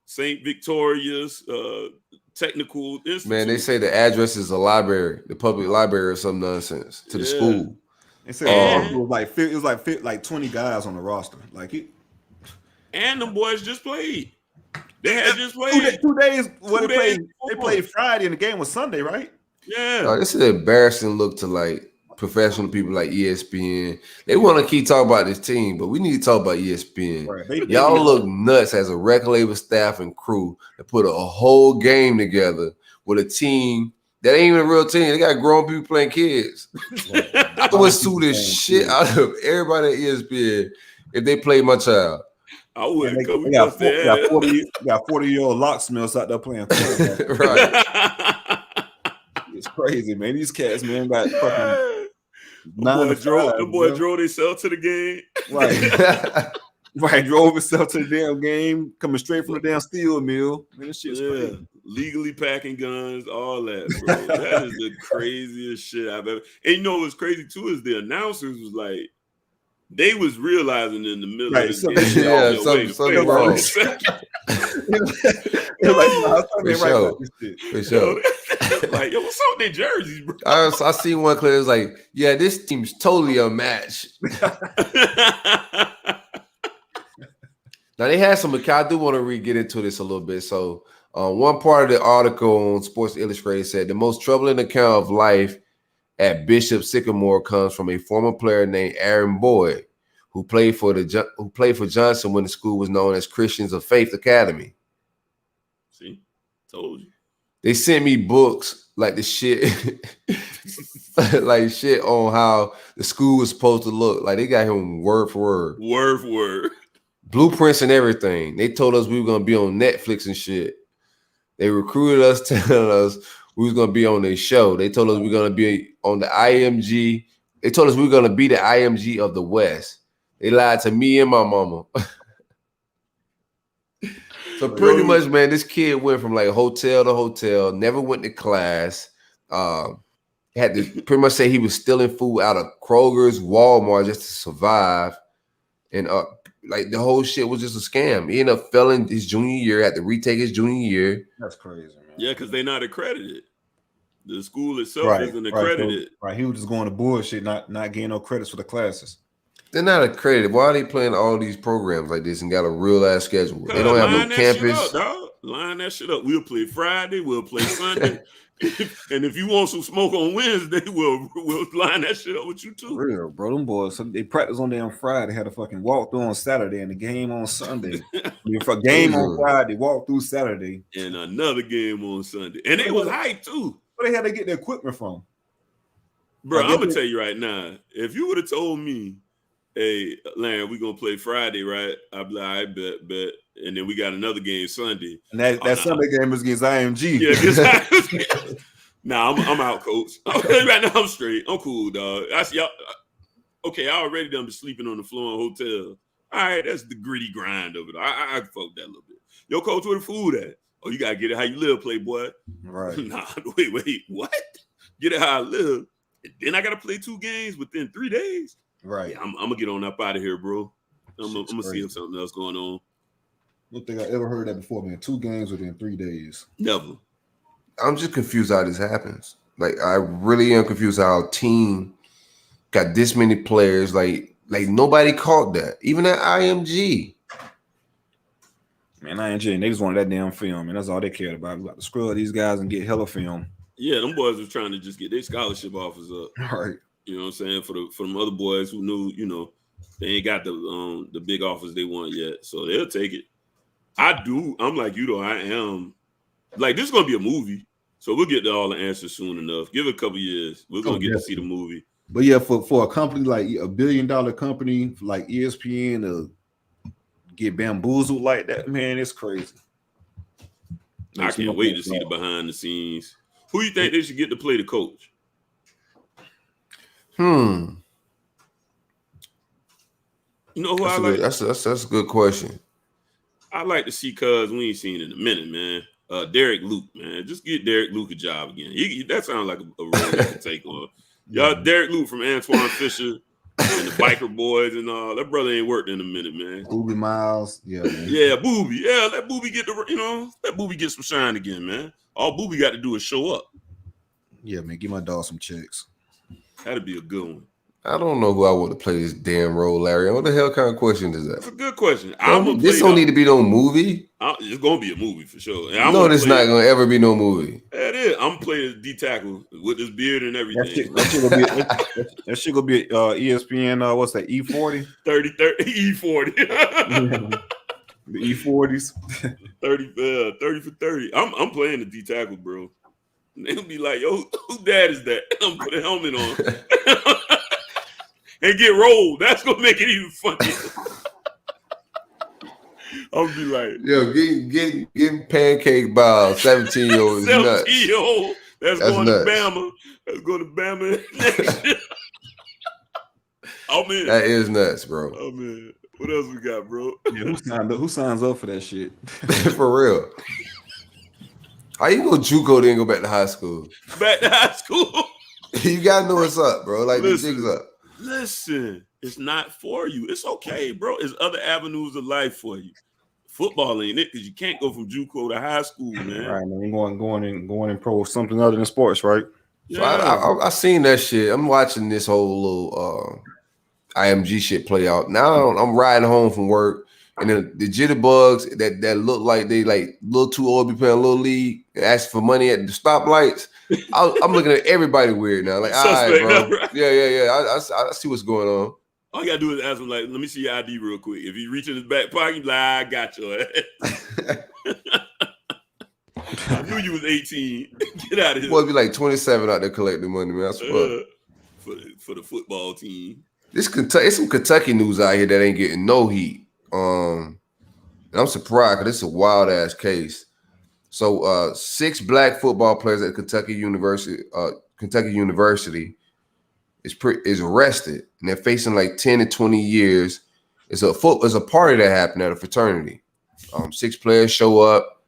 Saint Victoria's Technical Institute. Man, they say the address is a library, the public library or some nonsense to the school. They said it was like 20 guys on the roster. And them boys just played. They had just played 2 days. They played Friday and the game was Sunday, right? Yeah. This is an embarrassing look to like professional people like ESPN. They want to keep talking about this team, but we need to talk about ESPN. Right. Y'all look nuts as a record label staff and crew to put a whole game together with a team that ain't even a real team. They got grown people playing kids. I would sue the shit out of everybody at ESPN if they played my child. I would. We got 40-year-old locksmiths out there playing. Right. It's crazy, man. These cats, man, got fucking the boy drove himself to the game. Right. Right, drove himself to the damn game, coming straight from the damn steel mill. Man, this shit's crazy. Legally packing guns, all that, bro. That is the craziest shit I've ever. And what's crazy too is the announcers was like, they was realizing in the middle of the game, something wrong. For sure. Like, what's up with their jerseys, bro? I see one clip. It was like, yeah, this team's totally unmatched. Now they had some. I do want to get into this a little bit. So, one part of the article on Sports Illustrated said the most troubling account of life at Bishop Sycamore comes from a former player named Aaron Boyd, who played for Johnson when the school was known as Christians of Faith Academy. See, told you. They sent me books like the shit, like shit on how the school was supposed to look. Like they got him word for word. Word for word. Blueprints and everything. They told us we were gonna be on Netflix and shit. They recruited us, telling us we was gonna be on their show. They told us we were gonna be on the IMG. They told us we were gonna be the IMG of the West. They lied to me and my mama. So pretty much, man, this kid went from like hotel to hotel, never went to class. Had to pretty much say he was stealing food out of Kroger's, Walmart just to survive. And like the whole shit was just a scam. He ended up failing his junior year, had to retake his junior year. That's crazy, man. Yeah, because they're not accredited. The school itself isn't accredited. Right. He was just going to bullshit, not getting no credits for the classes. They're not accredited. Why are they playing all these programs like this and got a real ass schedule? They don't have no campus. Line that shit up. We'll play Friday. We'll play Sunday. And if you want some smoke on Wednesday, we'll line that shit up with you too. Real, bro. Them boys, they practice on damn Friday, had a fucking walkthrough on Saturday and the game on Sunday. For game on Friday, walkthrough Saturday. And another game on Sunday. And it was hype too. Where they had to get their equipment from? Bro, I'm going to tell you right now, if you would have told me, hey, Larry, we're going to play Friday, right? I'd be like, I bet. And then we got another game Sunday. And that Sunday game is against IMG. Yeah, Nah, I'm out, coach. Right now, I'm straight. I'm cool, dog. I see y'all. Okay, I already done been sleeping on the floor in hotel. All right, that's the gritty grind of it. I fuck that a little bit. Yo, coach, where the food at? Oh, you got to get it how you live, playboy. Right. Nah, wait. What? Get it how I live. And then I got to play 2 games within 3 days. Right. Yeah, I'm gonna get on up out of here, bro. I'm gonna see if something else going on. I don't think I ever heard that before, man. 2 games within 3 days. Never. I'm just confused how this happens. Like, I really am confused how a team got this many players. Like nobody caught that. Even at IMG. Man, IMG, they just wanted that damn film, and that's all they cared about. We got to screw these guys and get hella film. Yeah, them boys was trying to just get their scholarship offers up. All right. You know what I'm saying? For them other boys who knew, they ain't got the big offers they want yet. So they'll take it. I'm like you though. I am like this is gonna be a movie, so we'll get to all the answers soon enough. Give it a couple years, we're gonna get to see the movie. But yeah, for a company like $1 billion company like ESPN to get bamboozled like that, man, it's crazy. I can't wait to see the behind the scenes. Who you think they should get to play the coach? You know who that's a good question. I like to see, cuz we ain't seen in a minute, man. Derek Luke, man. Just get Derek Luke a job again. That sounds like a role he can take on. Y'all, Derek Luke from Antoine Fisher and the Biker Boys and all. That brother ain't worked in a minute, man. Booby Miles. Yeah, man. Yeah, Booby. Yeah, let Booby get let Booby get some shine again, man. All Booby got to do is show up. Yeah, man. Give my dog some checks. That'd be a good one. I don't know who I want to play this damn role, Larry. What the hell kind of question is that? That's a good question. This don't need to be no movie. It's gonna be a movie for sure. No, there's not gonna ever be no movie. That is. I'm playing D tackle with this beard and everything. That shit gonna be ESPN. What's that? E40? 30 E40. The E40s. 30 for 30. I'm playing the D tackle, bro. And they'll be like, yo, who dad is that? I'm putting a helmet on. And get rolled. That's gonna make it even funnier. I'll be like, yo, getting pancake by 17-year-old is nuts. 17-year-old. That's going nuts. to Bama. That's going to Bama next year. Oh man, that is nuts, bro. Oh man, what else we got, bro? Yeah, who signs up for that shit? For real. How you go JUCO then go back to high school? Back to high school. You gotta know what's up, bro. Like the jig's up. Listen, it's not for you. It's okay, bro. There's other avenues of life for you. Football ain't it, because you can't go from JUCO to high school, man. Right, man. Going in pro something other than sports, right? Yeah. So I seen that shit. I'm watching this whole little IMG shit play out. Now I'm riding home from work, and then the jitterbugs that look like they like a little too old to be playing a little league, asking for money at the stoplights. I'm looking at everybody weird now. Like, all right, bro. Right? Yeah. I see what's going on. All you gotta do is ask him, like, let me see your ID real quick. If he reach in his back pocket, he's like, I got your ass. I knew you was 18. Get out of here. Boy, be like 27 out there collecting money, man. I swear. For the football team. It's some Kentucky news out here that ain't getting no heat. And I'm surprised because it's a wild ass case. So 6 black football players at Kentucky University is arrested, and they're facing like 10 to 20 years. It's a party that happened at a fraternity. 6 players show up.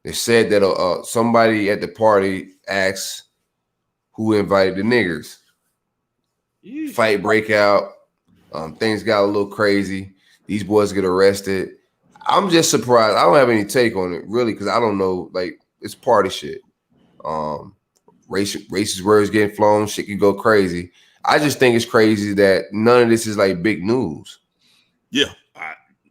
They said that somebody at the party asked who invited the niggers. Fight break out. Things got a little crazy. These boys get arrested. I'm just surprised. I don't have any take on it, really, because I don't know. Like, it's party shit. Racist words getting flown. Shit can go crazy. I just think it's crazy that none of this is like big news. Yeah.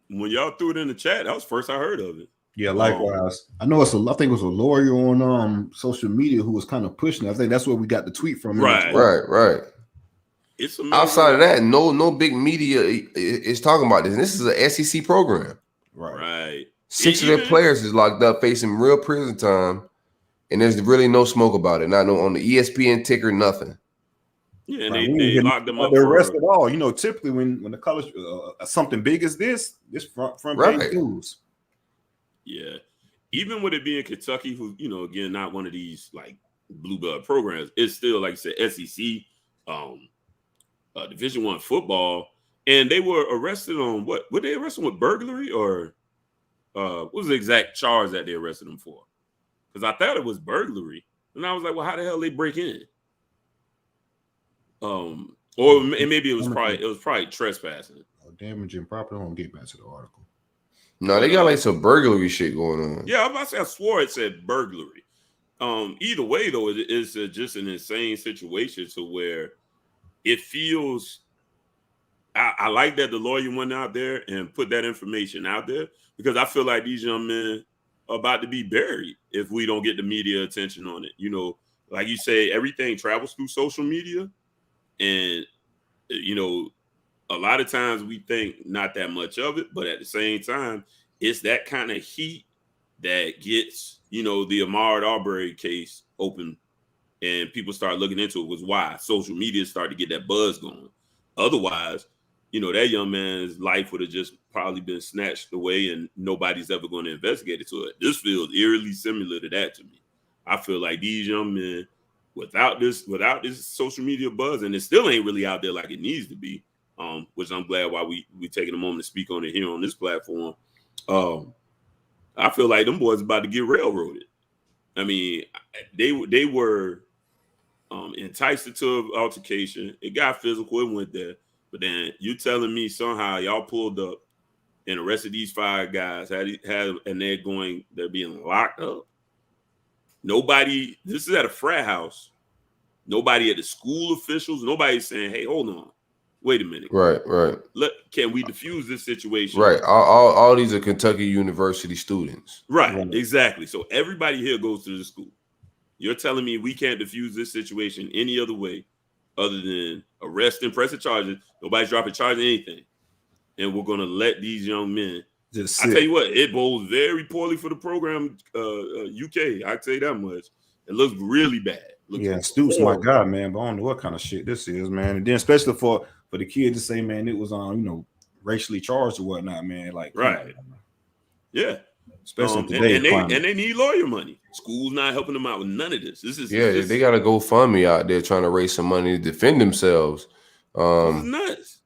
When y'all threw it in the chat, that was the first I heard of it. Yeah, likewise. I think it was a lawyer on social media who was kind of pushing it. I think that's where we got the tweet from. Right. It's amazing. Outside of that, no big media is talking about this. And this is an SEC program. Right. 6 of their players is locked up facing real prison time, and there's really no smoke about it. Not on the ESPN ticker, nothing. Yeah, and they locked them up. They're arrested all. You know, typically when the college something big as this front page news. Yeah, even with it being Kentucky, who again not one of these like blue blood programs, it's still like you said SEC, Division I football, and they were arrested on what? Were they arrested with burglary or what was the exact charge that they arrested them for? Because I thought it was burglary, and I was like, well, how the hell they break in? Or maybe it was probably trespassing. Damaging property. I won't get back to the article. No, they got like some burglary shit going on. Yeah, I swore it said burglary. Either way, though, it is just an insane situation to where it feels. I like that the lawyer went out there and put that information out there, because I feel like these young men are about to be buried if we don't get the media attention on it. Like you say, everything travels through social media, and a lot of times we think not that much of it, but at the same time, it's that kind of heat that gets, the Ahmaud Arbery case open and people start looking into it was why social media started to get that buzz going. Otherwise, that young man's life would have just probably been snatched away and nobody's ever going to investigate it. So this feels eerily similar to that to me. I feel like these young men, without this social media buzz, and it still ain't really out there like it needs to be, which I'm glad why we taking a moment to speak on it here on this platform. I feel like them boys about to get railroaded. I mean, they were enticed into an altercation. It got physical. It went there. But then you telling me somehow y'all pulled up and arrested these 5 guys, and they're being locked up. Nobody, this is at a frat house. Nobody at the school officials, nobody's saying, hey, hold on. Wait a minute. Right. Can we diffuse this situation? Right. All these are Kentucky University students. Right, exactly. So everybody here goes to the school. You're telling me we can't diffuse this situation any other way other than arresting, pressing charges. Nobody's dropping charges, anything. And we're going to let these young men. I tell you what, it bodes very poorly for the program, UK. I tell you that much. It looks really bad. Stoops, my God, man. But I don't know what kind of shit this is, man. And then especially for the kid to say, man, it was racially charged or whatnot, man. Like, right. Yeah. Especially today. And they need lawyer money. School's not helping them out with none of this. They got to GoFundMe out there trying to raise some money to defend themselves. This is nuts.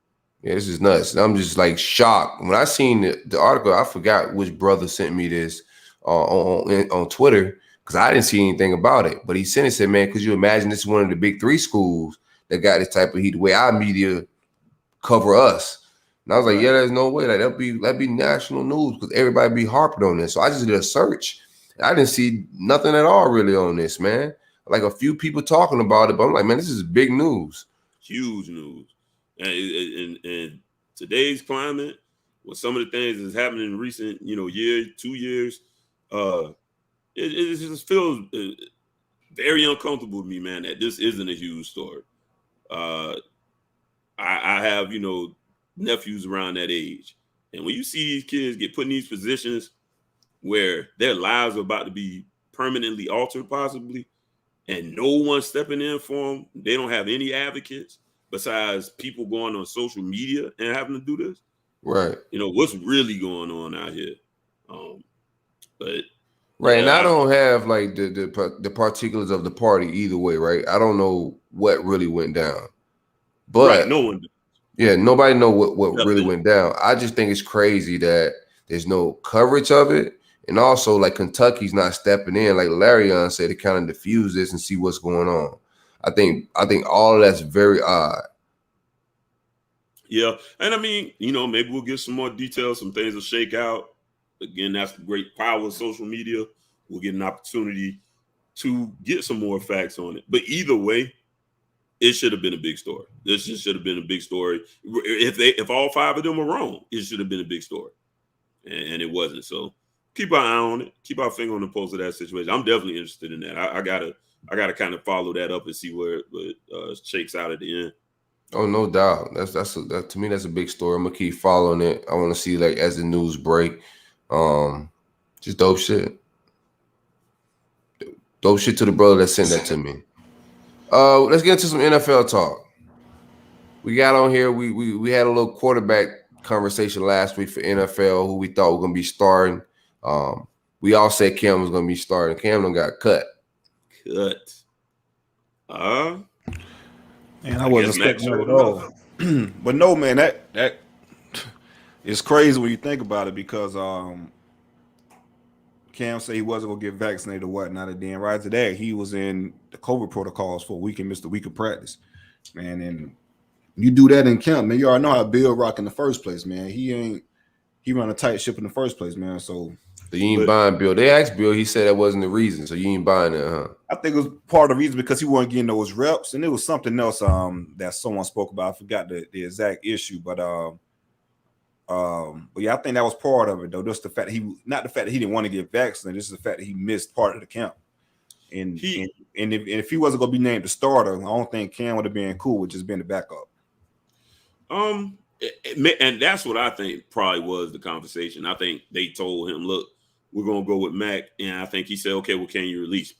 Yeah, this is nuts. I'm just like shocked. When I seen the article, I forgot which brother sent me this on Twitter because I didn't see anything about it. But he sent it, said, man, could you imagine this is one of the big 3 schools that got this type of heat, the way our media cover us. And I was like, yeah, there's no way. Like, that'd be national news because everybody be harping on this. So I just did a search. I didn't see nothing at all really on this, man. Like a few people talking about it, but I'm like, man, this is big news. Huge news. And today's climate, with some of the things that's happening in recent, year, 2 years, it just feels very uncomfortable to me, man, that this isn't a huge story. I have, nephews around that age. And when you see these kids get put in these positions where their lives are about to be permanently altered, possibly, and no one's stepping in for them, they don't have any advocates besides people going on social media and having to do this. Right. What's really going on out here. But right, and I don't have like the particulars of the party either way, right? I don't know what really went down. But right, no one does. Yeah, nobody know what really went down. I just think it's crazy that there's no coverage of it. And also, like, Kentucky's not stepping in, like Larion said, to kind of diffuse this and see what's going on. I think all of that's very odd. Yeah, and I mean, maybe we'll get some more details, some things will shake out. Again, that's the great power of social media. We'll get an opportunity to get some more facts on it. But either way, it should have been a big story. This just should have been a big story. If all 5 of them were wrong, it should have been a big story, and it wasn't. So keep our eye on it. Keep our finger on the pulse of that situation. I'm definitely interested in that. I gotta kind of follow that up and see where it shakes out at the end. Oh, no doubt. That's to me, that's a big story. I'm gonna keep following it. I want to see, like, as the news break, just dope shit. Dope shit to the brother that sent that to me. Let's get into some NFL talk. We got on here. We had a little quarterback conversation last week for NFL, who we thought were gonna be starting. We all said Cam was gonna be starting. Cam done got cut. Man, I wasn't expecting it at all. But no, man, that is crazy when you think about it because Cam said he wasn't gonna get vaccinated or whatnot, and then right after that, he was in the COVID protocols for a week and missed a week of practice. Man, and you do that in camp, man. You already know how Bill rock in the first place, man. He run a tight ship in the first place, man. So you ain't buying Bill. They asked Bill, he said that wasn't the reason. So you ain't buying it, huh? I think it was part of the reason because he wasn't getting those reps, and it was something else that someone spoke about. I forgot the exact issue, but yeah, I think that was part of it though. Just the fact that not the fact that he didn't want to get vaccinated, just the fact that he missed part of the camp. And if he wasn't gonna be named the starter, I don't think Cam would have been cool with just being the backup. And that's what I think probably was the conversation. I think they told him, look, we're gonna go with Mac. And I think he said, okay, well, can you release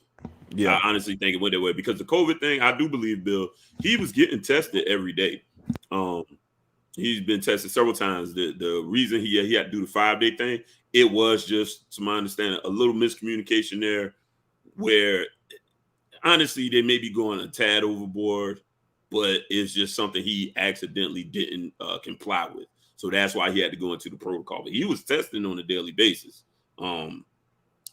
me? Yeah, I honestly think it went that way because the COVID thing, I do believe, Bill, he was getting tested every day. He's been tested several times. The reason he had to do the 5-day thing, it was just, to my understanding, a little miscommunication there where honestly they may be going a tad overboard, but it's just something he accidentally didn't comply with. So that's why he had to go into the protocol. But he was testing on a daily basis.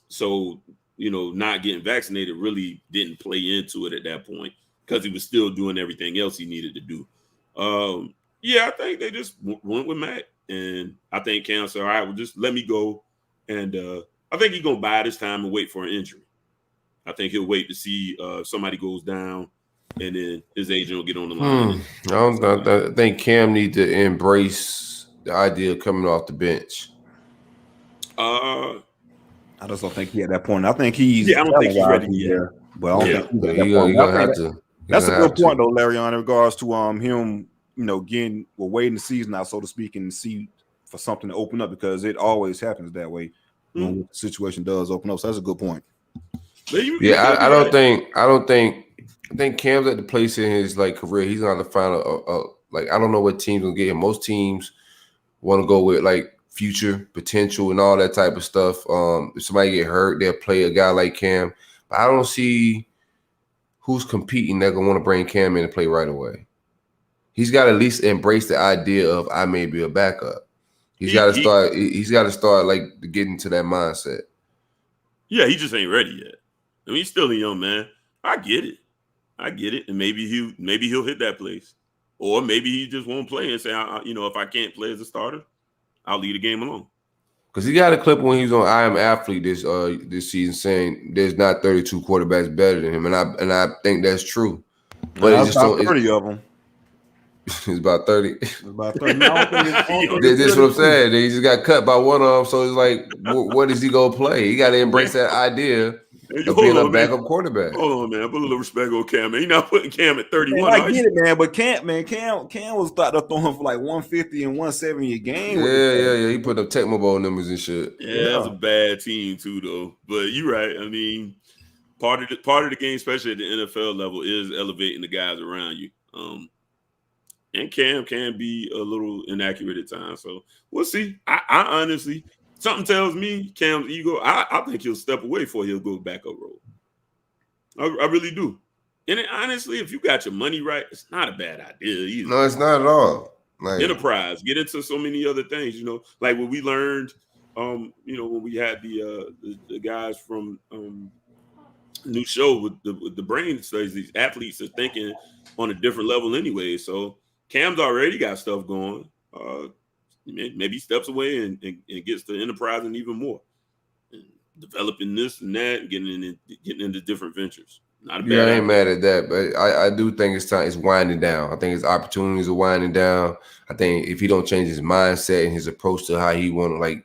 So, not getting vaccinated really didn't play into it at that point because he was still doing everything else he needed to do. I think they just went with Mac. And I think Cam said, all right, well, just let me go. And I think he's going to bide his time and wait for an injury. I think he'll wait to see if somebody goes down, and then his agent will get on the line. I think Cam needs to embrace the idea of coming off the bench. I just don't think he at that point. I think he's. I don't think he's ready yet. Well, I don't think he's at that point. Gonna have to. That's a good point, though, Larry, in regards to him, we're waiting the season out, so to speak, and see for something to open up because it always happens that way when the situation does open up. So that's a good point. I think Cam's at the place in his career. He's on the final. I don't know what teams will get him. Most teams want to go with future potential and all that type of stuff. If somebody get hurt, they'll play a guy like Cam. But I don't see who's competing that gonna want to bring Cam in and play right away. He's got to at least embrace the idea of I may be a backup. He's got to start getting to that mindset. Yeah, he just ain't ready yet. I mean, he's still a young man. I get it, and maybe he'll hit that place, or maybe he just won't play and say, if I can't play as a starter, I'll leave the game alone. Because he got a clip when he was on I Am Athlete this season saying there's not 32 quarterbacks better than him, and I think that's true. But it's just 30 of them. It's about 30. It's about 30. This is what I'm saying. He just got cut by one of them. So it's like, what is he going to play? He got to embrace that idea of being a backup quarterback. Hold on, man. Put a little respect on Cam. He's not putting Cam at 31. I get it, man. But Cam was started up throwing for 150 and 170 a game. Yeah. He put up Tecmo Bowl numbers and shit. Yeah, that's a bad team too, though. But you're right. I mean, part of the game, especially at the NFL level, is elevating the guys around you. And Cam can be a little inaccurate at times. So we'll see. I honestly, something tells me Cam's ego, I think he'll step away before he'll go backup role. I really do. And honestly, if you got your money right, it's not a bad idea either. No, it's not at all. Enterprise, get into so many other things, like what we learned, when we had the guys from new show with the brain studies. These athletes are thinking on a different level anyway. So Cam's already got stuff going. Maybe he steps away and gets to enterprising even more, and developing this and that, and getting into different ventures. Not a bad I ain't mad at that, but I do think it's winding down. I think his opportunities are winding down. I think if he don't change his mindset and his approach to how he want to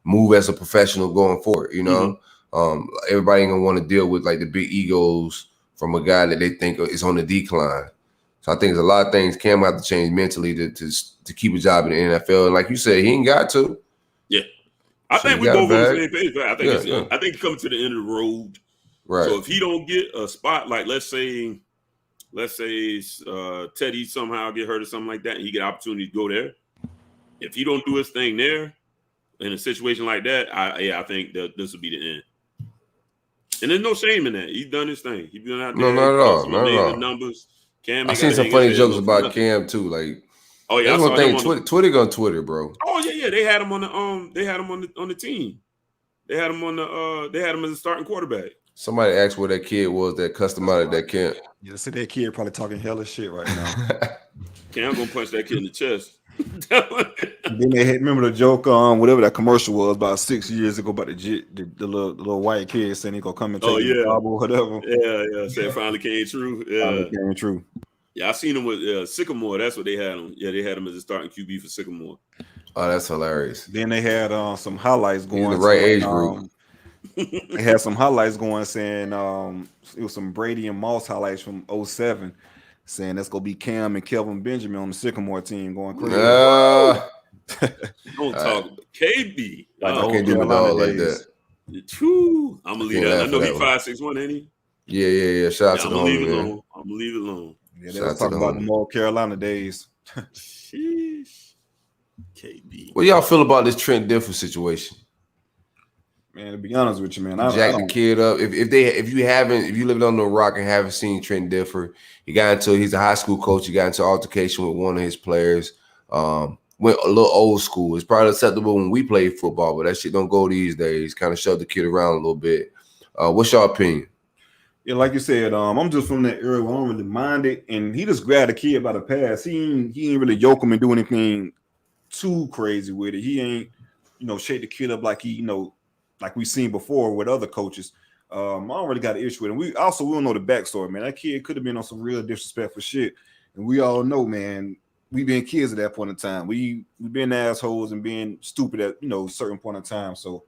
move as a professional going forward, everybody ain't gonna want to deal with the big egos from a guy that they think is on the decline. So I think there's a lot of things Cam will have to change mentally to keep a job in the NFL. And like you said, he ain't got to. Yeah. I think we both on the same page. I think he's coming to the end of the road. Right. So if he don't get a spot, let's say Teddy somehow get hurt or something like that, and he get an opportunity to go there. If he don't do his thing there in a situation like that, I think that this will be the end. And there's no shame in that. He's done his thing. He's been out there. No, not at all. Not at all. Numbers. Cam, I seen some funny jokes about Cam too. That's one thing. Twitter gonna Twitter, bro. Oh yeah. They had him on the They had him on the team. They had him on the. They had him as a starting quarterback. Somebody asked where that kid was that custom out at that camp. Yeah, see that kid probably talking hella shit right now. Cam gonna punch that kid in the chest. Then they remember the joke on whatever that commercial was about 6 years ago about the little white kid saying he gonna come and take the job or whatever. Yeah. Say it finally came true. Yeah, finally came true. Yeah, I seen him with Sycamore. That's what they had him. Yeah, they had him as a starting QB for Sycamore. Oh, that's hilarious. Then they had some highlights going. The right age group. They had some highlights going saying it was some Brady and Moss highlights from 2007 saying that's gonna be Cam and Kelvin Benjamin on the Sycamore team going crazy. Don't talk about KB. Like I old can't do my Carolina dog like days. that. True. I'm gonna leave can't that. I laugh know at he that one. 5'6", ain't he? Yeah. Shout out Yeah, to I'm the gonna leave homie, it man. alone. I'm gonna leave it alone. Yeah, they Shout out was to talking the about homie. the old Carolina days. Sheesh. KB. What y'all feel about this Trent Dilfer situation? Man, to be honest with you, man, I Jack the don't. kid up. If you lived on the rock and haven't seen Trent Dilfer, he's a high school coach. He got into altercation with one of his players. Went a little old school. It's probably acceptable when we played football, but that shit don't go these days. Kind of shoved the kid around a little bit. What's your opinion? Yeah, like you said, I'm just from that era where I don't really mind it. And he just grabbed a kid by the pass. He ain't really yoke him and do anything too crazy with it. He ain't, shake the kid up like he, like we've seen before with other coaches. I don't really got an issue with him. We don't know the backstory, man. That kid could have been on some real disrespectful shit. And we all know, man, we been kids at that point in time. We been assholes and being stupid at, certain point in time. So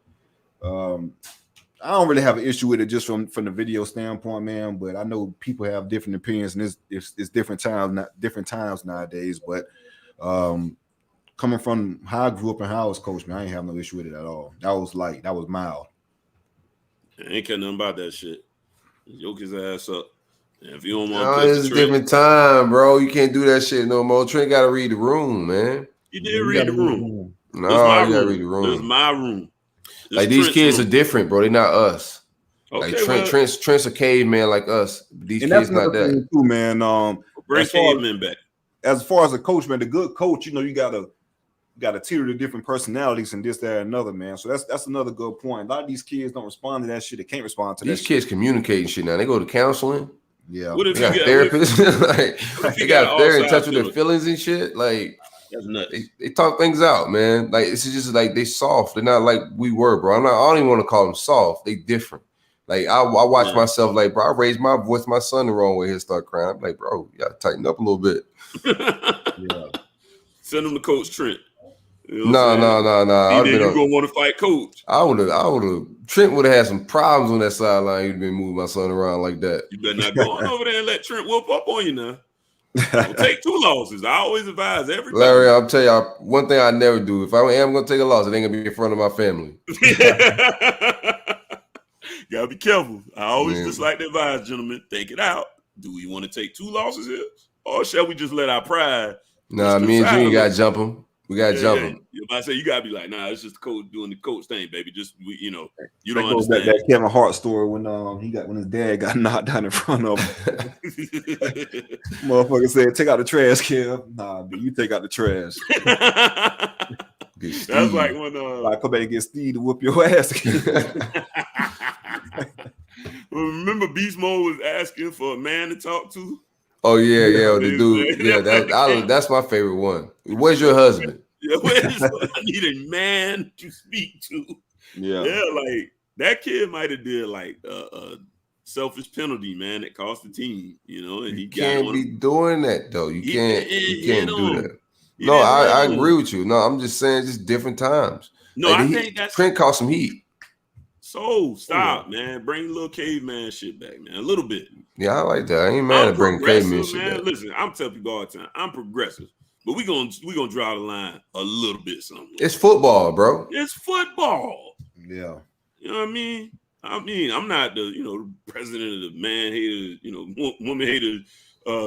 I don't really have an issue with it just from the video standpoint, man. But I know people have different opinions, and it's different times nowadays. But coming from how I grew up and how I was coached, man, I ain't have no issue with it at all. That was light. That was mild. I ain't care nothing about that shit. Yoke his ass up. And if you don't want to It's a different time, bro. You can't do that shit no more. Trent got to read the room, man. You did read the room. No, you got to read the This is room. my room. Like these kids are different, bro. They're not us. Okay, like Trent's a caveman like us. These kids not that. Too, man. Bring cavemen back. As far as a coach, man, the good coach, you gotta teeter the different personalities and this, that, and another, man. So that's another good point. A lot of these kids don't respond to that shit. They can't respond to that. These kids communicating shit now. They go to counseling. Yeah. What if they got therapists? They got they're in touch with their feelings and shit. Like that's nuts. They talk things out, man. Like it's just like they soft. They're not like we were, bro. I don't even want to call them soft. They different. Like I watch myself, like, bro, I raised my voice, my son the wrong way, he'll start crying. I'm like, bro, you gotta tighten up a little bit. Yeah. Send him to Coach Trent. No. Then you gonna want to fight Coach. I would have. Trent would have had some problems on that sideline. He'd been moving my son around like that. You better not go on over there and let Trent whoop up on you now. Don't take 2 losses. I always advise everybody. Larry, I'll tell y'all one thing I never do. If I am gonna take a loss, it ain't gonna be in front of my family. Gotta be careful. I always just like to advise, gentlemen, think it out. Do we want to take 2 losses here? Or shall we just let our pride? Nah, me and Junior gotta jump him. We gotta jump him. If I say you gotta be like, nah, it's just the coach doing the coach thing, baby. Just you don't that understand. That Kevin Hart story when his dad got knocked down in front of him. Motherfucker said, "Take out the trash, Kev." Nah, dude, you take out the trash. That's like when I come back and get Steve to whoop your ass. Well, remember Beast Mode was asking for a man to talk to? Oh yeah, the dude. Yeah, that's my favorite one. Where's your husband? Yeah, I need a man to speak to. Yeah, like that kid might have did like a selfish penalty, man, that cost the team, and he can't be doing that though. You can't do that. No, I agree with you. No, I'm just saying, just different times. No, like, I think that's Trent caught some heat. So stop, man. Bring the little caveman shit back, man. A little bit. Yeah, I like that. I ain't mad at bringing caveman shit back. Listen, I'm telling people all the time, I'm progressive, but we gonna draw the line a little bit somewhere. It's football, bro. It's football. Yeah. You know what I mean? I'm not the president of the man haters, woman haters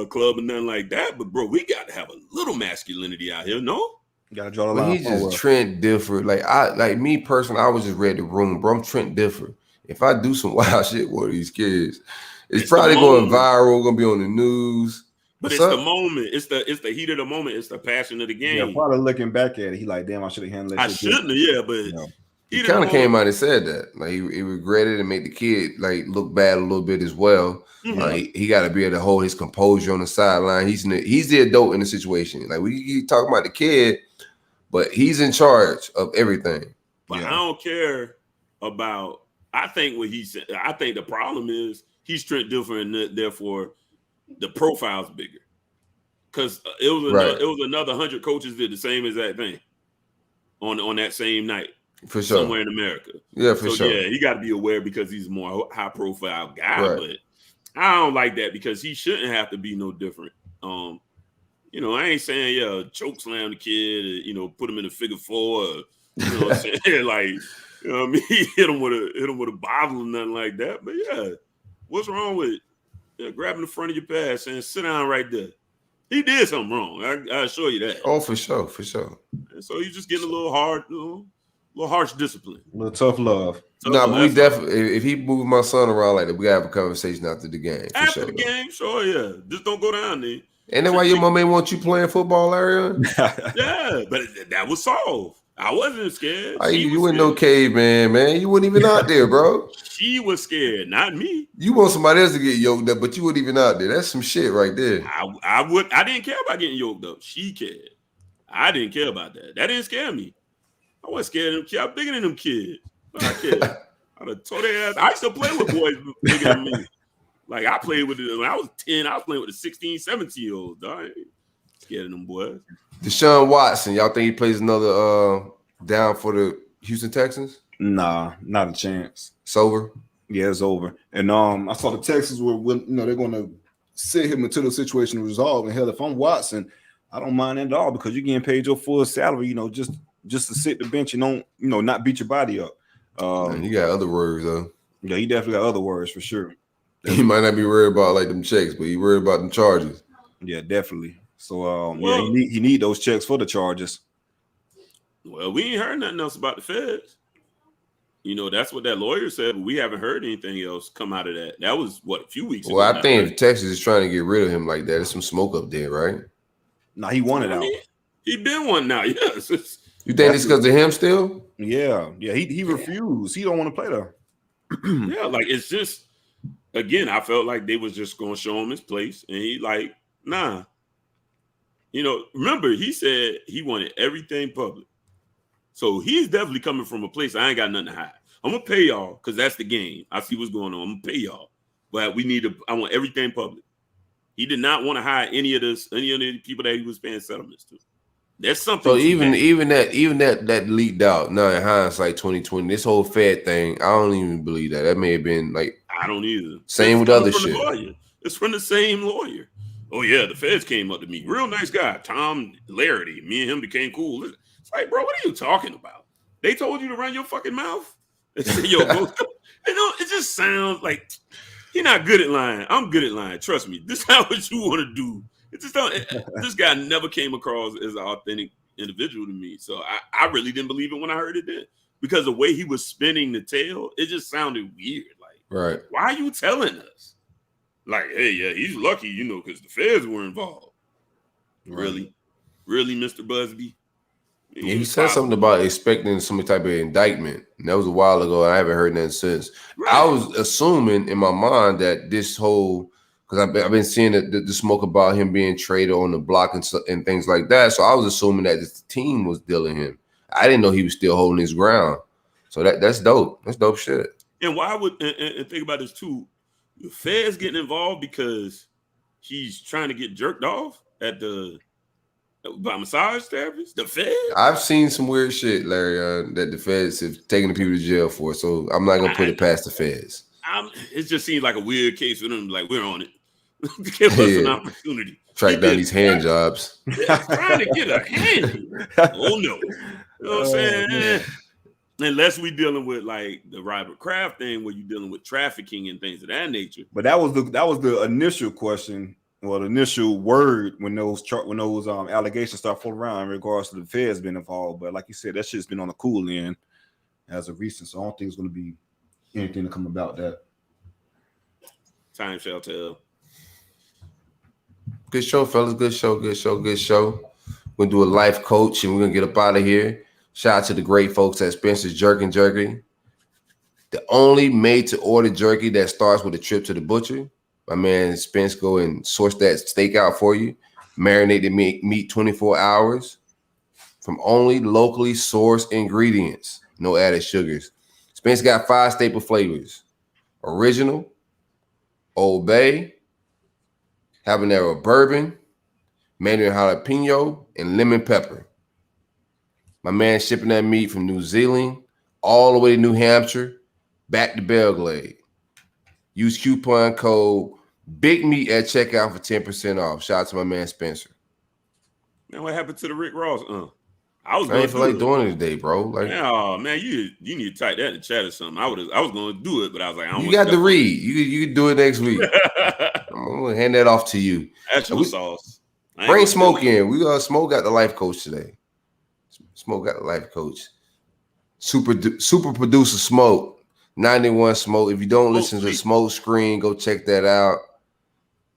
club and nothing like that. But bro, we got to have a little masculinity out here, no? You gotta draw the line. He's just Trent Dilfer. Like me personally, I was just read the room, bro. I'm Trent Dilfer. If I do some wild shit with these kids, it's probably going viral, gonna be on the news. But it's the moment. It's the heat of the moment. It's the passion of the game. Yeah, probably looking back at it, he like, damn, I should have handled that. I shouldn't have, but he kind of came out and said that. Like he regretted and made the kid like look bad a little bit as well. Mm-hmm. He got to be able to hold his composure on the sideline. He's the adult in the situation. Like we keep talking about the kid, but he's in charge of everything. But I don't care about. I think what he said. I think the problem is he's Trent Dilfer, and therefore the profile's bigger. Because it was another 100 coaches did the same exact thing on that same night. For sure. Somewhere in America. Yeah, for sure. Yeah, he got to be aware because he's a more high profile guy. Right. But I don't like that because he shouldn't have to be no different. You know, I ain't saying choke slam the kid, or, you know, put him in a figure four, or, you know what I'm saying? Like, you know what I mean? Hit him with a bottle or nothing like that. But yeah, what's wrong with grabbing the front of your pads and sit down right there? He did something wrong. I assure you that. Oh, for sure. And so he's just getting a little hard, a little harsh discipline. A little tough love. Nah, but we definitely, if he moved my son around like that, we gotta have a conversation after the game. After the game, sure, yeah. Just don't go down there. And then why your mom ain't want you playing football, Larry? Yeah, but that was solved. I wasn't scared. You wasn't no caveman, man. You weren't even out there, bro. She was scared, not me. You want somebody else to get yoked up, but you weren't even out there. That's some shit right there. I didn't care about getting yoked up. She cared. I didn't care about that. That didn't scare me. I wasn't scared of them kids. I'm bigger than them kids. I cared. I'd have told their ass. I used to play with boys bigger than me. Like, I played with it when I was 10. I was playing with the 16, 17-year-olds. I ain't scared of them boys. Deshaun Watson, y'all think he plays another down for the Houston Texans? Nah, not a chance. It's over? Yeah, it's over. And I saw the Texans were, they're going to sit him until the situation is resolved. And hell, if I'm Watson, I don't mind that at all because you're getting paid your full salary, just to sit the bench and don't, not beat your body up. Man, you got other words, though. Yeah, he definitely got other words for sure. He might not be worried about like them checks, but he worried about them charges. Yeah, definitely. So he need those checks for the charges. Well, we ain't heard nothing else about the feds. That's what that lawyer said, but we haven't heard anything else come out of that. That was a few weeks ago. Well, I think if Texas is trying to get rid of him like that, there's some smoke up there, right? No, he wanted out. He been one now, yes. You think it's because of him still? Yeah. He refused. He don't want to play there. Yeah, like it's just. Again, I felt like they was just going to show him his place. And he like, nah. Remember, he said he wanted everything public. So he's definitely coming from a place I ain't got nothing to hide. I'm going to pay y'all because that's the game. I see what's going on. I'm going to pay y'all. But I want everything public. He did not want to hire any of the people that he was paying settlements to. There's something. So even that leaked out. Now in hindsight, 2020, this whole Fed thing, I don't even believe that. That may have been like I don't either. Same with other shit. It's from the same lawyer. Oh yeah, the feds came up to me. Real nice guy, Tom Larity. Me and him became cool. It's like, bro, what are you talking about? They told you to run your fucking mouth. They said, yo, go. It just sounds like you're not good at lying. I'm good at lying. Trust me. This is not what you want to do. It just don't. This guy never came across as an authentic individual to me. So I really didn't believe it when I heard it then. Because the way he was spinning the tale, it just sounded weird. Like, right. Why are you telling us? Like, hey, yeah, he's lucky, because the feds were involved. Right. Really, Mr. Busby? Yeah, he said something about expecting some type of indictment. And that was a while ago. And I haven't heard that since. Right. I was assuming in my mind that this whole, because I've been seeing the smoke about him being traded on the block and things like that. So I was assuming that the team was dealing him. I didn't know he was still holding his ground. So that's dope. That's dope shit. And why would and think about this too? The feds getting involved because he's trying to get jerked off by massage therapists? The feds? I've seen some weird shit, Larry, that the feds have taken the people to jail for. So I'm not gonna put it past the feds. It just seems like a weird case for them. Like, we're on it. Give us an opportunity. Track down these hand jobs. Trying to get a hand. Oh no. You know what I'm saying? Unless we dealing with like the Robert Kraft thing, where you're dealing with trafficking and things of that nature. But that was the initial question, or the initial word when those allegations start floating around in regards to the feds being involved. But like you said, that shit's been on the cool end as of recent. So I don't think it's going to be anything to come about that. Time shall tell. Good show, fellas. Good show. We're gonna do a life coach and we're gonna get up out of here. Shout out to the great folks at Spencer's Jerky Jerky. The only made-to-order jerky that starts with a trip to the butcher. My man Spence go and source that steak out for you. Marinate the meat 24 hours from only locally sourced ingredients. No added sugars. Spence got 5 staple flavors. Original, Old Bay, habanero bourbon, mandarin jalapeno, and lemon pepper. My man shipping that meat from New Zealand all the way to New Hampshire, back to Belglade. Use coupon code BIGMEAT at checkout for 10% off. Shout out to my man Spencer. Man, what happened to the Rick Ross? I was I going ain't to feel like doing it today, bro. Like, man, you need to type that in the chat or something. I was going to do it, but I was like, I don't you want got to read. You can do it next week. I'm gonna hand that off to you. That's your sauce. Bring Smoke in. Smoke got the life coach today. Smoke got the life coach. Super producer Smoke, 91 Smoke. If you don't listen to Smoke Screen, go check that out.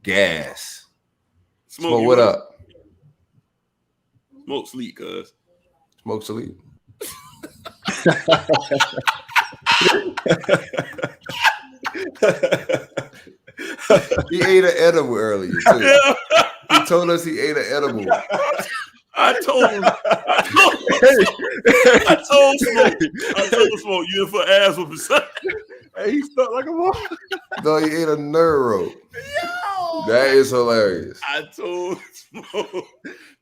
Gas. Smoke, what up? Smoke sleep, cuz. Smoke sleep. He ate an edible earlier too. Yeah. He told us he ate an edible. I told Smoke, you in for ass with his son. Hey, he stuck like a mom. No, he ate a neuro. Yo. That is hilarious. I told Smoke,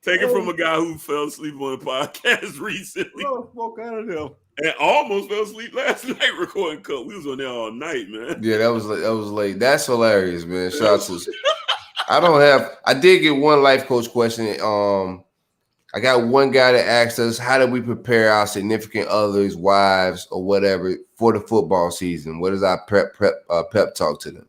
take it from a guy who fell asleep on a podcast recently. Smoke out of there. And almost fell asleep last night recording Cut. We was on there all night, man. Yeah, that was late. That's hilarious, man. Shout out to. I did get one life coach question. I got one guy that asked us, how do we prepare our significant others, wives, or whatever for the football season? What is our pep talk to them?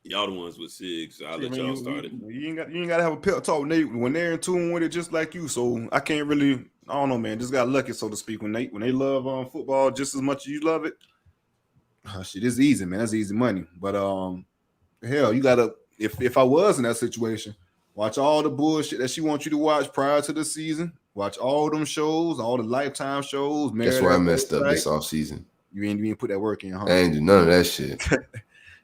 Y'all the ones with SIG, so I'll let y'all start it. You ain't got to have a pep talk when they're in tune with it, just like you. So I can't really, I don't know, man. Just got lucky, so to speak. When they love football just as much as you love it, shit, it's easy, man. That's easy money. But hell, you gotta. If I was in that situation, watch all the bullshit that she wants you to watch prior to the season. Watch all them shows, all the Lifetime shows. That's where I messed up this offseason. You ain't put that work in, huh? I ain't do none of that shit.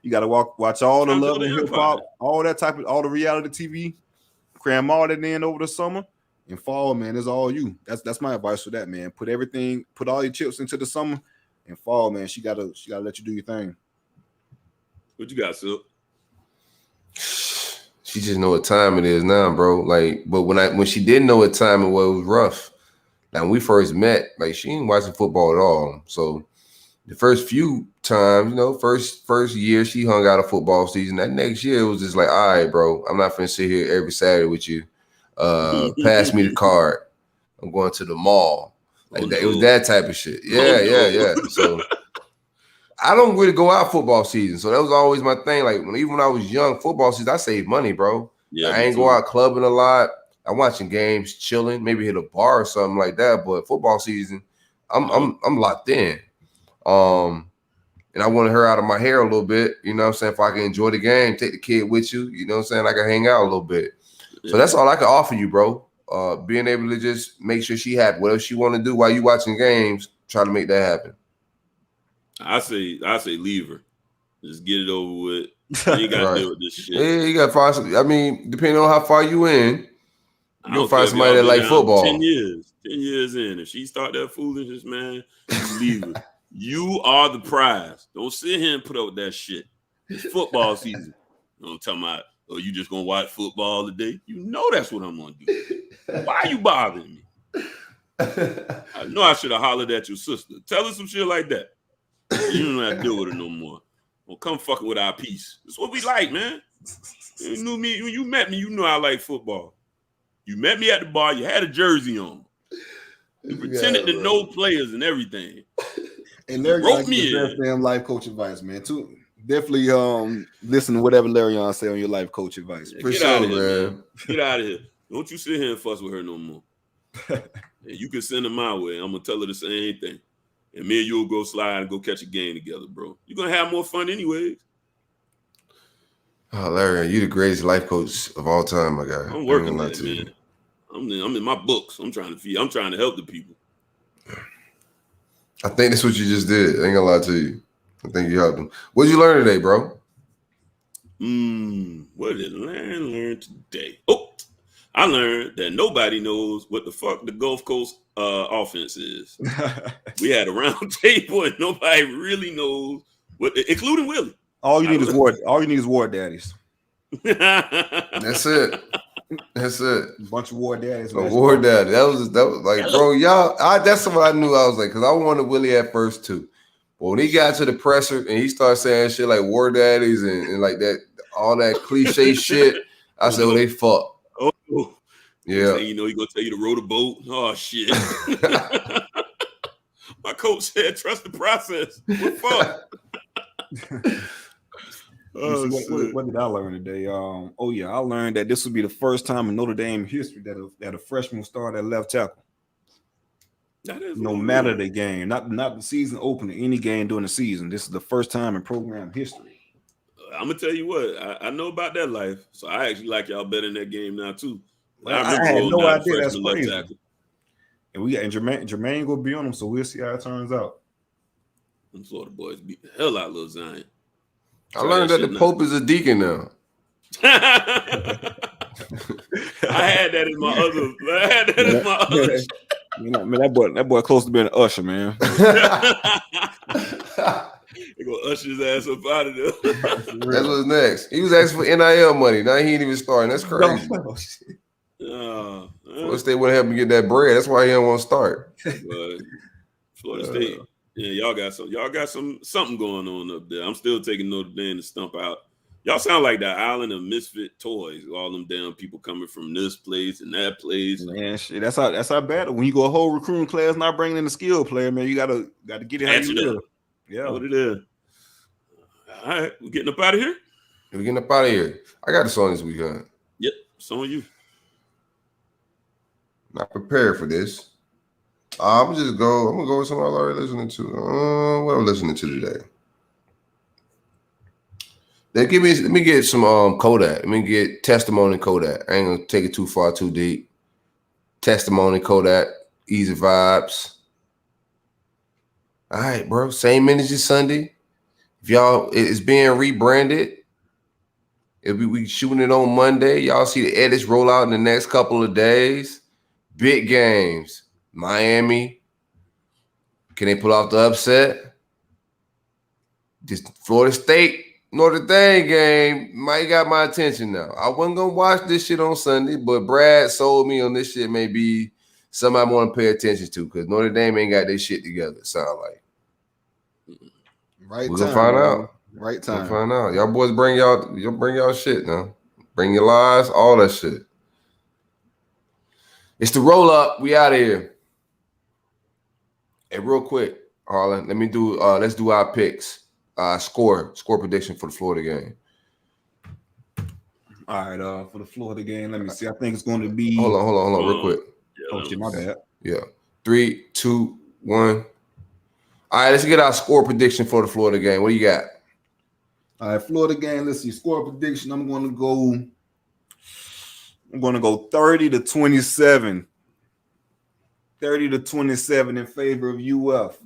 You gotta watch all the Love and Hip Hop, all that type of all the reality TV. Cram all that in over the summer. And fall, man, is all you. That's my advice for that, man. Put all your chips into the summer. And fall, man, she gotta let you do your thing. What you got, Silk? She just know what time it is now, bro. Like, but when she didn't know what time it was rough. Now, when we first met, like, she ain't watching football at all. So the first few times, first year she hung out a football season. That next year it was just like, all right, bro, I'm not finna sit here every Saturday with you. Pass me the card. I'm going to the mall. Like that. It was that type of shit. Yeah. So I don't really go out football season. So that was always my thing. Like even when I was young, football season, I saved money, bro. Yeah, I ain't go out clubbing a lot. I'm watching games, chilling, maybe hit a bar or something like that. But football season, I'm locked in. And I wanted her out of my hair a little bit, you know what I'm saying? If I can enjoy the game, take the kid with you, you know what I'm saying? I can hang out a little bit. So that's all I can offer you, bro. Being able to just make sure she happy. Whatever she want to do while you watching games, try to make that happen. I say leave her. Just get it over with. You ain't got to deal with this shit. Yeah, you got to find some. I mean, depending on how far you in, you'll find somebody that like football. 10 years in. If she start that foolishness, man, you leave her. You are the prize. Don't sit here and put up with that shit. It's football season. You know what I'm talking about? Oh, you just gonna watch football today? You know that's what I'm gonna do. Why are you bothering me? I know I should have hollered at your sister. Tell her some shit like that. You don't have to deal with her no more. Well, come fucking with our peace. That's what we like, man. You knew me when you met me. You know I like football. You met me at the bar. You had a jersey on. You pretended to know players and everything. And Larry got the best damn life coach advice, man. Too definitely listen to whatever Larry say on your life coach advice. Yeah, get out of here, man. Get out of here. Don't you sit here and fuss with her no more. You can send her my way. I'm gonna tell her the same thing. And me and you'll go slide and go catch a game together, bro. You're gonna have more fun anyways. Oh, Larry, you the greatest life coach of all time, my guy. I'm working on it, man. I'm in my books. I'm trying to help the people. I think that's what you just did. I ain't gonna lie to you. I think you helped them. What did you learn today, bro? What did I learn today? Oh, I learned that nobody knows what the fuck the Gulf Coast offense is. We had a round table and nobody really knows what, including Willie. All you need is war daddies. That's it. That's it. A bunch of war daddies. War daddy. That was like, bro, y'all. That's what I knew. I was like, because I wanted Willie at first too. But when he got to the presser and he started saying shit like war daddies and like that, all that cliche shit, I said, well, they fuck. Oh, Yeah. You know, he's gonna tell you to row the boat. Oh shit. My coach said, trust the process. What fuck? What did I learn today? I learned that this would be the first time in Notre Dame history that a freshman will start at left tackle. No matter the game, not the season opener, any game during the season. This is the first time in program history. I'm gonna tell you what, I know about that life, so I actually like y'all better in that game now too. I had no idea. That's crazy. And Jermaine will be on them, so we'll see how it turns out. Them Florida boys beat the hell out of Lil Zion. I learned that the Pope is a deacon now. I had that in my other. Man, that boy close to being an usher, man. They gonna usher his ass up out of there. That's what's next. He was asking for NIL money. Now he ain't even starting. That's crazy. Florida State wouldn't help him get that bread. That's why he don't want to start. But Florida State, y'all got something going on up there. I'm still taking Notre Dame to stump out. Y'all sound like that island of misfit toys. All them damn people coming from this place and that place. Man, shit, that's how bad. When you go a whole recruiting class, not bringing in a skill player, man, you gotta get it how you live. Yeah, what it is. All right, we're getting up out of here. We're getting up out of here. I got the song this weekend. Yep, it's on you. Not prepared for this. I'm gonna go with something I'm already listening to. What I'm listening to today. Let me get some Kodak. Let me get Testimony Kodak. I ain't gonna take it too far, too deep. Testimony Kodak, easy vibes. All right, bro. Same energy Sunday. If y'all, it's being rebranded. We shooting it on Monday. Y'all see the edits roll out in the next couple of days. Big games. Miami. Can they pull off the upset? This Florida State, Notre Dame game might got my attention now. I wasn't going to watch this shit on Sunday, but Brad sold me on this shit may be something I want to pay attention to because Notre Dame ain't got their shit together, it sound like. Right, we're gonna find out. Right time. We'll find out. Y'all boys bring y'all shit now. Bring your lies, all that shit. It's the roll up. We out of here. Hey, real quick, Harlan. Let's do our picks. Score prediction for the Florida game. All right, for the Florida game, let me see. I think it's going to be. Hold on, real quick. Oh shit, my bad. Yeah, 3, 2, 1. All right, let's get our score prediction for the Florida game. What do you got? All right, Florida game. Let's see. Score prediction. I'm going to go 30-27. 30-27 in favor of UF.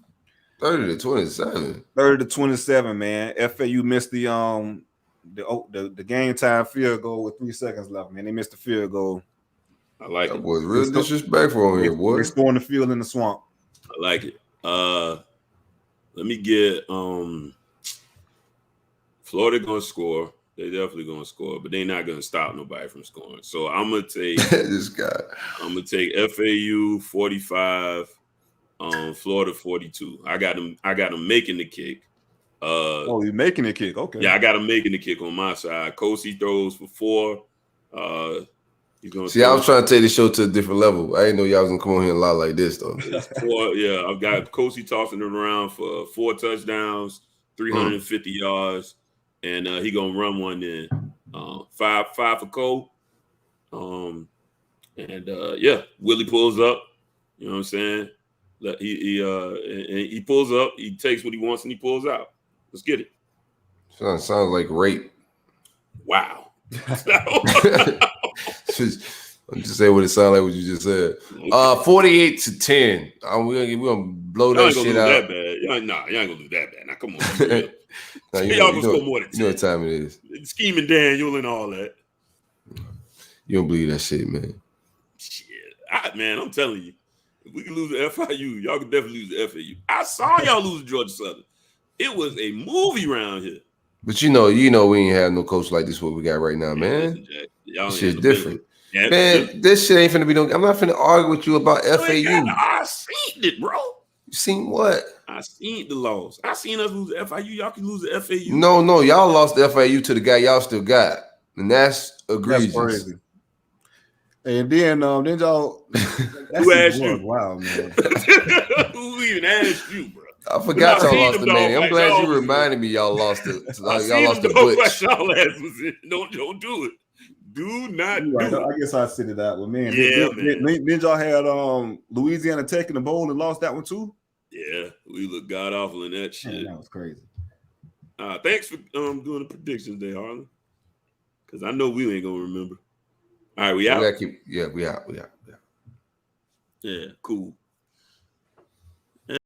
30-27. 30-27, man. FAU missed the game time field goal with 3 seconds left, man. They missed the field goal. I like that it. Was real disrespectful on here, boy. They're scoring the field in the swamp. I like it. Let me get Florida gonna score. They definitely gonna score, but they're not gonna stop nobody from scoring. So I'm gonna take this guy. I'm gonna take FAU 45, Florida 42. I got them making the kick. You're making the kick. Okay. Yeah, I got them making the kick on my side. Kosi throws for 4. He's gonna see. I was trying to take the show to a different level. I didn't know y'all was gonna come on here a lot like this though. 4, yeah, I've got Kosi tossing it around for 4 touchdowns, 350 yards, and he gonna run one in 5 for Cole. Willie pulls up. You know what I'm saying? He pulls up. He takes what he wants and he pulls out. Let's get it. Sounds like rape. Wow. Just say what it sounded like. What you just said. 48-10. We're gonna blow that shit out. That bad. Y'all ain't gonna do that bad. Now come on. Y'all gonna score more than 10. You know what time it is. Scheming Daniel and all that. You don't believe that shit, man. Shit, man, I'm telling you, if we can lose to FIU, y'all can definitely lose to FAU. I saw y'all lose to Georgia Southern. It was a movie round here. But you know, we ain't have no coach like this. What we got right now, man. This shit different. Yeah, man, this shit ain't finna be no. I'm not finna argue with you about FAU. I seen it, bro. You seen what? I seen the loss. I seen us lose to FIU. Y'all can lose to FAU. No, y'all lost the FAU to the guy y'all still got, and that's egregious. That's crazy. And then y'all. Who asked you? Wow, man. Who even asked you, bro? I forgot y'all lost the man. I'm Like glad you y'all reminded me. Y'all lost the. y'all Y'all lost the Like butch. y'all ass was in. Don't do it. Do not do Right. it. I guess I said it out, but man, Yeah, then y'all had Louisiana Tech in the bowl and lost that one too. Yeah, we look god awful in that shit. Man, that was crazy. Thanks for doing the predictions there, Harlan. Because I know we ain't gonna remember. All right, we out. We out. Yeah, cool.